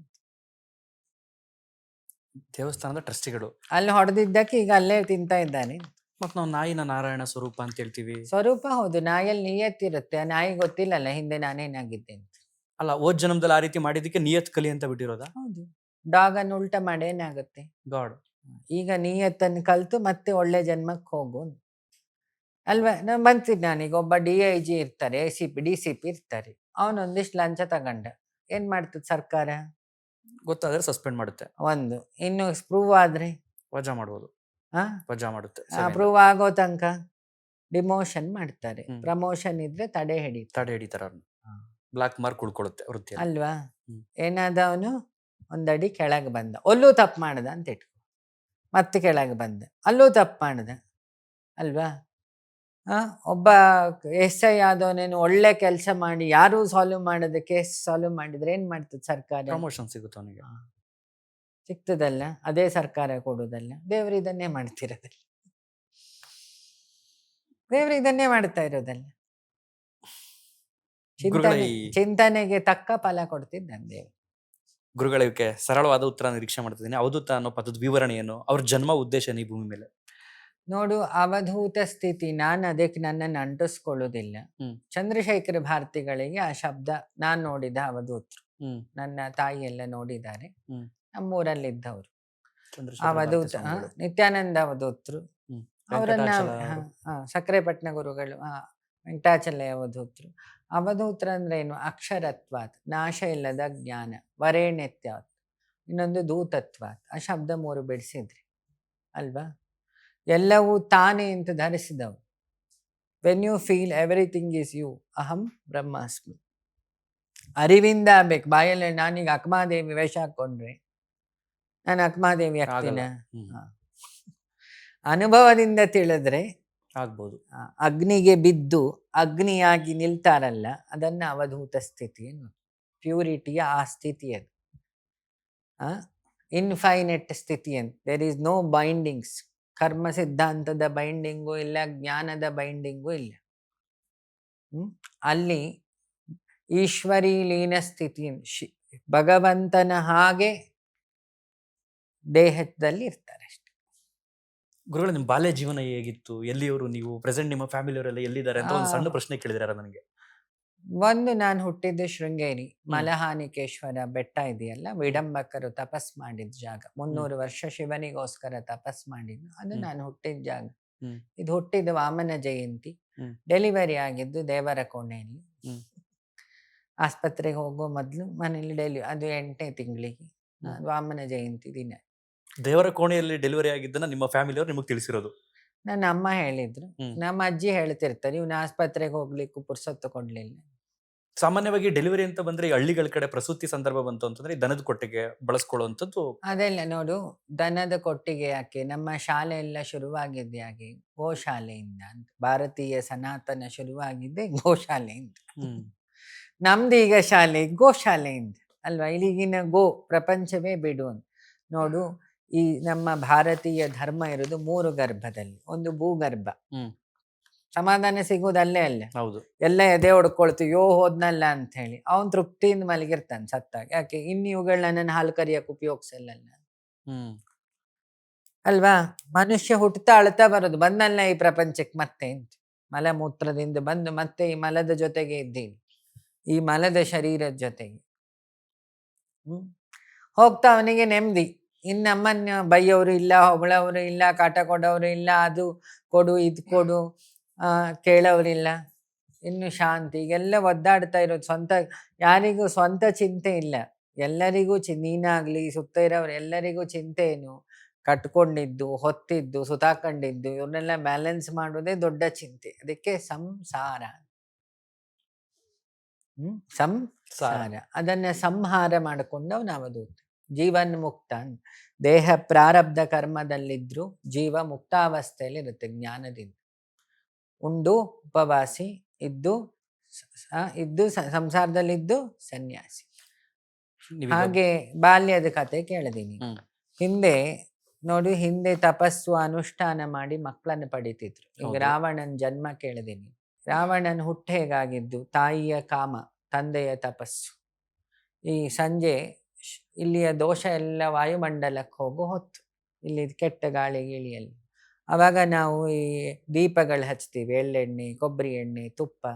ಅಲ್ಲಿ ಹೊಡೆದಿದ್ದಕ್ಕೆ ಈಗ ಅಲ್ಲೇ ತಿಂತಾ ಇದ್ದಾನೆ. ಮತ್ ನಾವು ನಾಯಿನ ನಾರಾಯಣ ಸ್ವರೂಪ ಅಂತ ಹೇಳ್ತೀವಿ. ಸ್ವರೂಪ ಹೌದು, ನಾಯಲ್ಲಿ ನಿಯತ್ತಿರುತ್ತೆ. ಆ ನಾಯಿ ಗೊತ್ತಿಲ್ಲಲ್ಲ ಹಿಂದೆ ನಾನೇನಾಗಿದ್ದೆ ಅಂತ. ಅಲ್ಲ, ಹೋದ್ ಜನ್ಮದಲ್ಲಿ ಆ ರೀತಿ ಮಾಡಿದಕ್ಕೆ ನಿಯತ್ ಕಲಿ ಅಂತ ಬಿಟ್ಟಿರೋದ. ಹೌದು, ಡಾಗ್ ಅನ್ನು ಉಲ್ಟಾ ಮಾಡಿ ಏನಾಗುತ್ತೆ? ಗಾಡ್. ಈಗ ನಿಯತ್ತನ್ನು ಕಲ್ತು ಮತ್ತೆ ಒಳ್ಳೆ ಜನ್ಮಕ್ಕೆ ಹೋಗು ಅಲ್ವಾ. ನಾನು ಬಂತೀನಿ, ನಾನೀಗ ಒಬ್ಬ DIG ಇರ್ತಾರೆ, DCP ಇರ್ತಾರೆ, ಅವನೊಂದಿಷ್ಟು ಲಂಚ ತಗೊಂಡ, ಏನ್ ಮಾಡ್ತದೆ ಸರ್ಕಾರ? ಗೊತ್ತಾದ್ರೆ ಸಸ್ಪೆಂಡ್ ಮಾಡುತ್ತೆ. ಒಂದು ಇನ್ನು ಪ್ರೂವ್ ಆದ್ರೆ ವಜಾ ಮಾಡ್ಬೋದು. ವಜಾ ಮಾಡುತ್ತೆ. ಪ್ರೂವ್ ಆಗೋ ತನಕ ಡಿಮೋಷನ್ ಮಾಡ್ತಾರೆ. ಪ್ರಮೋಷನ್ ಇದ್ರೆ ತಡೆ ಹಿಡಿತಾರ. ಬ್ಲಾಕ್ ಮಾರ್ಕ್ ಉಳ್ಕೊಳ್ಳುತ್ತೆ ವೃತ್ತಿ ಅಲ್ವಾ. ಏನಾದವನು ಒಂದಡಿ ಕೆಳಗೆ ಬಂದ, ಅಲ್ಲೂ ತಪ್ಪು ಮಾಡ್ದ ಅಂತ ಇಟ್ಕೊ, ಮತ್ತೆ ಕೆಳಗೆ ಬಂದ, ಅಲ್ಲೂ ತಪ್ಪು ಮಾಡ್ದ ಅಲ್ವಾ. ಒಬ್ಬ SI ಆದವನೇನು ಒಳ್ಳೆ ಕೆಲಸ ಮಾಡಿ ಯಾರು ಸಾಲ್ವ್ ಮಾಡದ ಕೇಸ್ ಸಾಲ್ವ್ ಮಾಡಿದ್ರೆ ಏನ್ ಮಾಡ್ತದೆ ಸರ್ಕಾರ? ಪ್ರಮೋಷನ್ ಸಿಗುತ್ತೆ ಅವನಿಗೆ. ಸಿಗ್ತದಲ್ಲ, ಅದೇ ಸರ್ಕಾರ ಕೊಡುದಲ್ಲ. ದೇವ್ರು ಇದನ್ನೇ ಮಾಡ್ತಿರೋದಲ್ಲ, ದೇವ್ರು ಇದನ್ನೇ ಮಾಡ್ತಾ ಇರೋದಲ್ಲ. ಚಿಂತನೆಗೆ ತಕ್ಕ ಫಲ ಕೊಡ್ತಿದ್ದಾನೆ ದೇವ್ರು. ಗುರುಗಳಿಗೆ ಸರಳವಾದ ಉತ್ತರ ನಿರೀಕ್ಷೆ ಮಾಡ್ತಿದ್ದೀನಿ. ಅವಧೂತ ಅನ್ನೋ ಪದದ ವಿವರಣೆ ಏನು, ಅವ್ರ ಜನ್ಮ ಉದ್ದೇಶ ಏನು ಈ ಭೂಮಿ ಮೇಲೆ? ನೋಡು, ಅವಧೂತ ಸ್ಥಿತಿ, ನಾನು ಅದಕ್ಕೆ ನನ್ನನ್ನು ಅಂಟಿಸ್ಕೊಳ್ಳೋದಿಲ್ಲ. ಹ್ಮ್. ಚಂದ್ರಶೇಖರ ಭಾರತಿಗಳಿಗೆ ಆ ಶಬ್ದ ನಾನು ನೋಡಿದ ಅವಧೂತರು. ಹ್ಮ್. ನನ್ನ ತಾಯಿ ಎಲ್ಲ ನೋಡಿದ್ದಾರೆ. ಹ್ಮ್. ನಮ್ಮೂರಲ್ಲಿದ್ದವರು ಚಂದ್ರಶೇಖರ ಭಾರತಿ ಅವಧೂತ. ಸ್ವಾಮಿಗಳು. ನಿತ್ಯಾನಂದ ಅವಧೂತರು. ಹ್ಮ್. ಅವರನ್ನ ವೆಂಕಟಾಚಲ ಅವರು. ಸಕ್ಕರೆಪಟ್ಟಣ ಗುರುಗಳು, ವೆಂಕಟಾಚಲ ಅವಧೂತರು. ಅವಧೂತರ ಅಂದ್ರೆ ಏನು? ಅಕ್ಷರತ್ವಾತ್, ನಾಶ ಇಲ್ಲದ ಜ್ಞಾನ. ವರೇಣ್ಯತ್ವಾತ್, ಇನ್ನೊಂದು ದೂತತ್ವಾತ್. ಆ ಶಬ್ದ 3 ಬಿಡಿಸಿದ್ರಿ ಅಲ್ವಾ? ಎಲ್ಲವೂ ತಾನೇ ಅಂತ ಧರಿಸಿದವು. When you feel everything is you, ಅಹಂ ಬ್ರಹ್ಮಾಸ್ಮಿ. ಅರಿವಿಂದ ಆಗ್ಬೇಕು. ಬಾಯಲ್ಲಿ ನಾನೀಗ ಅಕ್ಮಾದೇವಿ ವೇಷ ಹಾಕೊಂಡ್ರೆ ನಾನು ಅಕ್ಮಾದೇವಿ ಆಗ್ತೀನ? ಆಗಲ್ಲ. ಹ್ಮ್. ಅನುಭವದಿಂದ ತಿಳಿದ್ರೆ ಆಗ್ಬೋದು. ಅಗ್ನಿಗೆ ಬಿದ್ದು ಅಗ್ನಿಯಾಗಿ ನಿಲ್ತಾರಲ್ಲ, ಅದನ್ನ ಅವಧೂತ ಸ್ಥಿತಿ ಅನ್ನೋದು. ಪ್ಯೂರಿಟಿಯ ಆ ಸ್ಥಿತಿ ಅದು. ಇನ್ಫೈನೆಟ್ ಸ್ಥಿತಿ ಅಂತ. There is no bindings. ಕರ್ಮ ಸಿದ್ಧಾಂತದ ಬೈಂಡಿಂಗು ಇಲ್ಲ, ಜ್ಞಾನದ ಬೈಂಡಿಂಗು ಇಲ್ಲ. ಅಲ್ಲಿ ಈಶ್ವರಿ ಲೀನ ಸ್ಥಿತಿ, ಭಗವಂತನ ಹಾಗೆ ದೇಹದಲ್ಲಿ ಇರ್ತಾರೆ ಅಷ್ಟೆ. ಗುರುಗಳು, ನಿಮ್ಮ ಬಾಲ್ಯ ಜೀವನ ಹೇಗಿತ್ತು? ಎಲ್ಲಿಯವರು ನೀವು? ಪ್ರೆಸೆಂಟ್ ನಿಮ್ಮ ಫ್ಯಾಮಿಲಿಯವರೆಲ್ಲ ಎಲ್ಲಿದ್ದಾರೆ ಅಂತ ಒಂದು ಸಣ್ಣ ಪ್ರಶ್ನೆ ಕೇಳಿದಾರೆ ನನಗೆ. ಒಂದು, ನಾನು ಹುಟ್ಟಿದ್ದು ಶೃಂಗೇರಿ. ಮಲಹಾನಿಕೇಶ್ವರ ಬೆಟ್ಟ ಇದೆಯಲ್ಲ, ವಿಡಂಬಕರು ತಪಸ್ ಮಾಡಿದ ಜಾಗ. 300 ವರ್ಷ ಶಿವನಿಗೋಸ್ಕರ ತಪಸ್ ಮಾಡಿದ್ದು ಅದು ನಾನು ಹುಟ್ಟಿದ ಜಾಗ. ಇದು ಹುಟ್ಟಿದ ವಾಮನ ಜಯಂತಿ. ಡೆಲಿವರಿ ಆಗಿದ್ದು ದೇವರ ಕೋಣೆಯಲ್ಲಿ. ಆಸ್ಪತ್ರೆಗೆ ಹೋಗೋ ಮೊದಲು ಮನೇಲಿ ಅದು 8ನೇ ತಿಂಗಳಿಗೆ ವಾಮನ ಜಯಂತಿ ದಿನ. ದೇವರ ಕೋಣೆಯಲ್ಲಿ ಡೆಲಿವರಿ ಆಗಿದ್ದನ್ನ ನಿಮ್ಮ ಫ್ಯಾಮಿಲಿಯವರು ನಿಮಗೆ ತಿಳಿಸಿರೋದು? ನನ್ನ ಅಮ್ಮ ಹೇಳಿದ್ರು. ನಮ್ಮ ಅಜ್ಜಿ ಹೇಳ್ತಿರ್ತಾರೆ, ಇವನು ಆಸ್ಪತ್ರೆಗೆ ಹೋಗ್ಲಿಕ್ಕೂ ಪುರ್ಸೊತ್ತು ಕೊಡ್ಲಿಲ್ಲ. ಸಾಮಾನ್ಯವಾಗಿ ಡೆಲಿವರಿ ಅಂತ ಬಂದ್ರೆ ಈ ಹಳ್ಳಿಗಳ ಕಡೆ ಪ್ರಸೂತಿ ಸಂದರ್ಭ ಬಂತು ಅಂತಂದ್ರೆ ಈ ದನದ ಕೊಟ್ಟಿಗೆ ಬಳಸ್ಕೊಳ್ಳುವಂಥದ್ದು. ಅದೆಲ್ಲ ನೋಡು, ದನದ ಕೊಟ್ಟಿಗೆ ಯಾಕೆ? ನಮ್ಮ ಶಾಲೆ ಎಲ್ಲ ಶುರುವಾಗಿದ್ದೆ ಹಾಗೆ ಗೋಶಾಲೆಯಿಂದ ಅಂತ. ಭಾರತೀಯ ಸನಾತನ ಶುರುವಾಗಿದ್ದೆ ಗೋಶಾಲೆಯಿಂದ. ನಮ್ದು ಈಗ ಶಾಲೆ ಗೋಶಾಲೆಯಿಂದ ಅಲ್ವಾ? ಇಲ್ಲಿಗಿನ ಗೋ ಪ್ರಪಂಚವೇ ಬಿಡು ಅಂತ. ನೋಡು, ಈ ನಮ್ಮ ಭಾರತೀಯ ಧರ್ಮ ಇರೋದು 3 ಗರ್ಭದಲ್ಲಿ. ಒಂದು ಭೂಗರ್ಭ, ಸಮಾಧಾನ ಸಿಗೋದಲ್ಲೇ ಅಲ್ಲ. ಹೌದು. ಎಲ್ಲ ಎದೆ ಹೊಡ್ಕೊಳ್ತೀವಿ, ಯೋ ಹೋದ್ನಲ್ಲ ಅಂತ ಹೇಳಿ. ಅವನ್ ತೃಪ್ತಿಯಿಂದ ಮಲಗಿರ್ತಾನೆ ಸತ್ತಾಗ. ಯಾಕೆ? ಇನ್ನು ಇವುಗಳನ್ನ ನನ್ನ ಹಾಲು ಕರಿಯಕ್ಕೆ ಉಪಯೋಗಿಸಲ್ಲ ಅಲ್ವಾ? ಮನುಷ್ಯ ಹುಟ್ಟುತ್ತಾ ಅಳ್ತಾ ಬರೋದು, ಬಂದಲ್ಲ ಈ ಪ್ರಪಂಚಕ್ಕೆ ಮತ್ತೆ ಅಂತ. ಮಲಮೂತ್ರದಿಂದ ಬಂದು ಮತ್ತೆ ಈ ಮಲದ ಜೊತೆಗೆ ಇದ್ದೀವಿ, ಈ ಮಲದ ಶರೀರದ ಜೊತೆಗೆ. ಹೋಗ್ತಾ ಅವನಿಗೆ ನೆಮ್ಮದಿ. ಇನ್ನಮ್ಮನ್ನ ಬೈಯೋರು ಇಲ್ಲ, ಹೊಗಳವರು ಇಲ್ಲ, ಕಾಟ ಕೊಡೋರು ಇಲ್ಲ, ಅದು ಕೊಡು ಇದು ಕೊಡು ಕೇಳೋರಿಲ್ಲ. ಇನ್ನು ಶಾಂತಿ. ಈಗೆಲ್ಲ ಒದ್ದಾಡ್ತಾ ಇರೋದು. ಸ್ವಂತ ಯಾರಿಗೂ ಸ್ವಂತ ಚಿಂತೆ ಇಲ್ಲ. ಎಲ್ಲರಿಗೂ ನೀನಾಗ್ಲಿ ಸುತ್ತ ಇರೋರು ಎಲ್ಲರಿಗೂ ಚಿಂತೆ ಏನು? ಕಟ್ಕೊಂಡಿದ್ದು, ಹೊತ್ತಿದ್ದು, ಸುತಾಕೊಂಡಿದ್ದು, ಇವ್ರನ್ನೆಲ್ಲ ಬ್ಯಾಲೆನ್ಸ್ ಮಾಡೋದೇ ದೊಡ್ಡ ಚಿಂತೆ. ಅದಕ್ಕೆ ಸಂಸಾರ. ಸಂಸಾರ. ಅದನ್ನ ಸಂಹಾರ ಮಾಡಿಕೊಂಡವ್ ಅವಧೂತ. ಜೀವನ್ ಮುಕ್ತ. ದೇಹ ಪ್ರಾರಬ್ಧ ಕರ್ಮದಲ್ಲಿದ್ರು ಜೀವ ಮುಕ್ತಾವಸ್ಥೆಯಲ್ಲಿ ಇರುತ್ತೆ ಜ್ಞಾನದಿಂದ. ಉಂಡು ಉಪವಾಸಿ ಇದ್ದು ಸಂಸಾರದಲ್ಲಿದ್ದು ಸನ್ಯಾಸಿ. ಹಾಗೆ ಬಾಲ್ಯದ ಕತೆ ಕೇಳಿದೀನಿ. ಹಿಂದೆ ನೋಡಿ, ಹಿಂದೆ ತಪಸ್ಸು ಅನುಷ್ಠಾನ ಮಾಡಿ ಮಕ್ಕಳನ್ನು ಪಡಿತಿದ್ರು. ಈಗ ರಾವಣನ ಜನ್ಮ ಕೇಳಿದೀನಿ. ರಾವಣನ ಹುಟ್ಟು ಹೇಗಾಗಿದ್ದು? ತಾಯಿಯ ಕಾಮ, ತಂದೆಯ ತಪಸ್ಸು. ಈ ಸಂಜೆ ಇಲ್ಲಿಯ ದೋಷ ಎಲ್ಲ ವಾಯುಮಂಡಲಕ್ಕೆ ಹೋಗೋ ಹೊತ್ತು, ಇಲ್ಲಿ ಕೆಟ್ಟ ಗಾಳಿ ಗಿಳಿಯಲ್ಲಿ. ಆವಾಗ ನಾವು ಈ ದೀಪಗಳು ಹಚ್ತೀವಿ, ಎಳ್ಳೆಣ್ಣೆ, ಕೊಬ್ಬರಿ ಎಣ್ಣೆ, ತುಪ್ಪ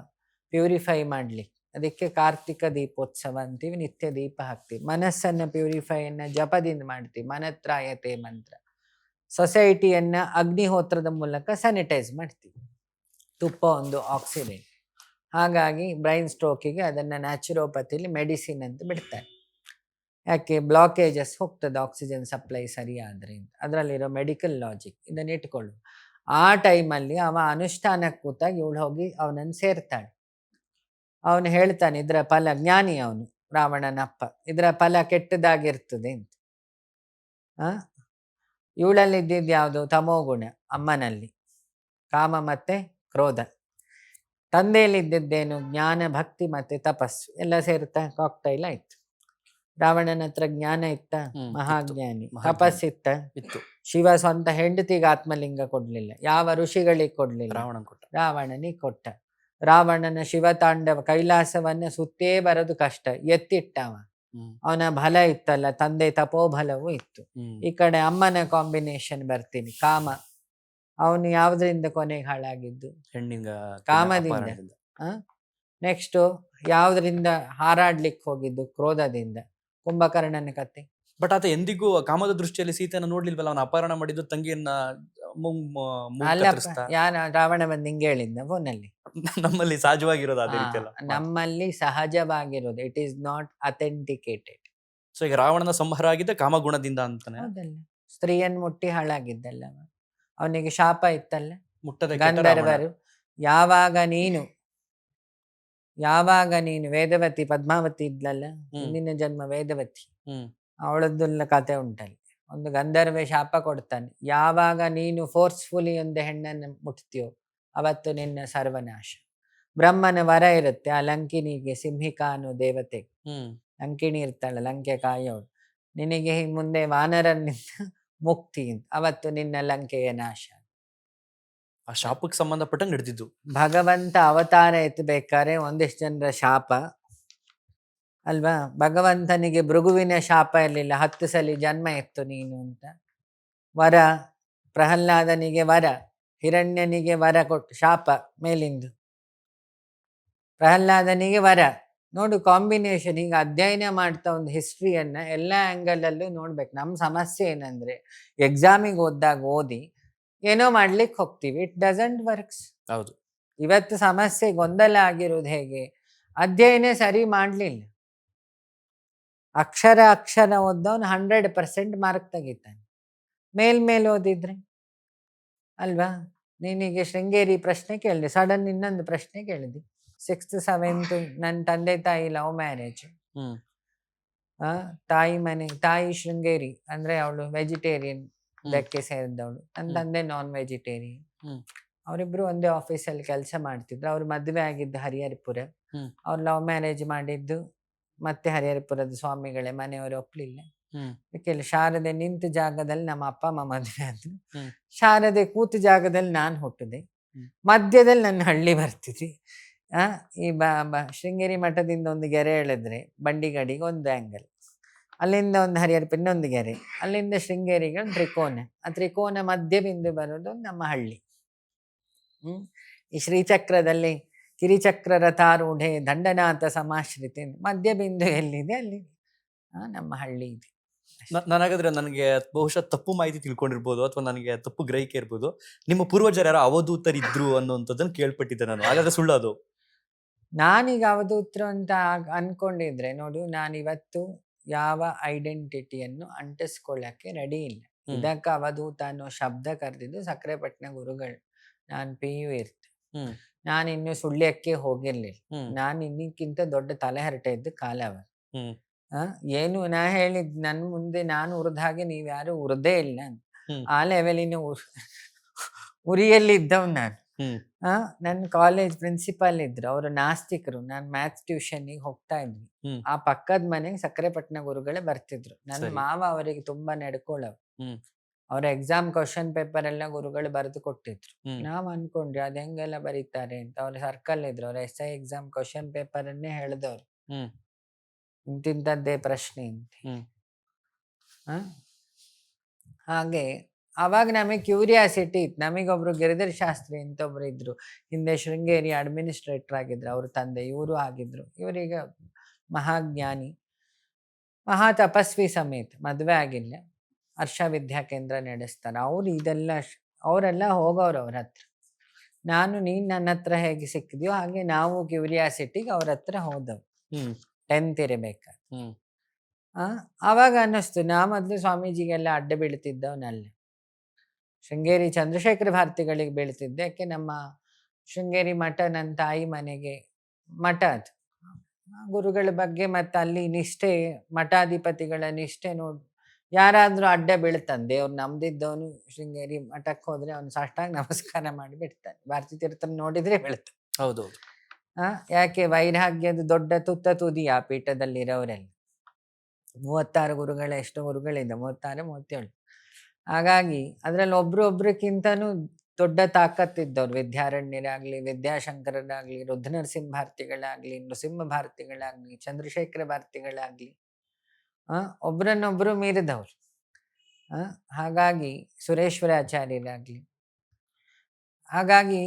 ಪ್ಯೂರಿಫೈ ಮಾಡ್ಲಿಕ್ಕೆ. ಅದಕ್ಕೆ ಕಾರ್ತಿಕ ದೀಪೋತ್ಸವ ಅಂತೀವಿ. ನಿತ್ಯ ದೀಪ ಹಾಕ್ತೀವಿ. ಮನಸ್ಸನ್ನು ಪ್ಯೂರಿಫೈಯನ್ನು ಜಪದಿಂದ ಮಾಡ್ತೀವಿ, ಮನತ್ರಾಯತೆ ಮಂತ್ರ. ಸೊಸೈಟಿಯನ್ನ ಅಗ್ನಿಹೋತ್ರದ ಮೂಲಕ ಸ್ಯಾನಿಟೈಸ್ ಮಾಡ್ತೀವಿ. ತುಪ್ಪ ಒಂದು ಆಕ್ಸಿಡೆಂಟ್. ಹಾಗಾಗಿ ಬ್ರೈನ್ ಸ್ಟ್ರೋಕಿಗೆ ಅದನ್ನು ನ್ಯಾಚುರೋಪತಿಲಿ ಮೆಡಿಸಿನ್ ಅಂತ ಬಿಡ್ತಾರೆ. ಯಾಕೆ? ಬ್ಲಾಕೇಜಸ್ ಹೋಗ್ತದೆ ಆಕ್ಸಿಜನ್ ಸಪ್ಲೈ ಸರಿಯಾದ್ರಿಂದ. ಅದರಲ್ಲಿರೋ ಮೆಡಿಕಲ್ ಲಾಜಿಕ್. ಇದನ್ನು ಇಟ್ಕೊಳ್ಳು. ಆ ಟೈಮಲ್ಲಿ ಅವ ಅನುಷ್ಠಾನಕ್ಕೆ ಕೂತಾಗ ಇವಳು ಹೋಗಿ ಅವನನ್ನು ಸೇರ್ತಾಳೆ. ಅವನು ಹೇಳ್ತಾನೆ, ಇದರ ಫಲ, ಜ್ಞಾನಿ ಅವನು ರಾವಣನಪ್ಪ, ಇದರ ಫಲ ಕೆಟ್ಟದಾಗಿರ್ತದೆ ಅಂತ. ಇವಳಲ್ಲಿ ಇದ್ದಿದ್ದು ಯಾವುದು? ತಮೋಗುಣ ಅಮ್ಮನಲ್ಲಿ, ಕಾಮ ಮತ್ತೆ ಕ್ರೋಧ. ತಂದೆಯಲ್ಲಿ ಇದ್ದಿದ್ದೇನು? ಜ್ಞಾನ, ಭಕ್ತಿ ಮತ್ತೆ ತಪಸ್ಸು. ಎಲ್ಲ ಸೇರ್ತಾ ಕಾಕ್ಟೈಲ್ ಆಯ್ತು. ರಾವಣನ ಹತ್ರ ಜ್ಞಾನ ಇತ್ತ? ಮಹಾಜ್ಞಾನಿ. ತಪಸ್ಸಿತ್ತ? ಇತ್ತು. ಶಿವ ಸ್ವಂತ ಹೆಂಡತಿಗೆ ಆತ್ಮಲಿಂಗ ಕೊಡ್ಲಿಲ್ಲ, ಯಾವ ಋಷಿಗಳಿಗೆ ಕೊಡ್ಲಿಲ್ಲ, ರಾವಣನಿಗೆ ಕೊಟ್ಟ. ರಾವಣನ ಶಿವತಾಂಡವ ಕೈಲಾಸವನ್ನ ಸುತ್ತೇ ಬರೋದು ಕಷ್ಟ, ಎತ್ತಿಟ್ಟವ. ಅವನ ಬಲ ಇತ್ತಲ್ಲ, ತಂದೆ ತಪೋಬಲವೂ ಇತ್ತು. ಈ ಕಡೆ ಅಮ್ಮನ ಕಾಂಬಿನೇಷನ್ ಬರ್ತೀನಿ, ಕಾಮ ಅವನು ಯಾವುದರಿಂದ ಕೊನೆಗೆ ಹಾಳಾಗಿದ್ದು? ಹೆಣ್ಣಿನ ಕಾಮದಿಂದ. ಅಪಹರಣದಿಂದ. ನೆಕ್ಸ್ಟು ಯಾವುದರಿಂದ ಹಾರಾಡ್ಲಿಕ್ಕೆ ಹೋಗಿದ್ದು? ಕ್ರೋಧದಿಂದ. ಕುಂಭಕರ್ಣನ ಕತೆ. ಬಟ್ ಆತ ಎಂದಿಗೂ ಕಾಮದ ದೃಷ್ಟಿಯಲ್ಲಿ ಸೀತೆಯನ್ನು ನೋಡ್ಲಿಲ್ವಲ್ಲ, ಅವನ ಅಪಹರಣ ಮಾಡಿದ್ದು ತಂಗಿಯನ್ನ ಅಲ್ಲಪ್ಪ, ಯಾರ ರಾವಣ ಬಂದು ಹಿಂಗೆ ಹೇಳಿದ್ದ ಫೋನಲ್ಲಿ? ನಮ್ಮಲ್ಲಿ ಸಹಜವಾಗಿರೋದು ಅದೇ ರೀತಿ ಅಲ್ಲ. ನಮ್ಮಲ್ಲಿ ಸಹಜವಾಗಿರೋದು. It is not authenticated. So ಈಗ ರಾವಣನ ಸಂಹಾರ ಆಗಿದ್ದ ಕಾಮಗುಣದಿಂದ ಅಂತಾನೆ. ಹೌದಲ್ಲ, ಸ್ತ್ರೀಯನ್ನು ಮುಟ್ಟಿ ಹಾಳಾಗಿದ್ದಲ್ಲ ಅವ. ಅವನಿಗೆ ಶಾಪ ಇತ್ತಲ್ಲ, ಮುಟ್ಟದೆ ಕೆಟ್ಟ ರಾವಣ. ಗಂಧರ್ವರು. ಯಾವಾಗ ನೀನು ವೇದವತಿ ಪದ್ಮಾವತಿ ಇದ್ಲಲ್ಲ, ಹಿಂದಿನ ಜನ್ಮ ವೇದವತಿ, ಅವಳದ್ದೆಲ್ಲ ಕತೆ ಉಂಟಲ್ಲಿ. ಒಂದು ಗಂಧರ್ವೆ ಶಾಪ ಕೊಡ್ತಾನೆ, ಯಾವಾಗ ನೀನು ಫೋರ್ಸ್ಫುಲಿ ಒಂದು ಹೆಣ್ಣನ್ನು ಮುಟ್ತೀಯೋ ಅವತ್ತು ನಿನ್ನ ಸರ್ವನಾಶ. ಬ್ರಹ್ಮನ ವರ ಇರುತ್ತೆ ಆ ಲಂಕಿನಿಗೆ, ಸಿಂಹಿಕಾ ಅನ್ನೋ ದೇವತೆ. ಲಂಕಿಣಿ ಇರ್ತಾಳೆ, ಲಂಕೆ ಕಾಯೋಳು. ನಿನಗೆ ಮುಂದೆ ವಾನರನಿಂದ ಮುಕ್ತಿ, ಅವತ್ತು ನಿನ್ನ ಲಂಕೆಯ ನಾಶ. ಆ ಶಾಪಕ್ಕೆ ಸಂಬಂಧಪಟ್ಟಂಗೆ ನಡೆದಿದ್ದು. ಭಗವಂತ ಅವತಾರ ಎತ್ತಬೇಕಾದ್ರೆ ಒಂದಿಷ್ಟು ಜನರ ಶಾಪ ಅಲ್ವಾ? ಭಗವಂತನಿಗೆ ಭೃಗುವಿನ ಶಾಪ ಇರಲಿಲ್ಲ, 10 ಸಲ ಜನ್ಮ ಎತ್ತು ನೀನು ಅಂತ. ವರ ಪ್ರಹ್ಲಾದನಿಗೆ ವರ, ಹಿರಣ್ಯನಿಗೆ ವರ ಕೊಟ್ಟು ಶಾಪ ಮೇಲಿಂದು. ಪ್ರಹ್ಲಾದನಿಗೆ ವರ. ನೋಡು ಕಾಂಬಿನೇಷನ್. ಈಗ ಅಧ್ಯಯನ ಮಾಡ್ತಾ ಒಂದು ಹಿಸ್ಟ್ರಿಯನ್ನ ಎಲ್ಲ ಆ್ಯಂಗಲಲ್ಲೂ ನೋಡ್ಬೇಕು. ನಮ್ಮ ಸಮಸ್ಯೆ ಏನಂದ್ರೆ ಎಕ್ಸಾಮಿಗೆ ಓದಿ ಏನೋ ಮಾಡ್ಲಿಕ್ಕೆ ಹೋಗ್ತೀವಿ, ಇಟ್ ಡಸಂಟ್ ವರ್ಕ್ಸ್. ಹೌದು. ಇವತ್ತು ಸಮಸ್ಯೆ ಗೊಂದಲ ಆಗಿರೋದು ಹೇಗೆ? ಅಧ್ಯಯನ ಸರಿ ಮಾಡಲಿಲ್ಲ. ಅಕ್ಷರ ಓದವನು 100% ಮಾರ್ಕ್ ತೆಗಿತಾನೆ. ಮೇಲ್ ಓದಿದ್ರೆ ಅಲ್ವಾ? ನೀನಿಗೆ ಶೃಂಗೇರಿ ಪ್ರಶ್ನೆ ಕೇಳಿದೆ, ಸಡನ್ ಇನ್ನೊಂದು ಪ್ರಶ್ನೆ ಕೇಳಿದೆ. 6th 7th ನನ್ನ ತಂದೆ ತಾಯಿ ಲವ್ ಮ್ಯಾರೇಜ್. ತಾಯಿ ಶೃಂಗೇರಿ ಅಂದ್ರೆ ಅವಳು ವೆಜಿಟೇರಿಯನ್ ಇದಕ್ಕೆ ಸೇರಿದವಳು, ನನ್ನ ತಂದೆ ನಾನ್ ವೆಜಿಟೇರಿಯನ್. ಅವರಿಬ್ರು ಒಂದೇ ಆಫೀಸಲ್ಲಿ ಕೆಲಸ ಮಾಡ್ತಿದ್ರು. ಅವ್ರು ಮದುವೆ ಆಗಿದ್ದು ಹರಿಹರಪುರ. ಅವ್ರು ಲವ್ ಮ್ಯಾರೇಜ್ ಮಾಡಿದ್ದು ಮತ್ತೆ ಹರಿಹರಪುರದ ಸ್ವಾಮಿಗಳೇ. ಮನೆಯವರು ಒಪ್ಲಿಲ್ಲ. ಅದಕ್ಕೆ ಶಾರದೆ ನಿಂತ ಜಾಗದಲ್ಲಿ ನಮ್ಮ ಅಪ್ಪ ಅಮ್ಮ ಮದುವೆ ಆದ್ರು. ಶಾರದೆ ಕೂತ ಜಾಗದಲ್ಲಿ ನಾನು ಹುಟ್ಟಿದೆ. ಮಧ್ಯದಲ್ಲಿ ನನ್ನ ಹಳ್ಳಿ ಬರ್ತಿದ್ವಿ. ಈ ಶೃಂಗೇರಿ ಮಠದಿಂದ ಒಂದು ಗೆರೆ ಎಳೆದ್ರೆ ಬಂಡಿಗಡಿಗೆ ಒಂದು ಆ್ಯಂಗಲ್, ಅಲ್ಲಿಂದ ಒಂದು ಹರಿಹರಪುರ ಇನ್ನೊಂದು ಗೆರೆ, ಅಲ್ಲಿಂದ ಶೃಂಗೇರಿಗೆ ಒಂದು ತ್ರಿಕೋನ. ಆ ತ್ರಿಕೋನ ಮಧ್ಯ ಬಿಂದು ಬರೋದು ನಮ್ಮ ಹಳ್ಳಿ. ಈ ಶ್ರೀಚಕ್ರದಲ್ಲಿ ಕಿರಿಚಕ್ರ ರಥಾರೂಢೆ ದಂಡನಾಥ ಸಮಾಶ್ರಿತೆ, ಮಧ್ಯ ಬಿಂದು ಎಲ್ಲಿದೆ ಅಲ್ಲಿ ನಮ್ಮ ಹಳ್ಳಿ ಇದೆ. ನನಗಾದ್ರೆ ನನಗೆ ಬಹುಶಃ ತಪ್ಪು ಮಾಹಿತಿ ತಿಳ್ಕೊಂಡಿರ್ಬೋದು, ಅಥವಾ ನನಗೆ ತಪ್ಪು ಗ್ರಹಿಕೆ ಇರ್ಬೋದು. ನಿಮ್ಮ ಪೂರ್ವಜರು ಯಾರೋ ಅವಧೂತರಿದ್ರು ಅನ್ನುವಂಥದ್ದನ್ನು ಕೇಳ್ಪಟ್ಟಿದ್ದೆ ನಾನು. ಹಾಗಾದ್ರೆ ಸುಳ್ಳು ಅದು? ನಾನೀಗ ಅವಧೂತರು ಅಂತ ಅನ್ಕೊಂಡಿದ್ರೆ ನೋಡು, ನಾನಿವತ್ತು ಯಾವ ಐಡೆಂಟಿಟಿಯನ್ನು ಅಂಟಿಸ್ಕೊಳ್ಳಕ್ಕೆ ರೆಡಿ ಇಲ್ಲ. ಇದಕ್ಕೆ ಅವಧೂತ ಅನ್ನೋ ಶಬ್ದ ಕರೆದಿದ್ದು ಸಕ್ರೆಪಟ್ಟಣ ಗುರುಗಳು. ನಾನು PU ಇರ್ತೆ, ನಾನು ಇನ್ನು ಸುಳ್ಯಕ್ಕೆ ಹೋಗಿರ್ಲಿಲ್ಲ. ನಾನು ಇನ್ನಕ್ಕಿಂತ ದೊಡ್ಡ ತಲೆಹರಟೆ ಇದ್ದ ಕಾಲವ. ಏನು ನಾ ಹೇಳಿದ್, ನನ್ ಮುಂದೆ ನಾನು ಉರಿದ ಹಾಗೆ ನೀವ್ ಯಾರು ಉರದೇ ಇಲ್ಲ. ಆ ಲೆವೆಲಿನ ಉರಿಯಲ್ಲಿ ಇದ್ದವ್ ನಾನು. ನನ್ನ ಕಾಲೇಜ್ ಪ್ರಿನ್ಸಿಪಾಲ್ ಇದ್ರು, ಅವರು ನಾಸ್ತಿಕರು. ನಾನು ಮ್ಯಾಥ್ಸ್ ಟ್ಯೂಷನ್ಗೆ ಹೋಗ್ತಾ ಇದ್ವಿ. ಆ ಪಕ್ಕದ ಮನೆಗೆ ಸಕ್ರೆಪಟ್ಟಣ ಗುರುಗಳೇ ಬರ್ತಿದ್ರು. ನನ್ನ ಮಾವ ಅವರಿಗೆ ತುಂಬಾ ನಡ್ಕೊಳ್ಳವ್. ಅವ್ರ ಎಕ್ಸಾಮ್ ಕ್ವಶನ್ ಪೇಪರ್ ಎಲ್ಲ ಗುರುಗಳು ಬರೆದು ಕೊಟ್ಟಿದ್ರು. ನಾವ್ ಅನ್ಕೊಂಡ್ರಿ ಅದ್ ಹೆಂಗೆಲ್ಲ ಬರೀತಾರೆ ಅಂತ. ಅವ್ರ ಸರ್ಕಲ್ ಇದ್ರು, ಅವ್ರ SI ಎಕ್ಸಾಮ್ ಕ್ವಶನ್ ಪೇಪರ್ ಅನ್ನೇ ಹೇಳಿದವ್ರು, ಇಂತಿಂತದ್ದೇ ಪ್ರಶ್ನೆ ಅಂತ. ಹಾಗೆ ಅವಾಗ ನಮಗೆ ಕ್ಯೂರಿಯಾಸಿಟಿ ಇತ್ತು. ನಮಗೊಬ್ರು ಗಿರಿಧರ್ ಶಾಸ್ತ್ರಿ ಅಂತ ಒಬ್ರು ಇದ್ರು, ಹಿಂದೆ ಶೃಂಗೇರಿ ಅಡ್ಮಿನಿಸ್ಟ್ರೇಟರ್ ಆಗಿದ್ರು. ಅವ್ರ ತಂದೆ ಇವರು ಆಗಿದ್ರು. ಇವರೀಗ ಮಹಾಜ್ಞಾನಿ, ಮಹಾ ತಪಸ್ವಿ ಸಮೇತ, ಮದುವೆ ಆಗಿಲ್ಲ, ಹರ್ಷ ವಿದ್ಯಾ ಕೇಂದ್ರ ನಡೆಸ್ತಾರೆ. ಅವರೆಲ್ಲ ಹೋಗೋರು ಅವ್ರ ಹತ್ರ. ನೀನ್ ನನ್ನ ಹತ್ರ ಹೇಗೆ ಸಿಕ್ಕಿದ್ಯೋ ಹಾಗೆ ನಾವು ಕ್ಯೂರಿಯಾಸಿಟಿಗೆ ಅವ್ರ ಹತ್ರ ಹೋದವು. 10th ಇರಬೇಕಾದ್ರೆ. ಆವಾಗ ಅನ್ನಿಸ್ತು, ನಾ ಮೊದಲು ಸ್ವಾಮೀಜಿಗೆಲ್ಲ ಅಡ್ಡ ಬೀಳ್ತಿದ್ದವನಲ್ಲ. ಶೃಂಗೇರಿ ಚಂದ್ರಶೇಖರ ಭಾರತಿಗಳಿಗೆ ಬೀಳ್ತಿದ್ದೆ. ಯಾಕೆ ನಮ್ಮ ಶೃಂಗೇರಿ ಮಠ ನನ್ನ ತಾಯಿ ಮನೆಗೆ ಮಠ ಅದು. ಗುರುಗಳ ಬಗ್ಗೆ ಮತ್ತೆ ಅಲ್ಲಿ ನಿಷ್ಠೆ, ಮಠಾಧಿಪತಿಗಳ ನಿಷ್ಠೆ ನೋಡಿ ಯಾರಾದ್ರೂ ಅಡ್ಡ ಬೀಳ್ತಾನೆ. ದೇವ್ರು ನಂಬ್ದಿದ್ದವನು ಶೃಂಗೇರಿ ಮಠಕ್ಕೆ ಹೋದ್ರೆ ಅವ್ನು ಸಾಷ್ಟಾಂಗ ನಮಸ್ಕಾರ ಮಾಡಿ ಬಿಡ್ತಾನೆ. ಭಾರತೀ ತೀರ್ಥನ ನೋಡಿದ್ರೆ ಬೀಳ್ತಾನೆ. ಹೌದು. ಯಾಕೆ? ವೈರಾಗ್ಯದ ದೊಡ್ಡ ತುತ್ತ ತುದಿ ಆ ಪೀಠದಲ್ಲಿರೋರೆಲ್ಲ. 36 ಗುರುಗಳ, ಎಷ್ಟು ಗುರುಗಳಿದೆ, 36 37. ಹಾಗಾಗಿ ಅದ್ರಲ್ಲಿ ಒಬ್ರೊಬ್ರಕ್ಕಿಂತನೂ ದೊಡ್ಡ ತಾಕತ್ತಿದ್ದವ್ರು. ವಿದ್ಯಾರಣ್ಯರಾಗ್ಲಿ, ವಿದ್ಯಾಶಂಕರರಾಗ್ಲಿ, ರುದ್ರನರಸಿಂಹ ಭಾರತಿಗಳಾಗ್ಲಿ, ನೃಸಿಂಹ ಭಾರತಿಗಳಾಗ್ಲಿ, ಚಂದ್ರಶೇಖರ ಭಾರತಿಗಳಾಗ್ಲಿ, ಒಬ್ರನ್ನೊಬ್ರು ಮೀರಿದವ್ರು. ಹಾಗಾಗಿ ಸುರೇಶ್ವರಾಚಾರ್ಯರಾಗ್ಲಿ, ಹಾಗಾಗಿ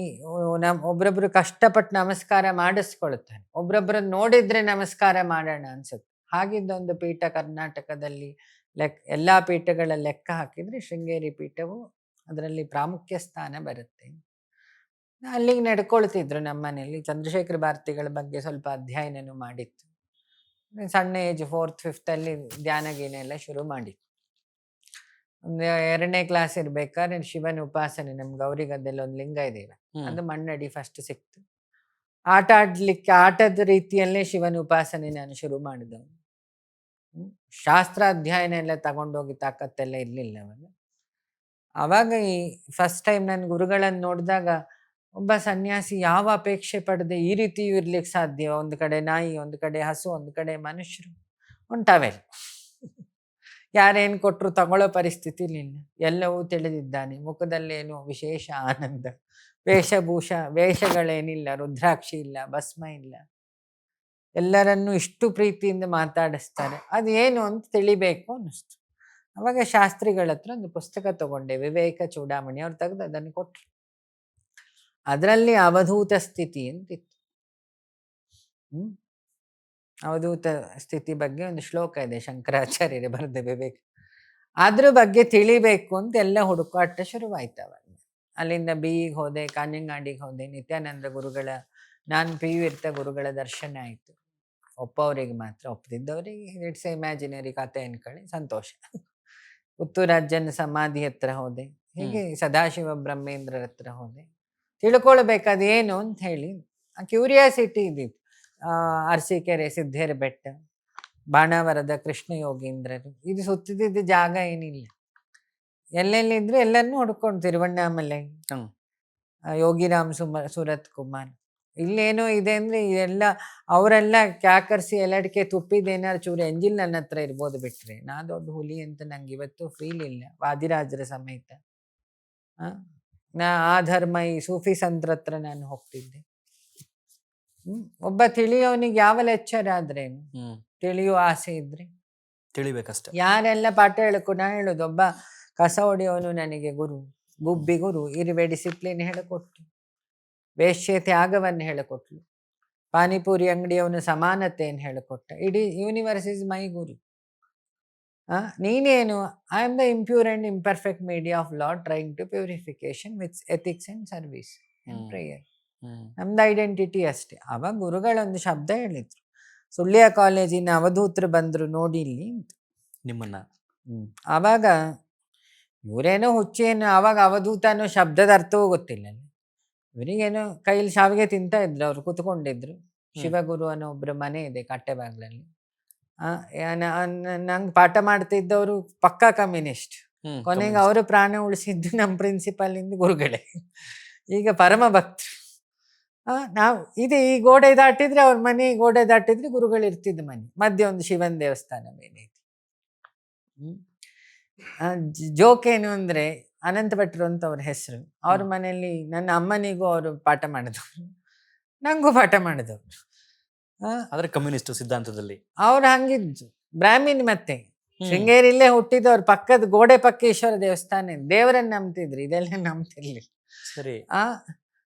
ಒಬ್ರೊಬ್ರು ಕಷ್ಟಪಟ್ಟು ನಮಸ್ಕಾರ ಮಾಡಿಸ್ಕೊಳ್ತಾರೆ, ಒಬ್ರೊಬ್ರನ್ನ ನೋಡಿದ್ರೆ ನಮಸ್ಕಾರ ಮಾಡೋಣ ಅನ್ಸುತ್ತೆ. ಹಾಗಿದ್ದೊಂದು ಪೀಠ ಕರ್ನಾಟಕದಲ್ಲಿ ಎಲ್ಲಾ ಪೀಠಗಳ ಲೆಕ್ಕ ಹಾಕಿದ್ರೆ ಶೃಂಗೇರಿ ಪೀಠವು ಅದರಲ್ಲಿ ಪ್ರಾಮುಖ್ಯ ಸ್ಥಾನ ಬರುತ್ತೆ. ಅಲ್ಲಿಗೆ ನಡ್ಕೊಳ್ತಿದ್ರು ನಮ್ಮ ಮನೆಯಲ್ಲಿ. ಚಂದ್ರಶೇಖರ ಭಾರತಿಗಳ ಬಗ್ಗೆ ಸ್ವಲ್ಪ ಅಧ್ಯಯನನೂ ಮಾಡಿತ್ತು. ಸಣ್ಣ ಏಜ್ 4th 5th ಅಲ್ಲಿ ಧ್ಯಾನ ಗೀನ ಎಲ್ಲ ಶುರು ಮಾಡಿತ್ತು. ಒಂದು 2ನೇ ಕ್ಲಾಸ್ ಇರ್ಬೇಕಾದ್ರೆ ಶಿವನ ಉಪಾಸನೆ, ನಮ್ ಗೌರಿಗದ್ದೆಲ್ಲ ಒಂದು ಲಿಂಗ ಇದೆ, ಅದು ಮಣ್ಣಡಿ ಫಸ್ಟ್ ಸಿಕ್ತು. ಆಟ ಆಡ್ಲಿಕ್ಕೆ ಆಟದ ರೀತಿಯಲ್ಲೇ ಶಿವನ ಉಪಾಸನೆ ನಾನು ಶುರು ಮಾಡಿದವನು. ಶಾಸ್ತ್ರ ಅಧ್ಯಯನ ಎಲ್ಲ ತಗೊಂಡೋಗಿ ತಾಕತ್ತೆಲ್ಲ ಇರ್ಲಿಲ್ಲ ಅವಾಗ. ಅವಾಗ ಈ ಫಸ್ಟ್ ಟೈಮ್ ನನ್ನ ಗುರುಗಳನ್ನು ನೋಡಿದಾಗ ಒಬ್ಬ ಸನ್ಯಾಸಿ ಯಾವ ಅಪೇಕ್ಷೆ ಪಡದೆ ಈ ರೀತಿ ಇರ್ಲಿಕ್ಕೆ ಸಾಧ್ಯ? ಒಂದು ಕಡೆ ನಾಯಿ, ಒಂದು ಕಡೆ ಹಸು, ಒಂದು ಕಡೆ ಮನುಷ್ಯರು, ಒಂದು ಟವೆಲ್. ಯಾರೇನು ಕೊಟ್ಟರು ತಗೊಳ್ಳೋ ಪರಿಸ್ಥಿತಿ ಇಲ್ಲ. ಎಲ್ಲವೂ ತಿಳಿದಿದ್ದಾನೆ, ಮುಖದಲ್ಲೇನು ವಿಶೇಷ ಆನಂದ, ವೇಷಗಳೇನಿಲ್ಲ, ರುದ್ರಾಕ್ಷಿ ಇಲ್ಲ, ಭಸ್ಮ ಇಲ್ಲ, ಎಲ್ಲರನ್ನೂ ಇಷ್ಟು ಪ್ರೀತಿಯಿಂದ ಮಾತಾಡಿಸ್ತಾರೆ. ಅದು ಏನು ಅಂತ ತಿಳಿಬೇಕು ಅನ್ನಿಸ್ತು. ಅವಾಗ ಶಾಸ್ತ್ರಿಗಳ ಹತ್ರ ಒಂದು ಪುಸ್ತಕ ತಗೊಂಡೆ, ವಿವೇಕ ಚೂಡಾಮಣಿ. ಅವ್ರು ತೆಗೆದು ಅದನ್ನು ಕೊಟ್ಟರು. ಅದರಲ್ಲಿ ಅವಧೂತ ಸ್ಥಿತಿ ಅಂತಿತ್ತು. ಅವಧೂತ ಸ್ಥಿತಿ ಬಗ್ಗೆ ಒಂದು ಶ್ಲೋಕ ಇದೆ, ಶಂಕರಾಚಾರ್ಯರೇ ಬರೆದ ವಿವೇಕ. ಅದ್ರ ಬಗ್ಗೆ ತಿಳಿಬೇಕು ಅಂತ ಎಲ್ಲ ಹುಡುಕಾಟ ಶುರುವಾಯ್ತು ಅವಾಗ. ಅಲ್ಲಿಂದ BE ಹೋದೆ, ಕಾഞ്ഞങ്ങാಡಿಗೆ ಹೋದೆ, ನಿತ್ಯಾನಂದ ಗುರುಗಳ, ನಾನು PU ಇರ್ತ ಗುರುಗಳ ದರ್ಶನ ಆಯಿತು. ಒಪ್ಪವರಿಗೆ ಮಾತ್ರ, ಒಪ್ಪದಿದ್ದವರಿಗೆ ಇಟ್ಸ್ ಇಮ್ಯಾಜಿನರಿ ಕಥೆ ಅನ್ಕೊಳ್ಳಿ, ಸಂತೋಷ. ಪುತ್ತೂರಾಜನ ಸಮಾಧಿ ಹತ್ರ ಹೋದೆ. ಹೀಗೆ ಸದಾಶಿವ ಬ್ರಹ್ಮೇಂದ್ರರ ಹತ್ರ ಹೋದೆ. ತಿಳ್ಕೊಳ್ಬೇಕು ಅದೇನು ಅಂತ ಹೇಳಿ ಆ ಕ್ಯೂರಿಯಾಸಿಟಿ ಇದ್ದಿತ್ತು. ಅರಸೀಕೆರೆ ಸಿದ್ದೇರ ಬೆಟ್ಟ, ಬಾಣಾವರದ ಕೃಷ್ಣ ಯೋಗೀಂದ್ರರು, ಇದು ಸುತ್ತಿದ್ದ ಜಾಗ ಏನಿಲ್ಲ. ಎಲ್ಲೆಲ್ಲಿದ್ರು ಎಲ್ಲರನ್ನೂ ಹುಡ್ಕೊಂಡು, ತಿರುವಣ್ಣಾಮಲೈ, ಯೋಗಿರಾಮ್ ಸುರತ್ ಕುಮಾರ್, ಇಲ್ಲೇನೋ ಇದೆ ಅಂದ್ರೆ ಇದೆಲ್ಲ ಅವರೆಲ್ಲ ಕ್ಯಾಕರ್ಸಿ ಎಲ್ಲಡಿಕೆ ತುಪ್ಪಿದೇನಾರು ಚೂರು ಎಂಜಿಲ್ ನನ್ನ ಹತ್ರ ಇರ್ಬೋದು, ಬಿಟ್ರೆ ನಾ ದೊಡ್ಡ ಹುಲಿ ಅಂತ ನಂಗೆ ಇವತ್ತು ಫೀಲ್ ಇಲ್ಲ. ವಾದಿರಾಜರ ಸಮೇತ ಆ ಧರ್ಮ ಈ ಸೂಫಿ ಸಂತರ ಹತ್ರ ನಾನು ಹೋಗ್ತಿದ್ದೆ. ಒಬ್ಬ ತಿಳಿಯೋನಿಗೆ ಯಾವ ಲೆಕ್ಚರ್ ಆದ್ರೇನು, ತಿಳಿಯೋ ಆಸೆ ಇದ್ರೆ ತಿಳಿಬೇಕಷ್ಟೆ. ಯಾರೆಲ್ಲ ಪಾಠ ನಾ ಹೇಳುದು, ಒಬ್ಬ ಕಸ ಹೊಡೆಯೋನು ನನಗೆ ಗುರು, ಗುಬ್ಬಿ ಗುರು, ಇರುವೆ ಡಿಸಿಪ್ಲಿನ್ ಹೇಳಿಕೊಟ್ಲು, ವೇಶ್ಯ ತ್ಯಾಗವನ್ನು ಹೇಳಿಕೊಟ್ಲು, ಪಾನಿಪುರಿ ಅಂಗಡಿಯವನು ಸಮಾನತೆಯನ್ನು ಹೇಳಿಕೊಟ್ಟ. ಇಡೀ ಯೂನಿವರ್ಸ್ ಇಸ್ ಮೈ ಗುರು. ನೀನೇನು? I am the impure and imperfect media of lord trying to purification with ethics and service and prayer. ನಮ್ದು ಐಡೆಂಟಿಟಿ ಅಷ್ಟೇ. ಅವಾಗ ಗುರುಗಳೊಂದು ಶಬ್ದ ಹೇಳಿದ್ರು, ಸುಳ್ಯ ಕಾಲೇಜಿನ ಅವಧೂತರು ಬಂದ್ರು ನೋಡಿ ಇಲ್ಲಿ ಅಂತ ನಿಮ್ಮನ್ನ. ಆವಾಗ ಇವರೇನೋ ಹುಚ್ಚೇನು, ಅವಾಗ ಅವಧೂತ ಅನ್ನೋ ಶಬ್ದದ ಅರ್ಥವೂ ಗೊತ್ತಿಲ್ಲ. ಇವರಿಗೇನೋ ಕೈಲಿ ಶಾವಿಗೆ ತಿಂತ ಇದ್ರು, ಅವ್ರು ಕುತ್ಕೊಂಡಿದ್ರು. ಶಿವಗುರು ಅನ್ನೋ ಒಬ್ರು ಮನೆ ಇದೆ ಕಟ್ಟೆಬಾಗ್ಲಲ್ಲಿ. ನಂಗೆ ಪಾಠ ಮಾಡ್ತಿದ್ದವರು ಪಕ್ಕಾ ಕಮ್ಯುನಿಸ್ಟ್. ಕೊನೆಗೆ ಅವರು ಪ್ರಾಣ ಉಳಿಸಿದ್ದು ನಮ್ಮ ಪ್ರಿನ್ಸಿಪಲ್ ಇಂದ ಗುರುಗಳೇ. ಈಗ ಪರಮ ಭಕ್ತರು. ನಾವು ಇದು ಈ ಗೋಡೆ ದಾಟಿದ್ರೆ ಅವ್ರ ಮನೆ, ಗೋಡೆ ದಾಟಿದ್ರೆ ಗುರುಗಳು ಇರ್ತಿದ್ದ ಮನೆ. ಮಧ್ಯೆ ಒಂದು ಶಿವನ್ ದೇವಸ್ಥಾನ ಮೇಲೆ ಐತಿ. ಜೋಕೇನು ಅಂದ್ರೆ ಅನಂತ ಭಟ್ರು ಅಂತ ಅವ್ರ ಹೆಸರು. ಅವ್ರ ಮನೆಯಲ್ಲಿ ನನ್ನ ಅಮ್ಮನಿಗೂ ಅವರು ಪಾಠ ಮಾಡಿದವರು, ನಂಗೂ ಪಾಠ ಮಾಡಿದವರು. ಆದ್ರೆ ಕಮ್ಯುನಿಸ್ಟ್ ಸಿದ್ಧಾಂತದಲ್ಲಿ ಅವ್ರು ಹಂಗಿದ್ದು ಬ್ರಾಹ್ಮಿನ್. ಮತ್ತೆ ಶೃಂಗೇರಿಲ್ಲೇ ಹುಟ್ಟಿದವ್ರು, ಪಕ್ಕದ ಗೋಡೆ ಪಕ್ಕ ಈಶ್ವರ ದೇವಸ್ಥಾನ, ದೇವರನ್ನ ನಂಬ್ತಿದ್ರು, ಇದೆಲ್ಲ ನಂಬ್ತಿರ್ಲಿಲ್ಲ. ಸರಿ.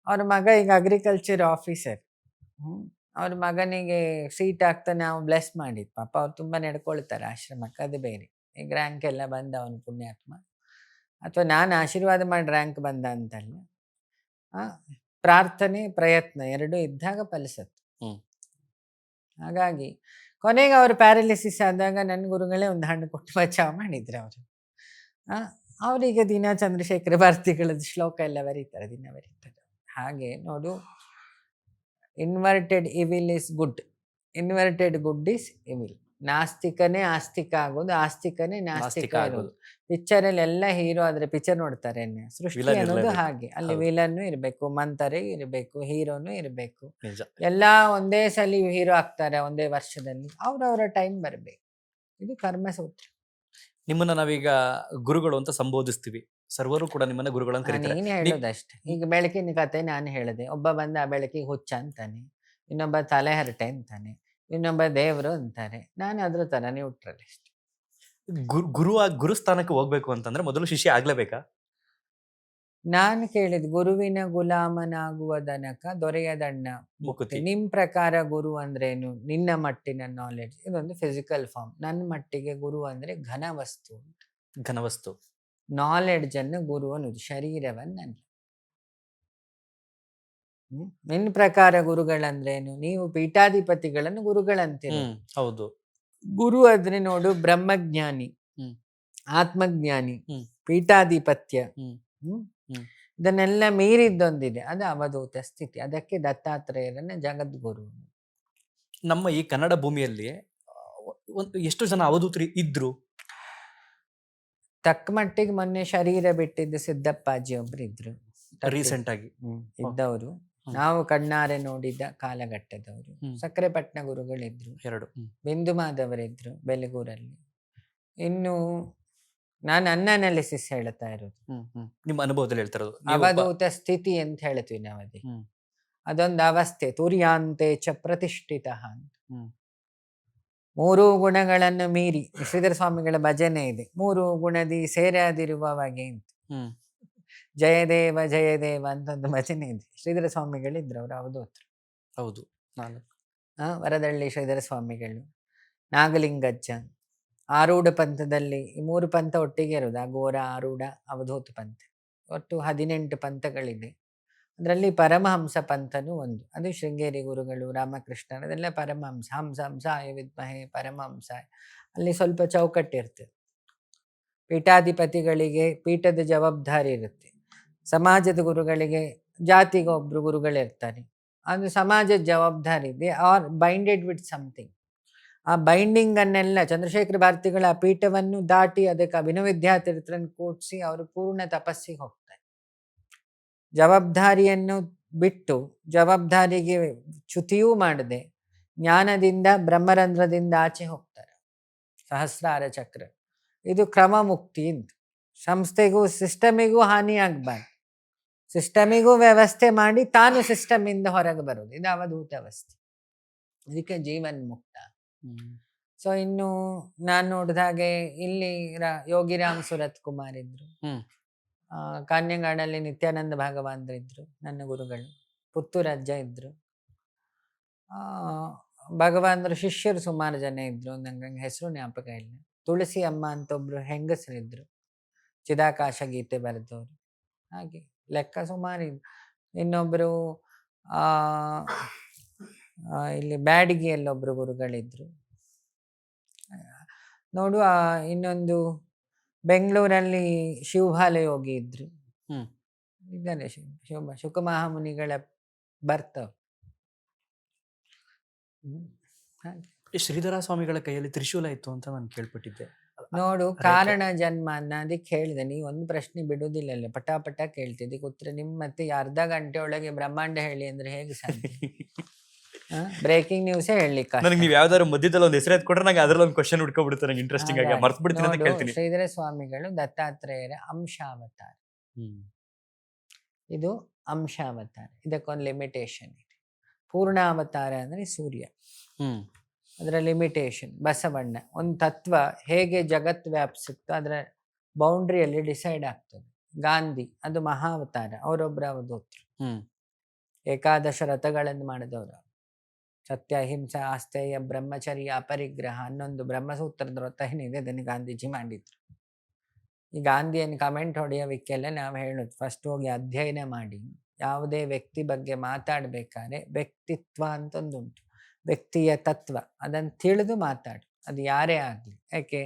ಅವ್ರ ಮಗ ಈಗ ಅಗ್ರಿಕಲ್ಚರ್ ಆಫೀಸರ್. ಅವ್ರ ಮಗನಿಗೆ ಸೀಟ್ ಆಗ್ತಾ ನಾವು ಬ್ಲೆಸ್ ಮಾಡಿದ್. ಪಾಪ ಅವ್ರು ತುಂಬಾ ನಡ್ಕೊಳ್ತಾರೆ ಆಶ್ರಮಕ್ಕೆ, ಅದು ಬೇರೆ. ಈಗ ರ್ಯಾಂಕ್ ಎಲ್ಲ ಬಂದ ಅವನು ಪುಣ್ಯಾತ್ಮ, ಅಥವಾ ನಾನು ಆಶೀರ್ವಾದ ಮಾಡಿ ರ್ಯಾಂಕ್ ಬಂದ ಅಂತಲ್ಲ. ಪ್ರಾರ್ಥನೆ ಪ್ರಯತ್ನ ಎರಡೂ ಇದ್ದಾಗ ಫಲಿಸತ್ತು. ಹಾಗಾಗಿ ಕೊನೆಗೆ ಅವರು ಪ್ಯಾರಲಿಸಿಸ್ ಆದಾಗ ನನ್ನ ಗುರುಗಳೇ ಒಂದು ಹಣ್ಣು ಕೊಟ್ಟು ಬಚಾವ್ ಮಾಡಿದ್ರು ಅವರು. ಅವರಿಗೆ ದಿನ ಚಂದ್ರಶೇಖರ ಭಾರತಿಗಳದ್ದು ಶ್ಲೋಕ ಎಲ್ಲ ಬರೀತಾರೆ, ದಿನ ಬರೀತಾರೆ. ಹಾಗೆ ನೋಡು, inverted evil is good, inverted good is evil. ನಾಸ್ತಿಕನೇ ಆಸ್ತಿಕ ಆಗೋದು, ಆಸ್ತಿಕನೇ ನಾಸ್ತಿಕ ಆಗೋದು. ಪಿಕ್ಚರಲ್ಲಿ ಎಲ್ಲ ಹೀರೋ ಆದ್ರೆ ಪಿಕ್ಚರ್ ನೋಡ್ತಾರೆ, ಸೃಷ್ಟಿ ಅನ್ನೋದು ಹಾಗೆ. ಅಲ್ಲಿ ವಿಲನ್ನು ಇರ್ಬೇಕು, ಮಂತರೇ ಇರ್ಬೇಕು, ಹೀರೋನು ಇರ್ಬೇಕು. ಎಲ್ಲಾ ಒಂದೇ ಸಲ ಹೀರೋ ಆಗ್ತಾರೆ ಒಂದೇ ವರ್ಷದಲ್ಲಿ. ಅವ್ರವರ ಟೈಮ್ ಬರ್ಬೇಕು. ಇದು ಕರ್ಮಸೂತ್ರ. ನಿಮ್ಮನ್ನ ನಾವೀಗ ಗುರುಗಳು ಅಂತ ಸಂಬೋಧಿಸ್ತೀವಿ, ಸರ್ವರು ಕೂಡ ನಿಮ್ಮನ್ನ ಗುರುಗಳು ಅಂತ ಕರೀತಾರೆ. ನೀನು ಹೇಳೋದಷ್ಟೇ. ಈಗ ಬೆಳಕಿನ ಕತೆ ನಾನು ಹೇಳಿದೆ, ಒಬ್ಬ ಬಂದ ಆ ಬೆಳಕಿಗೆ ಹುಚ್ಚ ಅಂತಾನೆ, ಇನ್ನೊಬ್ಬ ತಲೆ ಹರಟೆ ಅಂತಾನೆ, ಇನ್ನೊಬ್ಬ ದೇವರು ಅಂತಾರೆ. ನಾನು ಅದ್ರ ತರ ನ್ಯೂಟ್ರಲ್ ಅಷ್ಟೇ. ಗುರುಸ್ಥಾನಕ್ಕೆ ಹೋಗ್ಬೇಕು ಅಂತಂದ್ರೆ ಮೊದಲು ಶಿಷ್ಯ ಆಗ್ಲೇಬೇಕಾ? ನಾನು ಕೇಳಿದ್ ಗುರುವಿನ ಗುಲಾಮನಾಗುವ ತನಕ ದೊರೆಯದಣ್ಣ ಮುಕ್ತಿ. ಮುಕುತಿ. ನಿಮ್ ಪ್ರಕಾರ ಗುರು ಅಂದ್ರೇನು? ನಿನ್ನ ಮಟ್ಟಿನ ನಾಲೆಡ್ಜ್. ಇದೊಂದು ಫಿಸಿಕಲ್ ಫಾರ್ಮ್. ನನ್ನ ಮಟ್ಟಿಗೆ ಗುರು ಅಂದ್ರೆ ಘನ ವಸ್ತು. ಘನವಸ್ತು. ನಾಲೆಡ್ಜ್ ಅನ್ನು ಗುರು ಅನ್ನೋದು, ಶರೀರವನ್ನಲ್ಲ. ನಿನ್ನ ಪ್ರಕಾರ ಗುರುಗಳಂದ್ರೇನು? ನೀವು ಪೀಠಾಧಿಪತಿಗಳನ್ನು ಗುರುಗಳಂತೀರ. ಹೌದು. ಗುರು ಆದ್ರೆ ನೋಡು, ಬ್ರಹ್ಮಜ್ಞಾನಿ, ಹ್ಮ್. ಆತ್ಮಜ್ಞಾನಿ, ಹ್ಮ್. ಪೀಠಾಧಿಪತ್ಯ, ಹ್ಮ್. ಹ್ಮ್ ಹ್ಮ್. ಇದನ್ನೆಲ್ಲ ಮೀರಿದ್ದೊಂದಿದೆ, ಅದು ಅವಧೂತ ಸ್ಥಿತಿ. ಅದಕ್ಕೆ ದತ್ತಾತ್ರೇಯರನ್ನ ಜಗದ್ಗುರು. ನಮ್ಮ ಈ ಕನ್ನಡ ಭೂಮಿಯಲ್ಲಿ ಒಂದು ಎಷ್ಟು ಜನ ಅವಧೂತರು ಇದ್ರು? ತಕ್ಕ ಮಟ್ಟಿಗೆ ಮೊನ್ನೆ ಶರೀರ ಬಿಟ್ಟಿದ್ದು ಸಿದ್ದಪ್ಪಾಜಿ ಒಬ್ರು ಇದ್ರು, ರೀಸೆಂಟ್ ಆಗಿ ಇದ್ದವರು. ನಾವು ಕಣ್ಣಾರೆ ನೋಡಿದ್ದ ಕಾಲಘಟ್ಟದವರು. ಸಕ್ಕರೆಪಟ್ಟಣ ಗುರುಗಳಿದ್ರು, 2. ಬಿಂದುಮಾದವರಿದ್ರು ಬೆಲಗೂರಲ್ಲಿ. ಇನ್ನು ನಾನು ಅನಾಲಿಸಿಸ್ ಹೇಳ್ತಾ ಇರೋದು, ನಿಮ್ಮ ಅನುಭವದಲ್ಲಿ ಹೇಳ್ತಾ ಇರೋದು. ಅವಧೂತ ಸ್ಥಿತಿ ಅಂತ ಹೇಳ್ತೀವಿ ನಾವು. ಅದೊಂದು ಅವಸ್ಥೆ. ತುರ್ಯಾಂತೆ ಚ ಪ್ರತಿಷ್ಠಿತ ಅಂತ. 3 ಗುಣಗಳನ್ನು ಮೀರಿ, ಶ್ರೀಧರ ಸ್ವಾಮಿಗಳ ಭಜನೆ ಇದೆ, 3 ಗುಣದಿ ಸೇರಾದಿರುವವಾಗೆ ಅಂತ. ಜಯದೇವ ಜಯದೇವ ಅಂತ ಒಂದು ಭಜನೆ ಇದೆ. ಶ್ರೀಧರ ಸ್ವಾಮಿಗಳಿದ್ರು, ಅವರು ಅವಧೂತರು. ಹೌದು. ವರದಳ್ಳಿ ಶ್ರೀಧರ ಸ್ವಾಮಿಗಳು, ನಾಗಲಿಂಗಜ್ಜ, ಆರೂಢ ಪಂಥದಲ್ಲಿ ಈ 3 ಪಂಥ ಒಟ್ಟಿಗೆ ಇರೋದು. ಅಘೋರ, ಆರೂಢ, ಅವಧೂತ ಪಂಥ. ಒಟ್ಟು 18 ಪಂಥಗಳಿದೆ. ಅದರಲ್ಲಿ ಪರಮಹಂಸ ಪಂಥನೂ ಒಂದು. ಅದು ಶೃಂಗೇರಿ ಗುರುಗಳು, ರಾಮಕೃಷ್ಣ, ಅದೆಲ್ಲ ಪರಮಹಂಸ. ಹಂಸ ಹಂಸಾಯ ವಿದ್ಮಹೇ ಪರಮಹಂಸಾಯ. ಅಲ್ಲಿ ಸ್ವಲ್ಪ ಚೌಕಟ್ಟಿರ್ತದೆ. ಪೀಠಾಧಿಪತಿಗಳಿಗೆ ಪೀಠದ ಜವಾಬ್ದಾರಿ ಇರುತ್ತೆ. ಸಮಾಜದ ಗುರುಗಳಿಗೆ ಜಾತಿಗೆ ಒಬ್ರು ಗುರುಗಳಿರ್ತಾರೆ. ಅದು ಸಮಾಜದ ಜವಾಬ್ದಾರಿ. They are binded with something. ಆ ಬೈಂಡಿಂಗ್ ಅನ್ನೆಲ್ಲ ಚಂದ್ರಶೇಖರ ಭಾರತಿಗಳ ಆ ಪೀಠವನ್ನು ದಾಟಿ ಅದಕ್ಕೆ ಅಭಿನವ ವಿದ್ಯಾತೀರ್ಥರನ್ನು ಕೂಡಿಸಿ ಅವರು ಪೂರ್ಣ ತಪಸ್ಸಿಗೆ ಹೋಗ್ತಾರೆ. ಜವಾಬ್ದಾರಿಯನ್ನು ಬಿಟ್ಟು, ಜವಾಬ್ದಾರಿಗೆ ಚ್ಯುತಿಯೂ ಮಾಡದೆ ಜ್ಞಾನದಿಂದ ಬ್ರಹ್ಮರಂಧ್ರದಿಂದ ಆಚೆ ಹೋಗ್ತಾರೆ. ಸಹಸ್ರಾರ ಚಕ್ರ. ಇದು ಕ್ರಮ ಮುಕ್ತಿ ಅಂತ. ಸಂಸ್ಥೆಗೂ ಸಿಸ್ಟಮಿಗೂ ಹಾನಿ ಆಗಬಾರ್ದು. ಸಿಸ್ಟಮಿಗೂ ವ್ಯವಸ್ಥೆ ಮಾಡಿ ತಾನು ಸಿಸ್ಟಮಿಂದ ಹೊರಗೆ ಬರೋದು. ಇದು ಅವಧೂತ ಅವಸ್ಥೆ. ಇದಕ್ಕೆ ಜೀವನ್ ಮುಕ್ತ. ಸೊ ಇನ್ನು ನಾನು ನೋಡಿದ ಹಾಗೆ ಇಲ್ಲಿ ಯೋಗಿರಾಮ್ ಸುರತ್ ಕುಮಾರ್ ಇದ್ರು, ಕಾನ್ಯಂಗಾಡಲ್ಲಿ ನಿತ್ಯಾನಂದ ಭಾಗವಾನ್ರು ಇದ್ರು, ನನ್ನ ಗುರುಗಳು. ಪುತ್ತೂರಜ್ಜ ಇದ್ರು. ಭಗವಾನ್ರ ಶಿಷ್ಯರು ಸುಮಾರು ಜನ ಇದ್ರು, ನಂಗೆ ಹೆಸರು ಜ್ಞಾಪಕ ಇಲ್ಲ. ತುಳಸಿ ಅಮ್ಮ ಅಂತ ಒಬ್ರು ಹೆಂಗಸರಿದ್ರು, ಚಿದಾಕಾಶ ಗೀತೆ ಬರೆದವರು. ಹಾಗೆ ಲೆಕ್ಕ ಸುಮಾರು ಇದ್ರು. ಇನ್ನೊಬ್ರು ಇಲ್ಲಿ ಬ್ಯಾಡಗಿಯಲ್ಲಿ ಒಬ್ರು ಗುರುಗಳಿದ್ರು ನೋಡು. ಇನ್ನೊಂದು ಬೆಂಗಳೂರಲ್ಲಿ ಶಿವಬಾಲ ಯೋಗಿ ಇದ್ರು, ಇದ್ದಾರೆ. ಶುಕಮಹಾಮುನಿಗಳ ಬರ್ತವ್. ಶ್ರೀಧರ ಸ್ವಾಮಿಗಳ ಕೈಯಲ್ಲಿ ತ್ರಿಶೂಲ ಇತ್ತು ಅಂತ ನಾನು ಕೇಳ್ಪಟ್ಟಿದ್ದೆ. ನೋಡು, ಕಾರಣ ಜನ್ಮ ಅನ್ನೋದಕ್ಕೆ ಹೇಳಿದೆ. ನೀವು ಒಂದು ಪ್ರಶ್ನೆ ಬಿಡುದಿಲ್ಲ, ಅಲ್ಲ ಪಟಾಪಟ ಕೇಳ್ತಿದ್ದಕ್ಕೆ ಉತ್ತರ. ನಿಮ್ ಮತ್ತೆ ಅರ್ಧ ಗಂಟೆ ಒಳಗೆ ಬ್ರಹ್ಮಾಂಡ ಹೇಳಿ ಅಂದ್ರೆ ಹೇಗೆ ಸಾಧ್ಯ? ಬ್ರೇಕಿಂಗ್ ನ್ಯೂಸೇ ಹೇಳಲಿಕ್ಕೆ. ನನಗೆ ನೀವು ಯಾವ್ದಾದ್ರು ಮಧ್ಯದಲ್ಲಿ ಒಂದು ಹೆಸರು ಎತ್ಕೊಂಡ್ರೆ ನಂಗೆ ಅದ್ರಲ್ಲಿ ಒಂದು ಕ್ವಶನ್ ಹುಡ್ಕೊಬಿಡುತ್ತೆ, ನಂಗೆ ಇಂಟ್ರೆಸ್ಟಿಂಗ್ ಆಗಿ ಮರ್ತು ಬಿಡ್ತೀನಿ ಅಂತ ಕೇಳ್ತೀನಿ. ಶ್ರೀಧರ ಸ್ವಾಮಿಗಳು ದತ್ತಾತ್ರೇಯರ ಅಂಶಾವತಾರ. ಇದು ಅಂಶಾವತಾರ. ಇದಕ್ಕೊಂದು ಲಿಮಿಟೇಷನ್ ಇದೆ. ಪೂರ್ಣಾವತಾರ ಅಂದ್ರೆ ಸೂರ್ಯ. ಅದರ ಲಿಮಿಟೇಷನ್ ಬಸವಣ್ಣ. ಒಂದು ತತ್ವ ಹೇಗೆ ಜಗತ್ ವ್ಯಾಪಿಸುತ್ತೋ ಅದರ ಬೌಂಡ್ರಿಯಲ್ಲಿ ಡಿಸೈಡ್ ಆಗ್ತದೆ. ಗಾಂಧಿ ಅದು ಮಹಾವತಾರ, ಅವರೊಬ್ಬರ ಅವಧೂತರು. 11 ರಥಗಳನ್ನು ಮಾಡಿದವರು. ಸತ್ಯ, ಅಹಿಂಸಾ, ಆಸ್ತೇಯ, ಬ್ರಹ್ಮಚರ್ಯ, ಅಪರಿಗ್ರಹ 11 ಬ್ರಹ್ಮಸೂತ್ರದ ವ್ರತ ಏನಿದೆ ಅದನ್ನು ಗಾಂಧೀಜಿ ಮಾಡಿದ್ರು. ಈ ಗಾಂಧಿಯನ್ನು ಕಮೆಂಟ್ ಹೊಡೆಯೋವಿಕ್ಕೆಲ್ಲ ನಾವು ಹೇಳೋದು, ಫಸ್ಟ್ ಹೋಗಿ ಅಧ್ಯಯನ ಮಾಡಿ. ಯಾವುದೇ ವ್ಯಕ್ತಿ ಬಗ್ಗೆ ಮಾತಾಡ್ಬೇಕಾದ್ರೆ ವ್ಯಕ್ತಿತ್ವ ಅಂತ ಒಂದುಂಟು, ವ್ಯಕ್ತಿಯ ತತ್ವ, ಅದನ್ನು ತಿಳಿದು ಮಾತಾಡು. ಅದು ಯಾರೇ ಆಗಲಿ. ಯಾಕೆ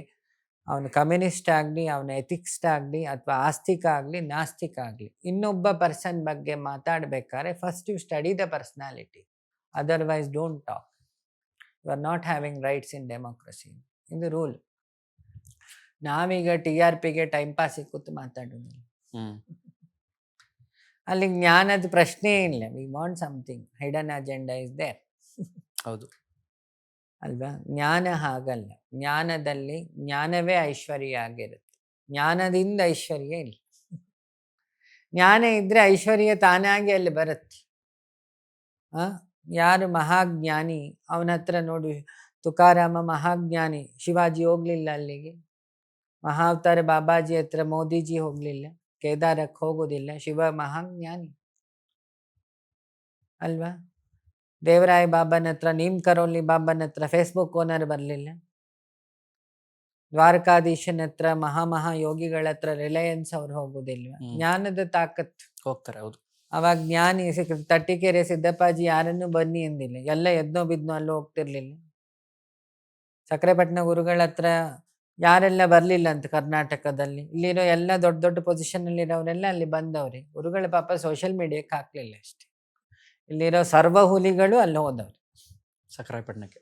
ಅವನು ಕಮ್ಯುನಿಸ್ಟ್ ಆಗಲಿ, ಅವನ ಎಥಿಕ್ಸ್ಟ್ ಆಗಲಿ, ಅಥವಾ ಆಸ್ತಿಕ ಆಗಲಿ, ನಾಸ್ತಿಕ ಆಗಲಿ, ಇನ್ನೊಬ್ಬ ಪರ್ಸನ್ ಬಗ್ಗೆ ಮಾತಾಡ್ಬೇಕಾದ್ರೆ first you study the personality. Otherwise don't talk. You are not having rights in democracy. ಇದು ರೂಲ್. ನಾವೀಗ TRPಗೆ ಟೈಮ್ ಪಾಸಿಗೆ ಕೂತು ಮಾತಾಡೋದಿಲ್ಲ. ಅಲ್ಲಿ ಜ್ಞಾನದ ಪ್ರಶ್ನೆ ಇಲ್ಲ. We want something. Hidden agenda is there. ಹೌದು ಅಲ್ವಾ? ಜ್ಞಾನ ಹಾಗಲ್ಲ. ಜ್ಞಾನದಲ್ಲಿ ಜ್ಞಾನವೇ ಐಶ್ವರ್ಯ ಆಗಿರುತ್ತೆ. ಜ್ಞಾನದಿಂದ ಐಶ್ವರ್ಯ ಇಲ್ಲ. ಜ್ಞಾನ ಇದ್ರೆ ಐಶ್ವರ್ಯ ತಾನಾಗಿ ಅಲ್ಲಿ ಬರುತ್ತೆ. ಯಾರು ಮಹಾಜ್ಞಾನಿ ಅವನ ಹತ್ರ ನೋಡಿ, ತುಕಾರಾಮ ಮಹಾಜ್ಞಾನಿ, ಶಿವಾಜಿ ಹೋಗ್ಲಿಲ್ಲ ಅಲ್ಲಿಗೆ. ಮಹಾವತಾರ ಬಾಬಾಜಿ ಹತ್ರ ಮೋದಿಜಿ ಹೋಗ್ಲಿಲ್ಲ. ಕೇದಾರಕ್ಕೆ ಹೋಗೋದಿಲ್ಲ. ಶಿವ ಮಹಾಜ್ಞಾನಿ ಅಲ್ವಾ? ದೇವರಾಯ ಬಾಬನ ಹತ್ರ, ನೀಮ್ ಕರೋಲಿ ಬಾಬನ ಹತ್ರ ಫೇಸ್ಬುಕ್ ಓನರ್ ಬರಲಿಲ್ಲ. ದ್ವಾರಕಾಧೀಶನ ಹತ್ರ, ಮಹಾ ಯೋಗಿಗಳ ಹತ್ರ ರಿಲಯನ್ಸ್ ಅವ್ರು ಹೋಗೋದಿಲ್ವಾ? ಜ್ಞಾನದ ತಾಕತ್ತು. ಹೋಗ್ತಾರೆ, ಹೌದು. ಅವಾಗ ಜ್ಞಾನಿ ತಟ್ಟಿಕೆರೆ ಸಿದ್ದಪ್ಪಾಜಿ ಯಾರನ್ನೂ ಬನ್ನಿ ಎಂದಿಲ್ಲ, ಎಲ್ಲ ಎದ್ನೋ ಬಿದ್ನೋ ಅಲ್ಲೂ ಹೋಗ್ತಿರ್ಲಿಲ್ಲ. ಸಕ್ರೆಪಟ್ಟಣ ಗುರುಗಳ ಹತ್ರ ಯಾರೆಲ್ಲ ಬರ್ಲಿಲ್ಲ ಅಂತ ಕರ್ನಾಟಕದಲ್ಲಿ, ಇಲ್ಲಿರೋ ಎಲ್ಲ ದೊಡ್ಡ ದೊಡ್ಡ ಪೊಸಿಷನ್ ಅಲ್ಲಿರೋರೆಲ್ಲ ಅಲ್ಲಿ ಬಂದವ್ರಿ. ಗುರುಗಳ ಪಾಪ ಸೋಷಿಯಲ್ ಮೀಡಿಯಾಕ್ಕೆ ಹಾಕ್ಲಿಲ್ಲ ಅಷ್ಟೇ. ಇಲ್ಲಿರೋ ಸರ್ವ ಹುಲಿಗಳು ಅಲ್ಲಿ ಹೋದವ್ರು. ಸಕ್ರಾಯಪಟ್ಟಣಕ್ಕೆ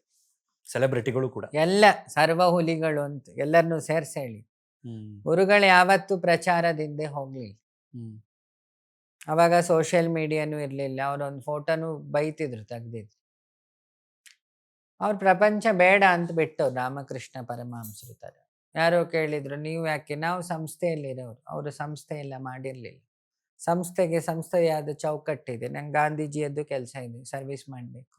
ಸೆಲೆಬ್ರಿಟಿಗಳು ಕೂಡ ಎಲ್ಲ ಸರ್ವ ಹುಲಿಗಳು ಅಂತ ಎಲ್ಲರನ್ನೂ ಸೇರ್ಸಿ ಹೇಳಿ. ಗುರುಗಳು ಯಾವತ್ತೂ ಪ್ರಚಾರದಿಂದ ಹೋಗ್ಲಿಲ್ಲ. ಅವಾಗ ಸೋಷಿಯಲ್ ಮೀಡಿಯಾನು ಇರ್ಲಿಲ್ಲ. ಅವ್ರೊಂದು ಫೋಟೋನು ಬೈತಿದ್ರು, ತೆಗ್ದಿದ್ರು. ಅವ್ರ ಪ್ರಪಂಚ ಬೇಡ ಅಂತ ಬಿಟ್ಟವ್ರು. ರಾಮಕೃಷ್ಣ ಪರಮಹಂಸರು ತರ ಯಾರೋ ಕೇಳಿದ್ರು, ನೀವು ಯಾಕೆ? ನಾವು ಸಂಸ್ಥೆಯಲ್ಲಿರೋರು. ಅವರು ಸಂಸ್ಥೆ ಎಲ್ಲ ಮಾಡಿರ್ಲಿಲ್ಲ. ಸಂಸ್ಥೆಗೆ ಸಂಸ್ಥೆಯಾದ ಚೌಕಟ್ಟಿದೆ. ನಂಗೆ ಗಾಂಧೀಜಿಯದ್ದು ಕೆಲಸ ಇದೆ, ಸರ್ವಿಸ್ ಮಾಡಬೇಕು.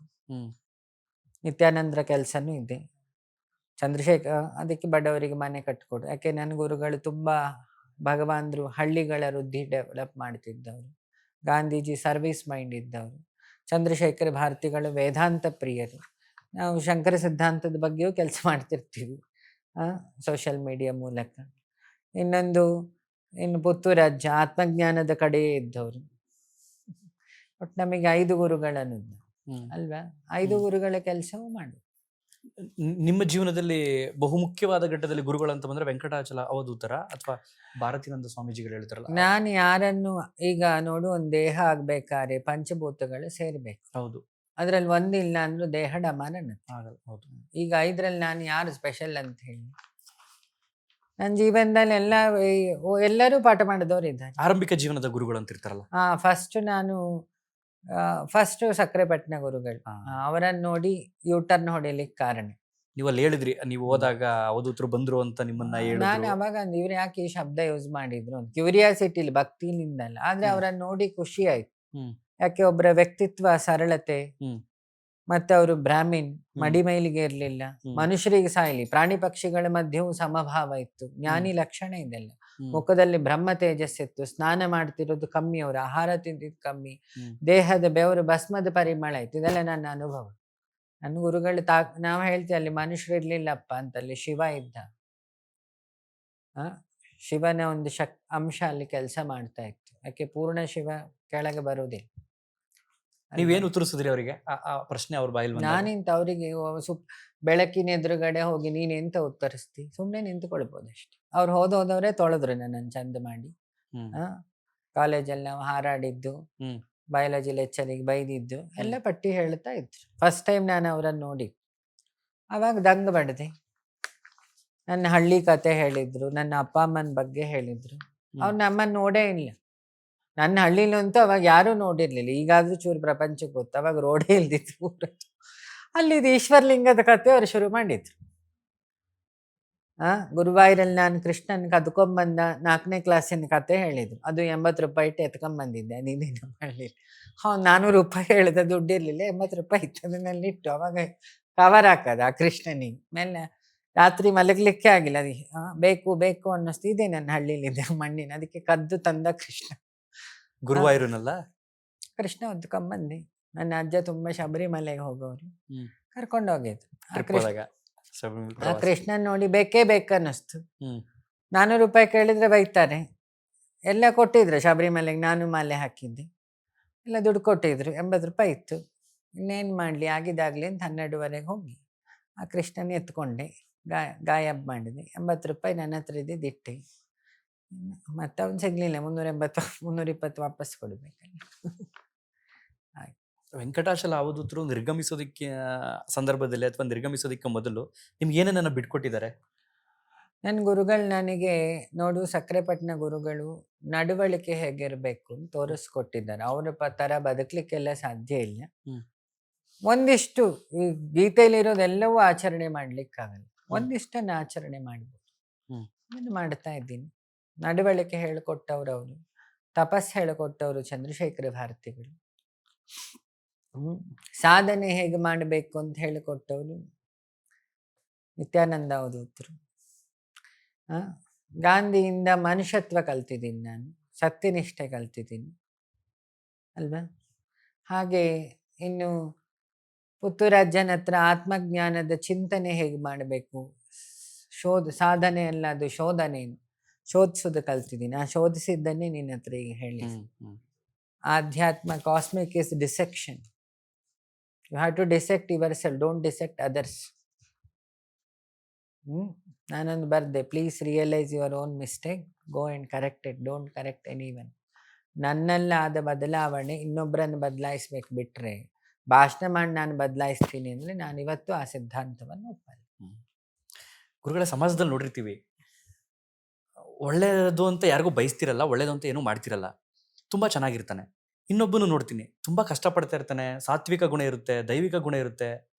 ನಿತ್ಯಾನಂದರ ಕೆಲಸನೂ ಇದೆ. ಚಂದ್ರಶೇಖರ್ ಅದಕ್ಕೆ ಬಡವರಿಗೆ ಮನೆ ಕಟ್ಕೊಡು. ಯಾಕೆ ನನ್ನ ಗುರುಗಳು ತುಂಬಾ ಭಗವಾನ್ರು ಹಳ್ಳಿಗಳ ವೃದ್ಧಿ ಡೆವಲಪ್ ಮಾಡ್ತಿದ್ದವರು. ಗಾಂಧೀಜಿ ಸರ್ವಿಸ್ ಮೈಂಡ್ ಇದ್ದವರು. ಚಂದ್ರಶೇಖರ ಭಾರತಿಗಳು ವೇದಾಂತ ಪ್ರಿಯರು. ನಾವು ಶಂಕರ ಸಿದ್ಧಾಂತದ ಬಗ್ಗೆಯೂ ಕೆಲಸ ಮಾಡ್ತಿರ್ತೀವಿ ಸೋಷಿಯಲ್ ಮೀಡಿಯಾ ಮೂಲಕ. ಇನ್ನು ಪುತ್ತೂರಜ್ಜ ಆತ್ಮಜ್ಞಾನದ ಕಡೆಯೇ ಇದ್ದವರು. ಒಟ್ಟು ನಮಗೆ 5 ಗುರುಗಳನ್ನು ಅಲ್ವಾ? 5 ಗುರುಗಳ ಕೆಲಸವೂ ಮಾಡು. ನಿಮ್ಮ ಜೀವನದಲ್ಲಿ ಬಹುಮುಖ್ಯವಾದ ಘಟ್ಟದಲ್ಲಿ ಗುರುಗಳು ಅಂತ ಬಂದ್ರೆ ವೆಂಕಟಾಚಲ ಅವಧೂತರ ಅಥವಾ ಭಾರತೀನಂದ ಸ್ವಾಮೀಜಿಗಳು ಹೇಳ್ತಾರಲ್ಲ, ನಾನು ಯಾರನ್ನು ಈಗ ನೋಡು, ಒಂದು ದೇಹ ಆಗ್ಬೇಕಾದ್ರೆ ಪಂಚಭೂತಗಳು ಸೇರ್ಬೇಕು. ಹೌದು. ಅದ್ರಲ್ಲಿ ಒಂದಿಲ್ಲ ಅಂದ್ರೂ ದೇಹ ಡಮಾನ ಆಗಲ್ಲ. ಹೌದು. ಈಗ 5ರಲ್ಲಿ ನಾನು ಯಾರು ಸ್ಪೆಷಲ್ ಅಂತ ಹೇಳಿ? ನನ್ನ ಜೀವನದಲ್ಲಿ ಎಲ್ಲರೂ ಪಾಠ ಮಾಡಿದವರು ಇದ್ದಾರೆ. ಆರಂಭಿಕ ಜೀವನದ ಗುರುಗಳು ಅಂತ ಇರ್ತಾರಲ್ಲ, ಫಸ್ಟ್ ಸಕ್ರೆಪಟ್ಟಣ ಗುರುಗಳು. ಅವರನ್ನು ನೋಡಿ ಯೂಟರ್ನ್ ಹೊಡಿಲಿಕ್ಕೆ ಕಾರಣ. ನೀವು ಅಲ್ಲಿ ಹೇಳಿದ್ರಿ, ನೀವು ಹೋದಾಗ ಅವಧೂತರು ಬಂದ್ರು ಅಂತ ನಿಮ್ಮನ್ನ ನಾನು ಅವಾಗ ಇವ್ರು ಯಾಕೆ ಈ ಶಬ್ದ ಯೂಸ್ ಮಾಡಿದ್ರು ಅಂತ ಕ್ಯೂರಿಯಾಸಿಟಿಲಿ, ಭಕ್ತಿನಿಂದಲ್ಲ. ಆದ್ರೆ ಅವರನ್ನು ನೋಡಿ ಖುಷಿ ಆಯ್ತು. ಯಾಕೆ? ಒಬ್ಬರ ವ್ಯಕ್ತಿತ್ವ ಸರಳತೆ, ಮತ್ತೆ ಅವರು ಬ್ರಾಹ್ಮಿನ್, ಮಡಿಮೈಲಿಗೆ ಇರ್ಲಿಲ್ಲ. ಮನುಷ್ಯರಿಗೆ ಸಾಯಲಿ, ಪ್ರಾಣಿ ಪಕ್ಷಿಗಳ ಮಧ್ಯೆಯೂ ಸಮಭಾವ ಇತ್ತು. ಜ್ಞಾನಿ ಲಕ್ಷಣ ಇದೆಲ್ಲ. ಮುಖದಲ್ಲಿ ಬ್ರಹ್ಮ ತೇಜಸ್ಸಿತ್ತು. ಸ್ನಾನ ಮಾಡ್ತಿರೋದು ಕಮ್ಮಿ, ಅವರು ಆಹಾರ ತಿಂದಿದ್ದು ಕಮ್ಮಿ. ದೇಹದ ಬೆವರು ಭಸ್ಮದ ಪರಿಮಳ ಇತ್ತು. ಇದೆಲ್ಲ ನನ್ನ ಅನುಭವ. ನನ್ನ ಗುರುಗಳು ನಾವು ಹೇಳ್ತೀವಿ ಅಲ್ಲಿ ಮನುಷ್ಯರು ಇರ್ಲಿಲ್ಲಪ್ಪ ಅಂತ, ಅಲ್ಲಿ ಶಿವ ಇದ್ದ. ಶಿವನ ಒಂದು ಅಂಶ ಅಲ್ಲಿ ಕೆಲಸ ಮಾಡ್ತಾ ಇತ್ತು. ಯಾಕೆ? ಪೂರ್ಣ ಶಿವ ಕೆಳಗೆ ಬರುವುದಿಲ್ಲ. ನೀವೇನು ಉತ್ತರಿಸಿದ್ರಿ ಅವರಿಗೆ ಆ ಪ್ರಶ್ನೆ? ಅವ್ರ ಬಾಯಲ್ಲಿ ನಾನಿಂತ ಅವರಿಗೆ ಬೆಳಕಿನ ಎದುರುಗಡೆ ಹೋಗಿ ನೀನ್ ಎಂತ ಉತ್ತರಿಸ್ತಿ? ಸುಮ್ನೆ ನಿಂತ್ಕೊಳ್ಬೋದು ಅಷ್ಟೆ. ಅವ್ರು ಹೋದವರೇ ತೊಳೆದ್ರು ನನ್ನನ್ನು ಚಂದ ಮಾಡಿ. ಕಾಲೇಜಲ್ಲಿ ನಾವು ಹಾರಾಡಿದ್ದು, ಬಯಾಲಜಿ ಲೆಕ್ಚರಿಗೆ ಬೈದಿದ್ದು ಎಲ್ಲ ಪಟ್ಟಿ ಹೇಳ್ತಾ ಇದ್ರು. ಫಸ್ಟ್ ಟೈಮ್ ನಾನು ಅವರನ್ನು ನೋಡಿ ಅವಾಗ ದಂಗ ಬಡ್ದೆ. ನನ್ನ ಹಳ್ಳಿ ಕತೆ ಹೇಳಿದ್ರು, ನನ್ನ ಅಪ್ಪ ಅಮ್ಮನ ಬಗ್ಗೆ ಹೇಳಿದ್ರು. ಅವ್ರು ನಮ್ಮನ್ನು ನೋಡೇ ಇಲ್ಲ. ನನ್ನ ಹಳ್ಳಿಲಂತೂ ಅವಾಗ ಯಾರೂ ನೋಡಿರ್ಲಿಲ್ಲ. ಈಗಾದ್ರೂ ಚೂರು ಪ್ರಪಂಚಕ್ಕೆ ಗೊತ್ತು. ಅವಾಗ ರೋಡೇ ಇಲ್ದಿತ್ತು. ಅಲ್ಲಿದ್ದು ಈಶ್ವರಲಿಂಗದ ಕತೆ ಅವ್ರು ಶುರು ಮಾಡಿದ್ರು. ಗುರುವಾಯೂರಲ್ಲಿ ನಾನು ಕೃಷ್ಣನ್ ಕದ್ಕೊಂಬಂದ 4ನೇ ಕ್ಲಾಸಿನ ಕತೆ ಹೇಳಿದ್ರು. ಅದು 80 ರೂಪಾಯಿ ಇಟ್ಟು ಎತ್ಕೊಂಬಂದಿದ್ದೆ. ನೀನೇನು ಮಾಡಲಿಲ್ಲ. 400 ರೂಪಾಯಿ ಹೇಳಿದ, ದುಡ್ಡಿರ್ಲಿಲ್ಲ. 80 ರೂಪಾಯಿ ಇತ್ತು, ಅದನ್ನೆಲ್ಲ ಇಟ್ಟು ಅವಾಗ ಕವರ್ ಹಾಕದ ಆ ಕೃಷ್ಣನಿಗೆ. ಮೇಲೆ ರಾತ್ರಿ ಮಲಗಲಿಕ್ಕೆ ಆಗಿಲ್ಲ. ಅದಕ್ಕೆ ಬೇಕು ಬೇಕು ಅನ್ನಿಸ್ತಿದೆ. ನನ್ನ ಹಳ್ಳಿಲಿದ್ದೆ ಮಣ್ಣಿನ, ಅದಕ್ಕೆ ಕದ್ದು ತಂದ ಕೃಷ್ಣ. ಗುರುವಾಯೂರನಲ್ಲ, ಕೃಷ್ಣ ಹೊದ್ಕೊಂಬಂದೆ. ನನ್ನ ಅಜ್ಜ ತುಂಬಾ ಶಬರಿಮಲೆಗೆ ಹೋಗೋರು, ಕರ್ಕೊಂಡು ಹೋಗಿದ್ರು. ಆ ಕೃಷ್ಣನ್ ನೋಡಿ ಬೇಕೇ ಬೇಕನ್ನಿಸ್ತು. 400 ರೂಪಾಯಿ ಕೇಳಿದ್ರೆ ಬೈತಾರೆ. ಎಲ್ಲ ಕೊಟ್ಟಿದ್ರು ಶಬರಿಮಲೆಗೆ. ನಾನು ಮಾಲೆ ಹಾಕಿದ್ದೆ, ಎಲ್ಲ ದುಡ್ಡು ಕೊಟ್ಟಿದ್ರು. 80 ರೂಪಾಯಿ ಇತ್ತು. ಇನ್ನೇನು ಮಾಡಲಿ, ಆಗಿದಾಗ್ಲಿ ಅಂತ 12ವರೆಗೆ ಹೋಗಿ ಆ ಕೃಷ್ಣನ ಎತ್ಕೊಂಡೆ, ಗಾಯಬ್ ಮಾಡಿದೆ. 80 ರೂಪಾಯಿ ನನ್ನ ಹತ್ರ ಇದ್ದಿದ್ದು ಇಟ್ಟೆ. ಮತ್ತೆ ಅವ್ನು ಸಿಗ್ಲಿಲ್ಲ. 320 ವಾಪಸ್ ಕೊಡ್ಬೇಕಲ್ಲ. ವೆಂಕಟಾಚಲ ಅವಧೂತರು ನಿರ್ಗಮಿಸೋದಕ್ಕೆ ಸಂದರ್ಭದಲ್ಲಿ ಅಥವಾ ನಿರ್ಗಮಿಸೋದಕ್ಕೆ ಮೊದಲು ನಿಮ್ಗೆ ಏನನ್ನ ಬಿಟ್ಕೊಟ್ಟಿದ್ದಾರೆ? ನನ್ನ ಗುರುಗಳು ನನಗೆ ನೋಡು, ಸಕ್ರೆಪಟ್ಟಣ ಗುರುಗಳು ನಡವಳಿಕೆ ಹೇಗಿರ್ಬೇಕು ಅಂತ ತೋರಿಸ್ಕೊಟ್ಟಿದ್ದಾರೆ. ಅವ್ರ ತರ ಬದುಕಲಿಕ್ಕೆಲ್ಲ ಸಾಧ್ಯ ಇಲ್ಲ. ಒಂದಿಷ್ಟು ಈ ಗೀತೆಯಲ್ಲಿರೋದೆಲ್ಲವೂ ಆಚರಣೆ ಮಾಡ್ಲಿಕ್ಕಾಗಲ್ಲ. ಒಂದಿಷ್ಟನ್ನು ಆಚರಣೆ ಮಾಡ್ಬೋದು. ನಾನು ಮಾಡ್ತಾ ಇದ್ದೀನಿ. ನಡವಳಿಕೆ ಹೇಳಿಕೊಟ್ಟವ್ರು ಅವರು, ತಪಸ್ ಹೇಳಿಕೊಟ್ಟವರು ಚಂದ್ರಶೇಖರ ಭಾರತಿಗಳು, ಸಾಧನೆ ಹೇಗೆ ಮಾಡಬೇಕು ಅಂತ ಹೇಳಿಕೊಟ್ಟವರು ನಿತ್ಯಾನಂದ ಅವಧೂತರು. ಗಾಂಧಿಯಿಂದ ಮನುಷ್ಯತ್ವ ಕಲ್ತಿದ್ದೀನಿ ನಾನು. ಸತ್ಯನಿಷ್ಠೆ ಕಲ್ತಿದ್ದೀನಿ ಅಲ್ವಾ. ಹಾಗೆ ಇನ್ನು ಪುತ್ತೂರಜ್ಜನ ಹತ್ರ ಆತ್ಮಜ್ಞಾನದ ಚಿಂತನೆ ಹೇಗೆ ಮಾಡಬೇಕು, ಸಾಧನೆ ಅಲ್ಲ ಅದು ಶೋಧನೆ, ಶೋಧಿಸೋದು ಕಲ್ತಿದ್ದೀನಿ. ಆ ಶೋಧಿಸಿದ್ದನ್ನೇ ನಿನ್ನ ಹತ್ರ ಈಗ ಹೇಳಿ. ಆಧ್ಯಾತ್ಮ cosmic is dissection. You have to dissect yourself, don't dissect others. ನಾನೊಂದು ಬರ್ದೆ, please realise your own mistake, go and correct it, don't correct anyone. ನನ್ನಲ್ಲಾದ ಬದಲಾವಣೆ ಇನ್ನೊಬ್ಬರನ್ನು ಬದಲಾಯಿಸ್ಬೇಕು ಬಿಟ್ರೆ, ಭಾಷಣ ಮಾಡಿ ನಾನು ಬದಲಾಯಿಸ್ತೀನಿ ಅಂದರೆ ನಾನು ಇವತ್ತು ಆ ಸಿದ್ಧಾಂತವನ್ನು ಒಪ್ಪಲ್ಲ. ಗುರುಗಳ ಸಮಾಜದಲ್ಲಿ ನೋಡಿರ್ತೀವಿ, ಒಳ್ಳೇದು ಅಂತ ಯಾರಿಗೂ ಬಯಸ್ತಿರಲ್ಲ, ಒಳ್ಳೇದು ಅಂತ ಏನೂ ಮಾಡ್ತಿರಲ್ಲ, ತುಂಬ ಚೆನ್ನಾಗಿರ್ತಾನೆ. ಇನ್ನೊಬ್ಬನು ನೋಡ್ತೀನಿ, ತುಂಬ ಕಷ್ಟಪಡ್ತಾ ಇರ್ತಾನೆ, ಸಾತ್ವಿಕ ಗುಣ ಇರುತ್ತೆ, ದೈವಿಕ ಗುಣ ಇರುತ್ತೆ,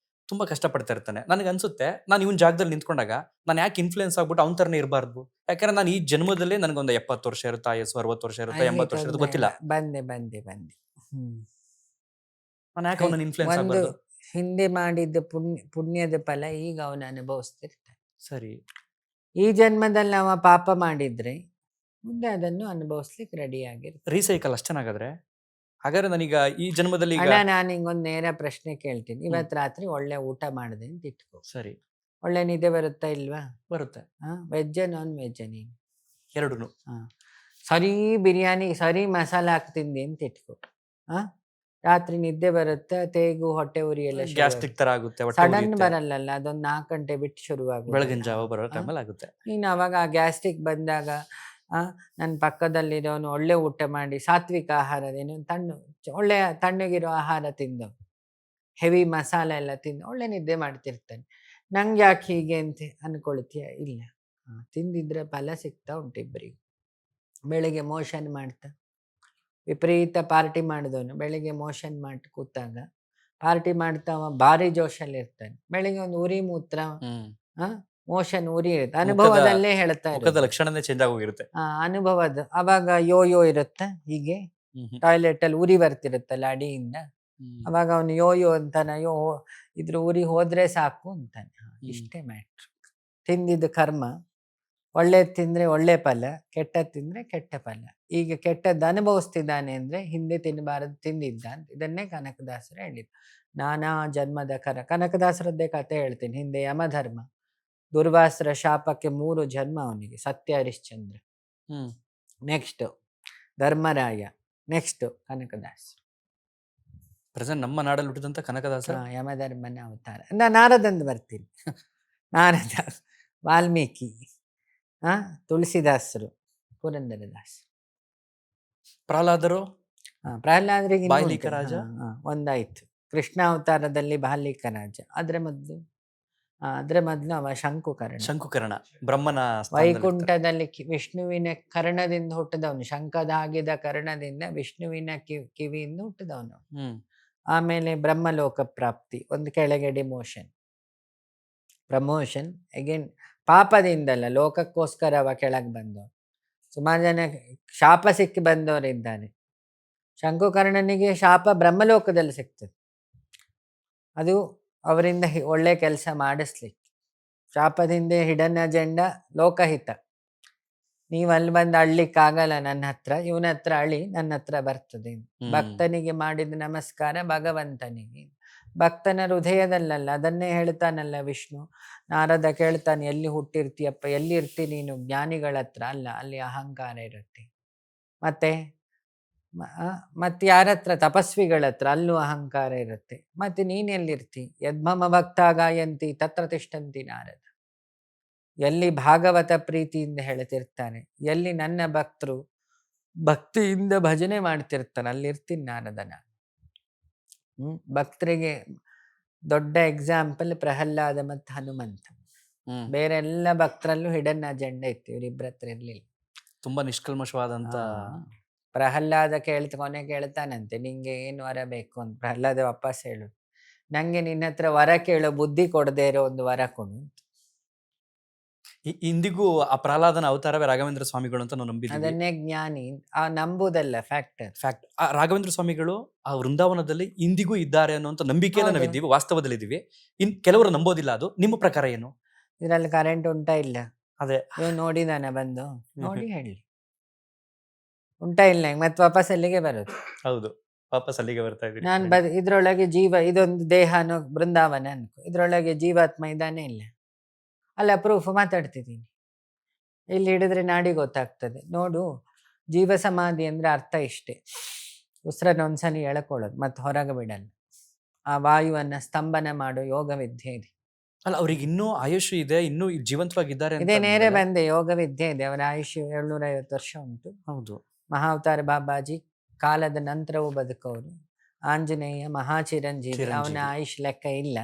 ತುಂಬ ಕಷ್ಟಪಡ್ತಾ ಇರ್ತಾನೆ. ನನಗೆ ಅನ್ಸುತ್ತೆ, ನಾನು ಇವನ್ ಜಾಗದಲ್ಲಿ ನಿಂತ್ಕೊಂಡಾಗ ನಾನು ಯಾಕೆ ಇನ್ಫ್ಲೂಯೆನ್ಸ್ ಆಗ್ಬಿಟ್ಟು ಅವನ ಥರನೇ ಇರಬಾರ್ದು. ಯಾಕಂದ್ರೆ ನಾನು ಈ ಜನ್ಮದಲ್ಲೇ ನನಗೊಂದು 70 ವರ್ಷ ಇರುತ್ತೆ, ಆಯಸ್ಸು 60 ವರ್ಷ ಇರುತ್ತೆ, 80 ವರ್ಷ ಇರುತ್ತೆ, ಗೊತ್ತಿಲ್ಲ. ಬಂದೆ ನಾನು ಯಾಕೆ ಅವನನ್ನು ಇನ್ಫ್ಲೂಯೆನ್ಸ್ ಒಂದು ಆಗಬಾರ್ದು. ಹಿಂದೆ ಮಾಡಿದ್ದ ಪುಣ್ಯದ ಫಲ ಈಗ ಅವನು ಅನುಭವಿಸ್ತಿರ್ತಾನೆ. ಸರಿ, ಈ ಜನ್ಮದಲ್ಲಿ ನಾವು ಪಾಪ ಮಾಡಿದ್ರೆ ಮುಂದೆ ಅದನ್ನು ಅನುಭವಿಸ್ಲಿಕ್ಕೆ ರೆಡಿ ಆಗಿರ್ತಾರೆ. ರೀಸೈಕಲ್ ಅಷ್ಟು ಚೆನ್ನಾಗಾದ್ರೆ. ಹಾಗಾದ್ರೆ ನಾನೀಗ ಈ ಜನ್ಮದಲ್ಲಿ ಈಗ ಅಣ್ಣ, ನಾನು ಹಿಂಗೊಂದು ನೇರ ಪ್ರಶ್ನೆ ಕೇಳ್ತೀನಿ. ಇವತ್ತು ರಾತ್ರಿ ಒಳ್ಳೆ ಊಟ ಮಾಡಿದೆ ಅಂತ ಇಟ್ಕೋ, ಸರಿ, ಒಳ್ಳೆ ನಿದ್ದೆ ಬರುತ್ತಾ ಇಲ್ವಾ? ಬರುತ್ತೆ. ವೆಜ್ಜ ನಾನ್ ವೆಜ್ಜ ನೀನು? ಎರಡೂ. ಸರಿ ಬಿರಿಯಾನಿ ಸರಿ ಮಸಾಲ ಹಾಕ್ತಿಂದೆ ಅಂತ ಇಟ್ಕೋ, ರಾತ್ರಿ ನಿದ್ದೆ ಬರುತ್ತೆ, ತೇಗು ಹೊಟ್ಟೆ ಉರಿ ಎಲ್ಲ ಗ್ಯಾಸ್ಟ್ರಿಕ್ ತರ ಆಗುತ್ತೆ, ಸಡನ್ ಬರಲ್ಲ, ಅದೊಂದು 4 ಗಂಟೆ ಬಿಟ್ಟು ಶುರುವಾಗುತ್ತೆ, ಬೆಳಗಿನ ಜಾವ ಬರೋ ಟೈಮಲ್ಲಿ ಆಗುತ್ತೆ. ನೀನು ಅವಾಗ ಆ ಗ್ಯಾಸ್ಟ್ರಿಕ್ ಬಂದಾಗ ನನ್ನ ಪಕ್ಕದಲ್ಲಿರೋನು ಒಳ್ಳೆ ಊಟ ಮಾಡಿ ಸಾತ್ವಿಕ ಆಹಾರದೇನು ಒಳ್ಳೆ ತಣ್ಣಗಿರೋ ಆಹಾರ ತಿಂದು ಹೆವಿ ಮಸಾಲ ಎಲ್ಲ ತಿಂದು ಒಳ್ಳೆ ನಿದ್ದೆ ಮಾಡ್ತಿರ್ತಾನೆ. ನಂಗೆ ಯಾಕೆ ಹೀಗೆ ಅಂತ ಅನ್ಕೊಳ್ತೀಯ? ಇಲ್ಲ, ತಿಂದಿದ್ರೆ ಫಲ ಸಿಗ್ತಾ ಉಂಟು ಇಬ್ಬರಿಗೂ. ಬೆಳಿಗ್ಗೆ ಮೋಷನ್ ಮಾಡ್ತಾ ವಿಪರೀತ ಪಾರ್ಟಿ ಮಾಡಿದವನು ಬೆಳಿಗ್ಗೆ ಮೋಷನ್ ಮಾಡಿ ಕೂತಾಗ ಪಾರ್ಟಿ ಮಾಡ್ತಾ ಭಾರಿ ಜೋಶಲ್ಲಿ ಇರ್ತಾನೆ. ಬೆಳಿಗ್ಗೆ ಒಂದು ಉರಿ ಮೂತ್ರ ಮೋಷನ್ ಉರಿ ಇರುತ್ತೆ, ಅನುಭವದಲ್ಲೇ ಹೇಳ್ತಾ ಇರುತ್ತೆ, ಲಕ್ಷಣನೇ ಚೇಂಜ್ ಆಗೋಗಿರುತ್ತೆ. ಅನುಭವದ. ಅವಾಗ ಯೋ ಇರುತ್ತೆ, ಹೀಗೆ ಟಾಯ್ಲೆಟ್ ಅಲ್ಲಿ ಉರಿ ಬರ್ತಿರುತ್ತಲ್ಲ ಅಡಿಯಿಂದ, ಅವಾಗ ಅವನು ಯೋ ಅಂತಾನ, ಇದ್ರ ಉರಿ ಹೋದ್ರೆ ಸಾಕು ಅಂತಾನೆ. ಇಷ್ಟೇ ಮ್ಯಾಟ್ರ್. ತಿಂದಿದ್ದು ಕರ್ಮ, ಒಳ್ಳೇದು ತಿಂದ್ರೆ ಒಳ್ಳೆ ಫಲ, ಕೆಟ್ಟದ್ದು ತಿಂದ್ರೆ ಕೆಟ್ಟ ಫಲ. ಈಗ ಕೆಟ್ಟದ್ದು ಅನುಭವಿಸ್ತಿದ್ದಾನೆ ಅಂದ್ರೆ ಹಿಂದೆ ತಿನ್ನಬಾರದು ತಿಂದಿದ್ದ ಅಂತ. ಇದನ್ನೇ ಕನಕದಾಸರು ಹೇಳಿದ್ರು. ನಾನಾ ಜನ್ಮದ ಕನಕದಾಸರದ್ದೇ ಕತೆ ಹೇಳ್ತೀನಿ. ಹಿಂದೆ ಯಮಧರ್ಮ, ದುರ್ವಾಸರ ಶಾಪಕ್ಕೆ 3 ಜನ್ಮ ಅವನಿಗೆ. Satya Harishchandra, next Dharmaraya, next Kanakadasa. Present ನಮ್ಮ ನಾಡಲ್ಲಿ ಹುಟ್ಟಿದಂತ ಕನಕದಾಸ ಯಮಧರ್ಮನ ಅವತಾರ. ನಾರದಂದು ಬರ್ತೀನಿ. ನಾರದ, ವಾಲ್ಮೀಕಿ, ತುಳಸಿದಾಸರು, ಪುರಂದರದಾಸ, ಪ್ರಹ್ಲಾದರು. ಪ್ರಹ್ಲಾದರಿಗೆ ಬಾಲ್ಮೀಕ ರಾಜ ಒಂದಾಯ್ತು. ಕೃಷ್ಣ ಅವತಾರದಲ್ಲಿ ಬಾಲ್ಮೀಕ ರಾಜ. ಅದ್ರ ಮೊದ್ಲು ಅವ ಶಂಕುಕರ್ಣ, ಬ್ರಹ್ಮನ ವೈಕುಂಠದಲ್ಲಿ ವಿಷ್ಣುವಿನ ಕರ್ಣದಿಂದ ಹುಟ್ಟಿದವನು. ಶಂಖದಾಗಿದ ಕರ್ಣದಿಂದ ವಿಷ್ಣುವಿನ ಕಿವಿಯಿಂದ ಹುಟ್ಟಿದವನು. ಆಮೇಲೆ ಬ್ರಹ್ಮಲೋಕ ಪ್ರಾಪ್ತಿ, ಒಂದು ಕೆಳಗೆ ಪ್ರಮೋಷನ್ ಅಗೇನ್. ಪಾಪದಿಂದಲ್ಲ, ಲೋಕಕ್ಕೋಸ್ಕರ ಅವ ಕೆಳಗೆ ಬಂದವನು. ಸುಮಾರು ಜನ ಶಾಪ ಸಿಕ್ಕಿ ಬಂದವರಿದ್ದಾರೆ. ಶಂಕುಕರ್ಣನಿಗೆ ಶಾಪ ಬ್ರಹ್ಮಲೋಕದಲ್ಲಿ ಸಿಗ್ತದೆ, ಅದು ಅವರಿಂದ ಒಳ್ಳೆ ಕೆಲಸ ಮಾಡಿಸ್ಲಿಕ್ಕೆ. ಶಾಪದಿಂದ ಹಿಡನ್ ಅಜೆಂಡಾ ಲೋಕಹಿತ. ನೀವು ಅಲ್ಲಿ ಬಂದು ಅಳ್ಲಿಕ್ಕಾಗಲ್ಲ ನನ್ನ ಹತ್ರ, ಇವನ ಹತ್ರ ಅಳಿ, ನನ್ನ ಹತ್ರ ಬರ್ತದೆ. ಭಕ್ತನಿಗೆ ಮಾಡಿದ ನಮಸ್ಕಾರ ಭಗವಂತನಿಗೆ. ಭಕ್ತನ ಹೃದಯದಲ್ಲಲ್ಲ, ಅದನ್ನೇ ಹೇಳ್ತಾನಲ್ಲ ವಿಷ್ಣು. ನಾರದ ಕೇಳ್ತಾನೆ, ಎಲ್ಲಿ ಹುಟ್ಟಿರ್ತೀಯಪ್ಪ, ಎಲ್ಲಿ ಇರ್ತಿ ನೀನು? ಜ್ಞಾನಿಗಳ ಹತ್ರ ಅಲ್ಲ, ಅಲ್ಲಿ ಅಹಂಕಾರ ಇರುತ್ತೆ. ಮತ್ತೆ ಯಾರ ಹತ್ರ? ತಪಸ್ವಿಗಳ ಹತ್ರ, ಅಲ್ಲೂ ಅಹಂಕಾರ ಇರುತ್ತೆ. ಮತ್ತೆ ನೀನೆಲ್ಲಿರ್ತಿ? ಯದ್ಮಮ ಭಕ್ತ ಗಾಯಂತಿ ತತ್ರ ತಿಷ್ಠಂತಿ ನಾರದ. ಎಲ್ಲಿ ಭಾಗವತ ಪ್ರೀತಿಯಿಂದ ಹೇಳ್ತಿರ್ತಾನೆ, ಎಲ್ಲಿ ನನ್ನ ಭಕ್ತರು ಭಕ್ತಿಯಿಂದ ಭಜನೆ ಮಾಡ್ತಿರ್ತಾನೆ, ಅಲ್ಲಿರ್ತೀನಿ ನಾರದನ. ಭಕ್ತರಿಗೆ ದೊಡ್ಡ ಎಕ್ಸಾಂಪಲ್ ಪ್ರಹ್ಲಾದ ಮತ್ತು ಹನುಮಂತ. ಬೇರೆ ಎಲ್ಲ ಭಕ್ತರಲ್ಲೂ ಹಿಡನ್ ಅಜೆಂಡಾ ಇತ್ತು, ಇವರಿಬ್ಬರ ಹತ್ರ ಇರ್ಲಿಲ್ಲ. ತುಂಬಾ ನಿಷ್ಕಲ್ಮಶವಾದಂತ. ಪ್ರಹ್ಲಾದ ಕೊನೆ ಕೇಳ್ತಾನಂತೆ, ನಿಂಗೆ ಏನು ವರ ಬೇಕು ಅಂತ. ಪ್ರಹ್ಲಾದ ವಾಪಸ್ ಹೇಳು, ನಂಗೆ ನಿನ್ನ ಹತ್ರ ವರ ಕೇಳೋ ಬುದ್ಧಿ ಕೊಡದೇ ಇರೋ ಒಂದು ವರ ಕೊಡು ಅಂತ. ಇಂದಿಗೂ ಆ ಪ್ರಹ್ಲಾದನ ಅವತಾರವೇ ರಾಘವೇಂದ್ರ ಸ್ವಾಮಿಗಳು ಅಂತ ನಾವು ನಂಬಿದ್ದೀವಿ. ಅದನ್ನೇ ಜ್ಞಾನಿ ನಂಬುದಲ್ಲ, ಫ್ಯಾಕ್ಟ್. ಆ ರಾಘವೇಂದ್ರ ಸ್ವಾಮಿಗಳು ಆ ವೃಂದಾವನದಲ್ಲಿ ಇಂದಿಗೂ ಇದ್ದಾರೆ ಅನ್ನುವಂಥ ನಂಬಿಕೆಯಲ್ಲಿ ನಾವಿದ್ದೀವಿ, ವಾಸ್ತವದಲ್ಲಿ ಇದ್ದೀವಿ. ಕೆಲವರು ನಂಬೋದಿಲ್ಲ. ಅದು ನಿಮ್ಮ ಪ್ರಕಾರ ಏನು? ಇದ್ರಲ್ಲಿ ಕರೆಂಟ್ ಉಂಟಾ ಇಲ್ಲ? ಅದೇ ನೋಡಿದಾನೆ ಬಂದು ನೋಡಿ ಹೇಳಿ. ಉಂಟಾ ಇಲ್ಲ ಮತ್ತೆ ವಾಪಸ್ ಅಲ್ಲಿಗೆ ಬರೋದು. ಹೌದು, ವಾಪಸ್ ಅಲ್ಲಿಗೆ ಬರ್ತಾ ಇದ್ದೀರಿ. ನಾನು ಇದ್ರೊಳಗೆ ಇದೊಂದು ದೇಹನೋ ಬೃಂದಾವನ ಅನ್ಕೋ, ಇದ್ರೊಳಗೆ ಜೀವಾತ್ಮ ಇದ್ದಾನೆ ಇಲ್ಲ. ಅಲ್ಲ ಪ್ರೂಫ್ ಮಾತಾಡ್ತಿದ್ದೀನಿ. ಇಲ್ಲಿ ಹಿಡಿದ್ರೆ ನಾಡಿ ಗೊತ್ತಾಗ್ತದೆ ನೋಡು. ಜೀವ ಸಮಾಧಿ ಅಂದ್ರೆ ಅರ್ಥ ಇಷ್ಟೇ, ಉಸಿರನ್ನ ಒಂದ್ಸಲಿ ಎಳ್ಕೊಳ್ಳೋದು ಮತ್ತೆ ಹೊರಗೆ ಬಿಡಲ್ಲ. ಆ ವಾಯುವನ್ನ ಸ್ತಂಭನ ಮಾಡೋ ಯೋಗ ವಿದ್ಯೆ ಇದೆ. ಅಲ್ಲ, ಅವ್ರಿಗೆ ಇನ್ನೂ ಆಯುಷ್ ಇದೆ, ಇನ್ನೂ ಜೀವಂತವಾಗಿದ್ದಾರೆ ಅಂತ ಇದೇ ನೇರೆ ಅಂದ್ಮೇಲೆ- ಬಂದೆ ಯೋಗ ವಿದ್ಯೆ ಇದೆ. ಅವರ ಆಯುಷ್ಯ 750 ವರ್ಷ ಉಂಟು. ಹೌದು. ಮಹಾವತಾರ ಬಾಬಾಜಿ ಕಾಲದ ನಂತರವೂ ಬದುಕೋರು. ಆಂಜನೇಯ ಮಹಾಚಿರಂಜೀವಿ, ಅವನ ಚಿರಂಜೀವಿ. ಆಯುಷ್ ಲೆಕ್ಕ ಇಲ್ಲ.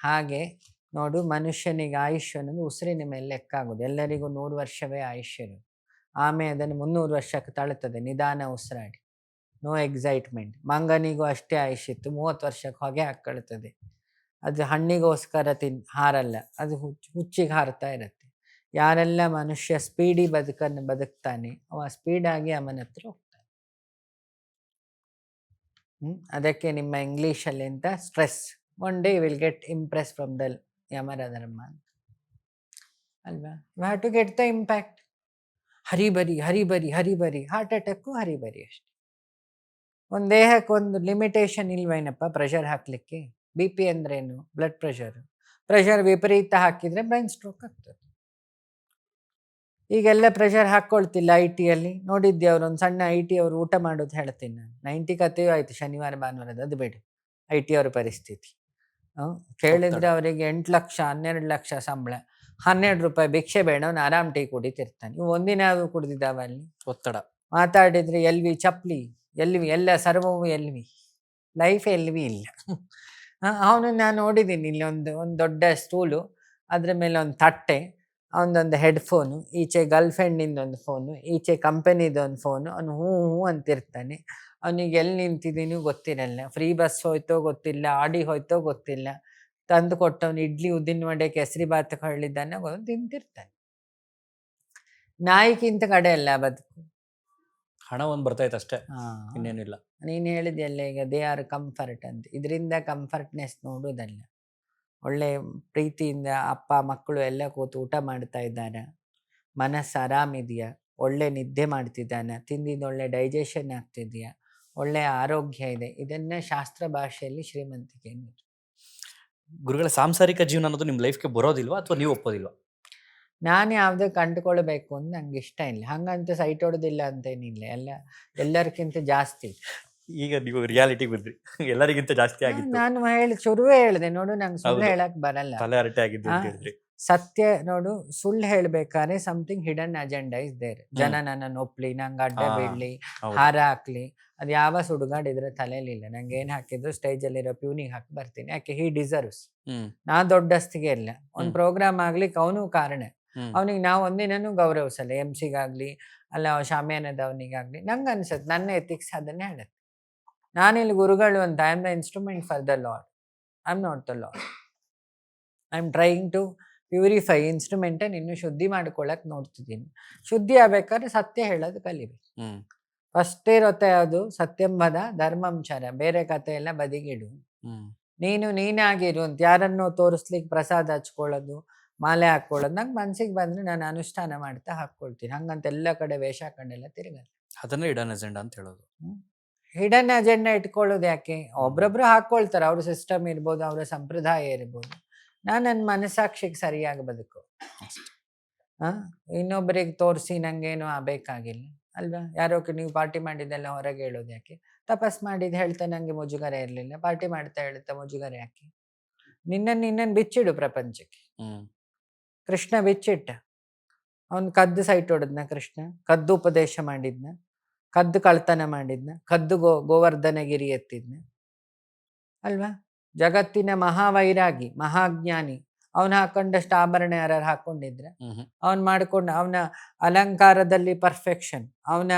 ಹಾಗೆ ನೋಡು, ಮನುಷ್ಯನಿಗೆ ಆಯುಷ್ಯ ಅನ್ನೋದು ಉಸಿರಿನ ಮೇಲೆ ಲೆಕ್ಕ ಆಗೋದು. ಎಲ್ಲರಿಗೂ 100 ವರ್ಷವೇ ಆಯುಷ್ಯ ಇರೋದು. ಆಮೇಲೆ ಅದನ್ನು 300 ವರ್ಷಕ್ಕೆ ತಳ್ಳುತ್ತದೆ ನಿಧಾನ ಉಸಿರಾಡಿ, ನೋ ಎಕ್ಸೈಟ್ಮೆಂಟ್. ಮಂಗನಿಗೂ ಅಷ್ಟೇ ಆಯುಷ್ಯಿತ್ತು, 30 ವರ್ಷಕ್ಕೆ ಹೊಗೆ ಹಾಕ್ಕೊಳ್ತದೆ. ಅದು ಹಣ್ಣಿಗೋಸ್ಕರ ಹಾರಲ್ಲ, ಅದು ಹುಚ್ಚಿಗೆ ಹಾರ್ತಾ ಇರುತ್ತೆ. ಯಾರೆಲ್ಲ ಮನುಷ್ಯ ಸ್ಪೀಡಿ ಬದುಕನ್ನು ಬದುಕ್ತಾನೆ ಅವ ಸ್ಪೀಡಾಗಿ ಅವನ ಹತ್ರ ಹೋಗ್ತಾನೆ. ಅದಕ್ಕೆ ನಿಮ್ಮ ಇಂಗ್ಲೀಷಲ್ಲಿ ಅಂತ stress, one day will get impress from the ಯಮರ ಧರ್ಮ ಅಂತ ಅಲ್ವಾ. You have to get the impact. Hurry burry hurry burry hurry burry, heart attack hurry burry ಅಷ್ಟೆ. ಒಂದು ದೇಹಕ್ಕೆ ಒಂದು ಲಿಮಿಟೇಷನ್ ಇಲ್ವೇನಪ್ಪ ಪ್ರೆಷರ್ ಹಾಕ್ಲಿಕ್ಕೆ. ಬಿ ಪಿ ಅಂದ್ರೇನು? ಬ್ಲಡ್ ಪ್ರೆಷರ್ ವಿಪರೀತ ಹಾಕಿದ್ರೆ ಬ್ರೈನ್ ಸ್ಟ್ರೋಕ್ ಆಗ್ತದೆ. ಈಗೆಲ್ಲ ಪ್ರೆಷರ್ ಹಾಕ್ಕೊಳ್ತಿಲ್ಲ. IT ನೋಡಿದ್ದೆ, ಅವ್ರು ಒಂದು ಸಣ್ಣ IT ಅವರು ಊಟ ಮಾಡೋದು ಹೇಳ್ತೀನಿ ನಾನು. 90 ಕತೆಯೂ ಆಯ್ತು ಶನಿವಾರ ಭಾನುವಾರದ, ಅದು ಬೇಡ. IT ಅವ್ರ ಪರಿಸ್ಥಿತಿ ಕೇಳಿದ್ರೆ ಅವರಿಗೆ 8 ಲಕ್ಷ 12 ಲಕ್ಷ ಸಂಬಳ, 12 ರೂಪಾಯಿ ಭಿಕ್ಷೆ ಬೇಡ, ಅವ್ನು ಆರಾಮ್ ಟೀ ಕುಡಿತಿರ್ತಾನೆ. ಇವು ಒಂದಿನ ಅದು ಕುಡ್ದಿದ್ದಾವ ಅಲ್ಲಿ. ಒತ್ತಡ ಮಾತಾಡಿದ್ರೆ ಎಲ್ವಿ ಚಪ್ಲಿ, ಎಲ್ವಿ ಎಲ್ಲ ಸರ್ವವು ಎಲ್ವಿ, ಲೈಫ್ ಎಲ್ವಿ ಇಲ್ಲ. ಅವನು ನಾನು ನೋಡಿದ್ದೀನಿ. ಇಲ್ಲಿ ಒಂದು ದೊಡ್ಡ ಸ್ಟೂಲು, ಅದ್ರ ಮೇಲೆ ಒಂದು ತಟ್ಟೆ, ಅವನದೊಂದು ಹೆಡ್ಫೋನು, ಈಚೆ ಗರ್ಲ್ಫ್ರೆಂಡಿಂದ ಒಂದು ಫೋನು, ಈಚೆ ಕಂಪನಿದೊಂದು ಫೋನು. ಅವನು ಹ್ಞೂ ಅಂತಿರ್ತಾನೆ. ಅವನಿಗೆ ಎಲ್ಲಿ ನಿಂತಿದ್ದೀನೂ ಗೊತ್ತಿರಲ್ಲ. ಫ್ರೀ ಬಸ್ ಹೋಯ್ತೋ ಗೊತ್ತಿಲ್ಲ, ಆಡಿ ಹೋಯ್ತೋ ಗೊತ್ತಿಲ್ಲ. ತಂದು ಕೊಟ್ಟವನು ಇಡ್ಲಿ ಉದ್ದಿನ ವಡೆ ಕೇಸರಿ ಬಾತ್ ಹೇಳಿದ್ದಾನೆ, ತಿಂತಿರ್ತಾನೆ. ನಾಯಿಗಿಂತ ಕಡೆ ಅಲ್ಲ ಬದುಕು. ಹಣ ಒಂದು ಬರ್ತಾಯ್ತು ಅಷ್ಟೇ, ಇನ್ನೇನಿಲ್ಲ. ನೀನು ಹೇಳಿದೆಯಲ್ಲ ಈಗ ದೇ ಆರ್ ಕಂಫರ್ಟ್ ಅಂತ. ಇದರಿಂದ ಕಂಫರ್ಟ್ನೆಸ್ ನೋಡೋದಲ್ಲ. ಒಳ್ಳೆ ಪ್ರೀತಿಯಿಂದ ಅಪ್ಪ ಮಕ್ಕಳು ಎಲ್ಲ ಕೂತು ಊಟ ಮಾಡ್ತಾ ಇದ್ದಾನ, ಮನಸ್ಸು ಆರಾಮಿದೆಯಾ, ಒಳ್ಳೆ ನಿದ್ದೆ ಮಾಡ್ತಿದ್ದಾನ, ತಿಂದಿದ್ದು ಒಳ್ಳೆ ಡೈಜೆಷನ್ ಆಗ್ತಿದೆಯಾ, ಒಳ್ಳೆ ಆರೋಗ್ಯ ಇದೆ. ಇದನ್ನ ಶಾಸ್ತ್ರ ಭಾಷೆಯಲ್ಲಿ ಶ್ರೀಮಂತಿಕೆ ಅನ್ನೋದು. ಗುರುಗಳ ಸಾಂಸಾರಿಕ ಜೀವನ ಅನ್ನೋದು ನಿಮ್ಮ ಲೈಫ್ಗೆ ಬರೋದಿಲ್ವಾ ಅಥವಾ ನೀವು ಒಪ್ಪೋದಿಲ್ವಾ? ನಾನು ಯಾವುದೇ ಕಂಡುಕೊಳ್ಬೇಕು ಅಂತ ನಂಗೆ ಇಷ್ಟ ಇಲ್ಲ. ಹಂಗಂತ ಸೈಟ್ ಹೊಡೆದಿಲ್ಲ ಅಂತೇನಿಲ್ಲ, ಎಲ್ಲರಿಗಿಂತ ಜಾಸ್ತಿ. ಈಗ ನೀವು ರಿಯಾಲಿಟಿ ಬಂದ್ರಿ, ಎಲ್ಲರಿಗಿಂತ ಜಾಸ್ತಿ ಆಗಿತ್ತು. ನಾನು ಶುರುವೇ ಹೇಳಿದೆ ನೋಡು, ನಂಗೆ ಸುಳ್ಳು ಹೇಳಕ್ ಬರಲ್ಲ. ತಲೆ ಹರಟೆ ಆಗಿದ್ದು ಅಂತ ಹೇಳಿದ್ರಿ. ಸತ್ಯ ನೋಡು, ಸುಳ್ಳು ಹೇಳ್ಬೇಕಾದ್ರೆ something hidden agenda is there. ಜನ ನನ್ನನ್ನು ಒಪ್ಲಿ, ನಂಗೆ ಅಡ್ಡ ಬೀಳ್ಲಿ, ಹಾರ ಹಾಕ್ಲಿ, ಅದು ಯಾವ ಸುಡುಗಾಡಿದ್ರೆ ತಲೆಯಲ್ಲಿಲ್ಲ. ನಂಗೆ ಏನ್ ಹಾಕಿದ್ರು ಸ್ಟೇಜಲ್ಲಿರೋ ಪ್ಯೂನಿಗೆ ಹಾಕಿ ಬರ್ತೀನಿ. ಯಾಕೆ? ಹಿ ಡಿಸರ್ವ್ಸ್. ನಾ ದೊಡ್ಡಸ್ತಿಗೆ ಇಲ್ಲ. ಒಂದು ಪ್ರೋಗ್ರಾಮ್ ಆಗ್ಲಿಕ್ಕೆ ಅವನು ಕಾರಣ. ಅವನಿಗೆ ನಾವು ಒಂದಿನೂ ಗೌರವಿಸಲ್ಲ. MC-ಗಾಗ್ಲಿ ಅಲ್ಲ ಶಾಮಿಯಾನದವನಿಗಾಗ್ಲಿ. ನಂಗೆ ಅನ್ಸತ್ತೆ, ನನ್ನ ಎಥಿಕ್ಸ್ ಅದನ್ನೇ ಹೇಳುತ್ತೆ. ನಾನಿಲ್ಲಿ ಗುರುಗಳು ಅಂತ, I am the instrument for the lord, I am not the lord. I am trying to purify ಇನ್ಸ್ಟ್ರೂಮೆಂಟನ್ನು ಇನ್ನೂ ಶುದ್ಧಿ ಮಾಡ್ಕೊಳಕ್ ನೋಡ್ತಿದ್ದೀನಿ. ಶುದ್ಧಿ ಆಗ್ಬೇಕಾದ್ರೆ ಸತ್ಯ ಹೇಳೋದು ಕಲಿಬೇಕು. ಫಸ್ಟ್ ಇರುತ್ತೆ ಅದು ಸತ್ಯಂಬದ ಧರ್ಮಂಚರ. ಬೇರೆ ಕತೆ ಎಲ್ಲ ಬದಿಗಿಡು. ನೀನಾಗಿರು ಅಂತ ಯಾರನ್ನೋ ತೋರಿಸ್ಲಿಕ್ಕೆ ಪ್ರಸಾದ ಹಚ್ಕೊಳ್ಳೋದು, ಮಾಲೆ ಹಾಕೊಳ್ಳೋದು ನಂಗೆ ಮನ್ಸಿಗೆ ಬಂದ್ರೆ ನಾನು ಅನುಷ್ಠಾನ ಮಾಡ್ತಾ ಹಾಕ್ಕೊಳ್ತೀನಿ. ಹಂಗಂತ ಎಲ್ಲ ಕಡೆ ವೇಷ ಹಾಕೊಂಡೆಲ್ಲ ತಿರುಗಲ್ಲ. ಅದನ್ನೇ ಹಿಡನ್ ಅಜೆಂಡಾ ಅಂತ ಹೇಳೋದು. ಹಿಡನ್ ಅಜೆಂಡಾ ಇಟ್ಕೊಳ್ಳೋದು ಯಾಕೆ? ಒಬ್ರೊಬ್ರು ಹಾಕ್ಕೊಳ್ತಾರೆ, ಅವ್ರ ಸಿಸ್ಟಮ್ ಇರ್ಬೋದು, ಅವರ ಸಂಪ್ರದಾಯ ಇರ್ಬೋದು. ನಾನು ನನ್ನ ಮನಸ್ಸಾಕ್ಷಿಗೆ ಸರಿಯಾಗಿ ಬದುಕು. ಇನ್ನೊಬ್ಬರಿಗೆ ತೋರಿಸಿ ನಂಗೇನು ಬೇಕಾಗಿಲ್ಲ ಅಲ್ವಾ? ಯಾರೋಕೆ ನೀವು ಪಾರ್ಟಿ ಮಾಡಿದ್ದೆಲ್ಲ ಹೊರಗೆ ಹೇಳೋದು ಯಾಕೆ? ತಪಸ್ ಮಾಡಿದ್ದು ಹೇಳ್ತಾ ನಂಗೆ ಮುಜುಗರ ಇರಲಿಲ್ಲ, ಪಾರ್ಟಿ ಮಾಡ್ತಾ ಹೇಳ್ತಾ ಮುಜುಗರ ಯಾಕೆ? ನಿನ್ನನ್ನು ಬಿಚ್ಚಿಡು ಪ್ರಪಂಚಕ್ಕೆ. ಕೃಷ್ಣ ಬಿಚ್ಚಿಟ್ಟ. ಅವನು ಕದ್ದು ಸೈಟ್ ಹೊಡೆದ್ನ ಕೃಷ್ಣ, ಕದ್ದು ಉಪದೇಶ ಮಾಡಿದ್ನ, ಕದ್ದು ಕಳ್ತನ ಮಾಡಿದ್ನ, ಕದ್ದು ಗೋವರ್ಧನಗಿರಿ ಎತ್ತಿದ್ನ ಅಲ್ವಾ? ಜಗತ್ತಿನ ಮಹಾವೈರಾಗಿ ಮಹಾಜ್ಞಾನಿ. ಅವನು ಹಾಕೊಂಡಷ್ಟು ಆಭರಣ ಯಾರು ಹಾಕೊಂಡಿದ್ರೆ? ಅವನ್ ಮಾಡ್ಕೊಂಡು ಅವನ ಅಲಂಕಾರದಲ್ಲಿ ಪರ್ಫೆಕ್ಷನ್, ಅವನ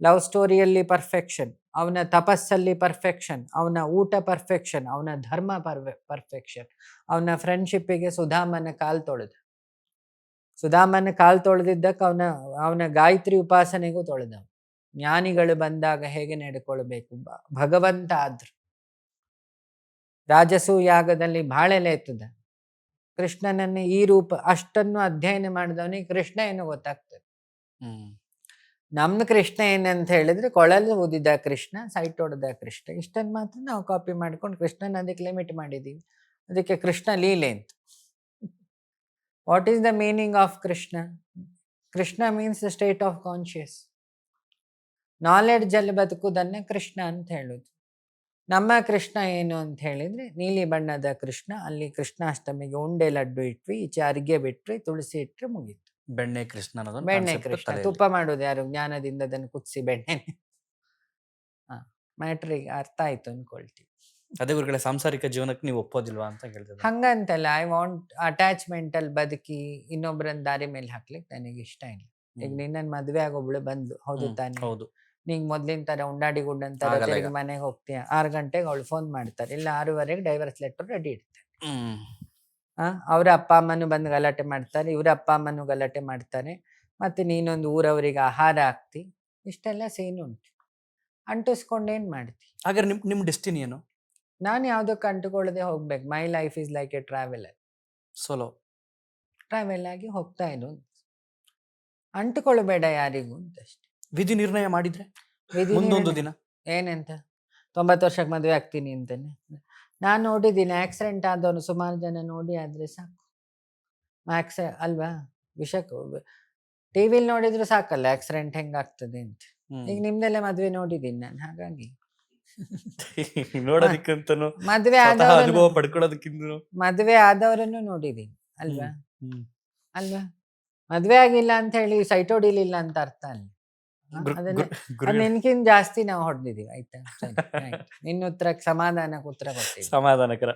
ಲವ್ ಸ್ಟೋರಿಯಲ್ಲಿ ಪರ್ಫೆಕ್ಷನ್, ಅವನ ತಪಸ್ಸಲ್ಲಿ ಪರ್ಫೆಕ್ಷನ್, ಅವನ ಊಟ ಪರ್ಫೆಕ್ಷನ್, ಅವನ ಧರ್ಮ ಪರ್ಫೆಕ್ಷನ್. ಅವನ ಫ್ರೆಂಡ್ಶಿಪ್ಪಿಗೆ ಸುಧಾಮನ ಕಾಲ್ ತೊಳೆದ. ಸುಧಾಮನ ಕಾಲ್ ತೊಳೆದಿದ್ದಕ್ಕೆ ಅವನ ಗಾಯತ್ರಿ ಉಪಾಸನೆಗೂ ತೊಳೆದ. ಜ್ಞಾನಿಗಳು ಬಂದಾಗ ಹೇಗೆ ನಡ್ಕೊಳ್ಬೇಕು, ಭಗವಂತ ಆದ್ರು. ರಾಜಸೂಯಾಗದಲ್ಲಿ ಬಾಳೆಲೆ ಎತ್ತದ. ಕೃಷ್ಣನನ್ನು ಈ ರೂಪ ಅಷ್ಟನ್ನು ಅಧ್ಯಯನ ಮಾಡಿದವನಿಗೆ ಕೃಷ್ಣ ಏನು ಗೊತ್ತಾಗ್ತದೆ. ನಮ್ದು ಕೃಷ್ಣ ಏನಂತ ಹೇಳಿದ್ರೆ ಕೊಳಲು ಊದಿದ ಕೃಷ್ಣ, ಸೈಟ್ ಹೊಡೆದ ಕೃಷ್ಣ. ಇಷ್ಟನ್ನು ಮಾತ್ರ ನಾವು ಕಾಪಿ ಮಾಡ್ಕೊಂಡು ಕೃಷ್ಣನ ಅದಕ್ಕೆ ಲಿಮಿಟ್ ಮಾಡಿದ್ದೀವಿ. ಅದಕ್ಕೆ ಕೃಷ್ಣ ಲೀಲೆ ಅಂತ. What is the meaning of Krishna? Krishna means the state of conscious. ನಾಲೆಡ್ಜಲ್ಲಿ ಬದುಕುವುದನ್ನೇ ಕೃಷ್ಣ ಅಂತ ಹೇಳೋದು. ನಮ್ಮ ಕೃಷ್ಣ ಏನು ಅಂತ ಹೇಳಿದ್ರೆ ನೀಲಿ ಬಣ್ಣದ ಕೃಷ್ಣ. ಅಲ್ಲಿ ಕೃಷ್ಣಾಷ್ಟಮಿಗೆ ಉಂಡೆ ಲಡ್ಡು ಇಟ್ವಿ, ಈಚೆ ಅರ್ಗೆ ಬಿಟ್ವಿ, ತುಳಸಿ ಇಟ್ರೆ ಮುಗೀತು. ಬೆಣ್ಣೆ ಕೃಷ್ಣ ಅನ್ನೋದೊಂದು ಬೆಣ್ಣೆ concept ಕೃಷ್ಣ. ತಲೆಯಲ್ಲಿ. ತುಪ್ಪ ಮಾಡೋದು ಯಾರು? ಜ್ಞಾನದಿಂದ ಅದನ್ನು ಕುದಿಸಿ ಬೆಣ್ಣೆ. ಮ್ಯಾಟ್ರಿಗೆ ಅರ್ಥ ಆಯ್ತು ಅನ್ಕೊಳ್ತೀವಿ. ಅದೇ ಗುರುಗಳೇ, ಸಾಂಸಾರಿಕ ಜೀವನಕ್ಕೆ ನೀವು ಒಪ್ಪೋದಿಲ್ವಾ ಅಂತ ಕೇಳ್ತಿದ್ದೆ. ಹಂಗಂತಲ್ಲ, ಐ ವಾಂಟ್ ಅಟ್ಯಾಚ್ಮೆಂಟ್ ಅಲ್ಲಿ ಬದುಕಿ ಇನ್ನೊಬ್ಬರನ್ನ ದಾರಿ ಮೇಲೆ ಹಾಕ್ಲಿಕ್ಕೆ ನನಗೆ ಇಷ್ಟ ಇಲ್ಲ. ಈಗ ನಿನ್ನನ್ ಮದ್ವೆ ಆಗೊಬ್ಳು ಬಂದ್ಲು, ಹೌದು ತಾನೆ? ಹೌದು. ನಿಂಗ್ ಮೊದ್ಲಿನ ತರ ಉಂಡಾಡಿ ಗುಡ್ಡಂತರ ಆಗಲ್ಲ ತಿರುಗಿ ಈಗ. ಮನೆಗೆ ಹೋಗ್ತೀಯ, 6 ಗಂಟೆಗೆ ಅವಳು ಫೋನ್ ಮಾಡ್ತಾರೆ, ಇಲ್ಲ 6:15ಗೆ ಡೈವರ್ಸ್ ಲೆಟರ್ ರೆಡಿ ಇಡ್ತಾರೆ. ಅವ್ರ ಅಪ್ಪ ಅಮ್ಮನು ಬಂದು ಗಲಾಟೆ ಮಾಡ್ತಾರೆ, ಇವ್ರ ಅಪ್ಪ ಅಮ್ಮನು ಗಲಾಟೆ ಮಾಡ್ತಾರೆ, ಮತ್ತೆ ನೀನೊಂದು ಊರವರಿಗೆ ಆಹಾರ ಹಾಕ್ತಿ. ಇಷ್ಟೆಲ್ಲ ಸೀನ್ ಉಂಟು. ಅಂಟಿಸ್ಕೊಂಡೇನ್ ಮಾಡ್ತಿ? ಹಾಗಾದ್ರೆ ನಿಮ್ ಡೆಸ್ಟಿನಿ ಏನು? ನಾನು ಯಾವ್ದಕ್ಕೆ ಅಂಟುಕೊಳ್ಳದೆ ಹೋಗ್ಬೇಕು. My life is like A traveller. Solo. Travel ಆಗಿ ಹೋಗ್ತಾ ಇರು. ಅಂಟುಕೊಳ್ಬೇಡ ಯಾರಿಗೂ ಅಂತಷ್ಟೇ. ವಿಧಿ ನಿರ್ಣಯ ಮಾಡಿದ್ರೆ ವಿಧಿ ಮುಂದೊಂದು ನಿರ್ಣಯ. ದಿನ ಏನಂತ 90 ವರ್ಷಕ್ಕೆ ಮದುವೆ ಆಗ್ತೀನಿ ಅಂತಾನೆ. ನಾನು ನೋಡಿದ್ದೀನಿ, ಆಕ್ಸಿಡೆಂಟ್ ಆದವನು ಸುಮಾರು ಜನ ನೋಡಿ ಆದ್ರೆ ಸಾಕು. ಅಲ್ವಾ? ವಿಷಕ್ಕೆ ಟಿವಿಲಿ ನೋಡಿದ್ರು ಸಾಕಲ್ಲ ಆಕ್ಸಿಡೆಂಟ್ ಹೆಂಗಾಗ್ತದೆ ಅಂತ. ಈಗ ನಿಮ್ದೆಲ್ಲ ಮದ್ವೆ ನೋಡಿದ್ದೀನಿ ನಾನು, ಹಾಗಾಗಿ ನೋಡೋದಕ್ಕಂತನೂ ಮದ್ವೆ ಸ್ವತಃ ಆದವರನ್ನು ಅನುಭವ ಪಡ್ಕೊಳ್ಳೋದಕ್ಕಿಂತ ಮದ್ವೆ ಆದವರನ್ನು ನೋಡಿದ್ದೀನಿ ಅಲ್ವಾ? ಅಲ್ವಾ? ಮದ್ವೆ ಆಗಿಲ್ಲ ಅಂತ ಹೇಳಿ ಸೈಟ್ ಹೊಡಿಲಿಲ್ಲ ಅಂತ ಅರ್ಥ ಅಲ್ಲ. ಅದನ್ನ ನಿನ್ಕಿಂತ ಜಾಸ್ತಿ ನಾವು ಹೊಡೆದಿದೀವಿ. ಆಯ್ತಾ? ಸರಿ, ಆಯ್ತು. ನಿನ್ನ ಉತ್ತರಕ್ಕೆ ಸಮಾಧಾನಕ್ಕೆ ಉತ್ತರ ಕೊಡ್ತೀವಿ. ಸಮಾಧಾನಕರ.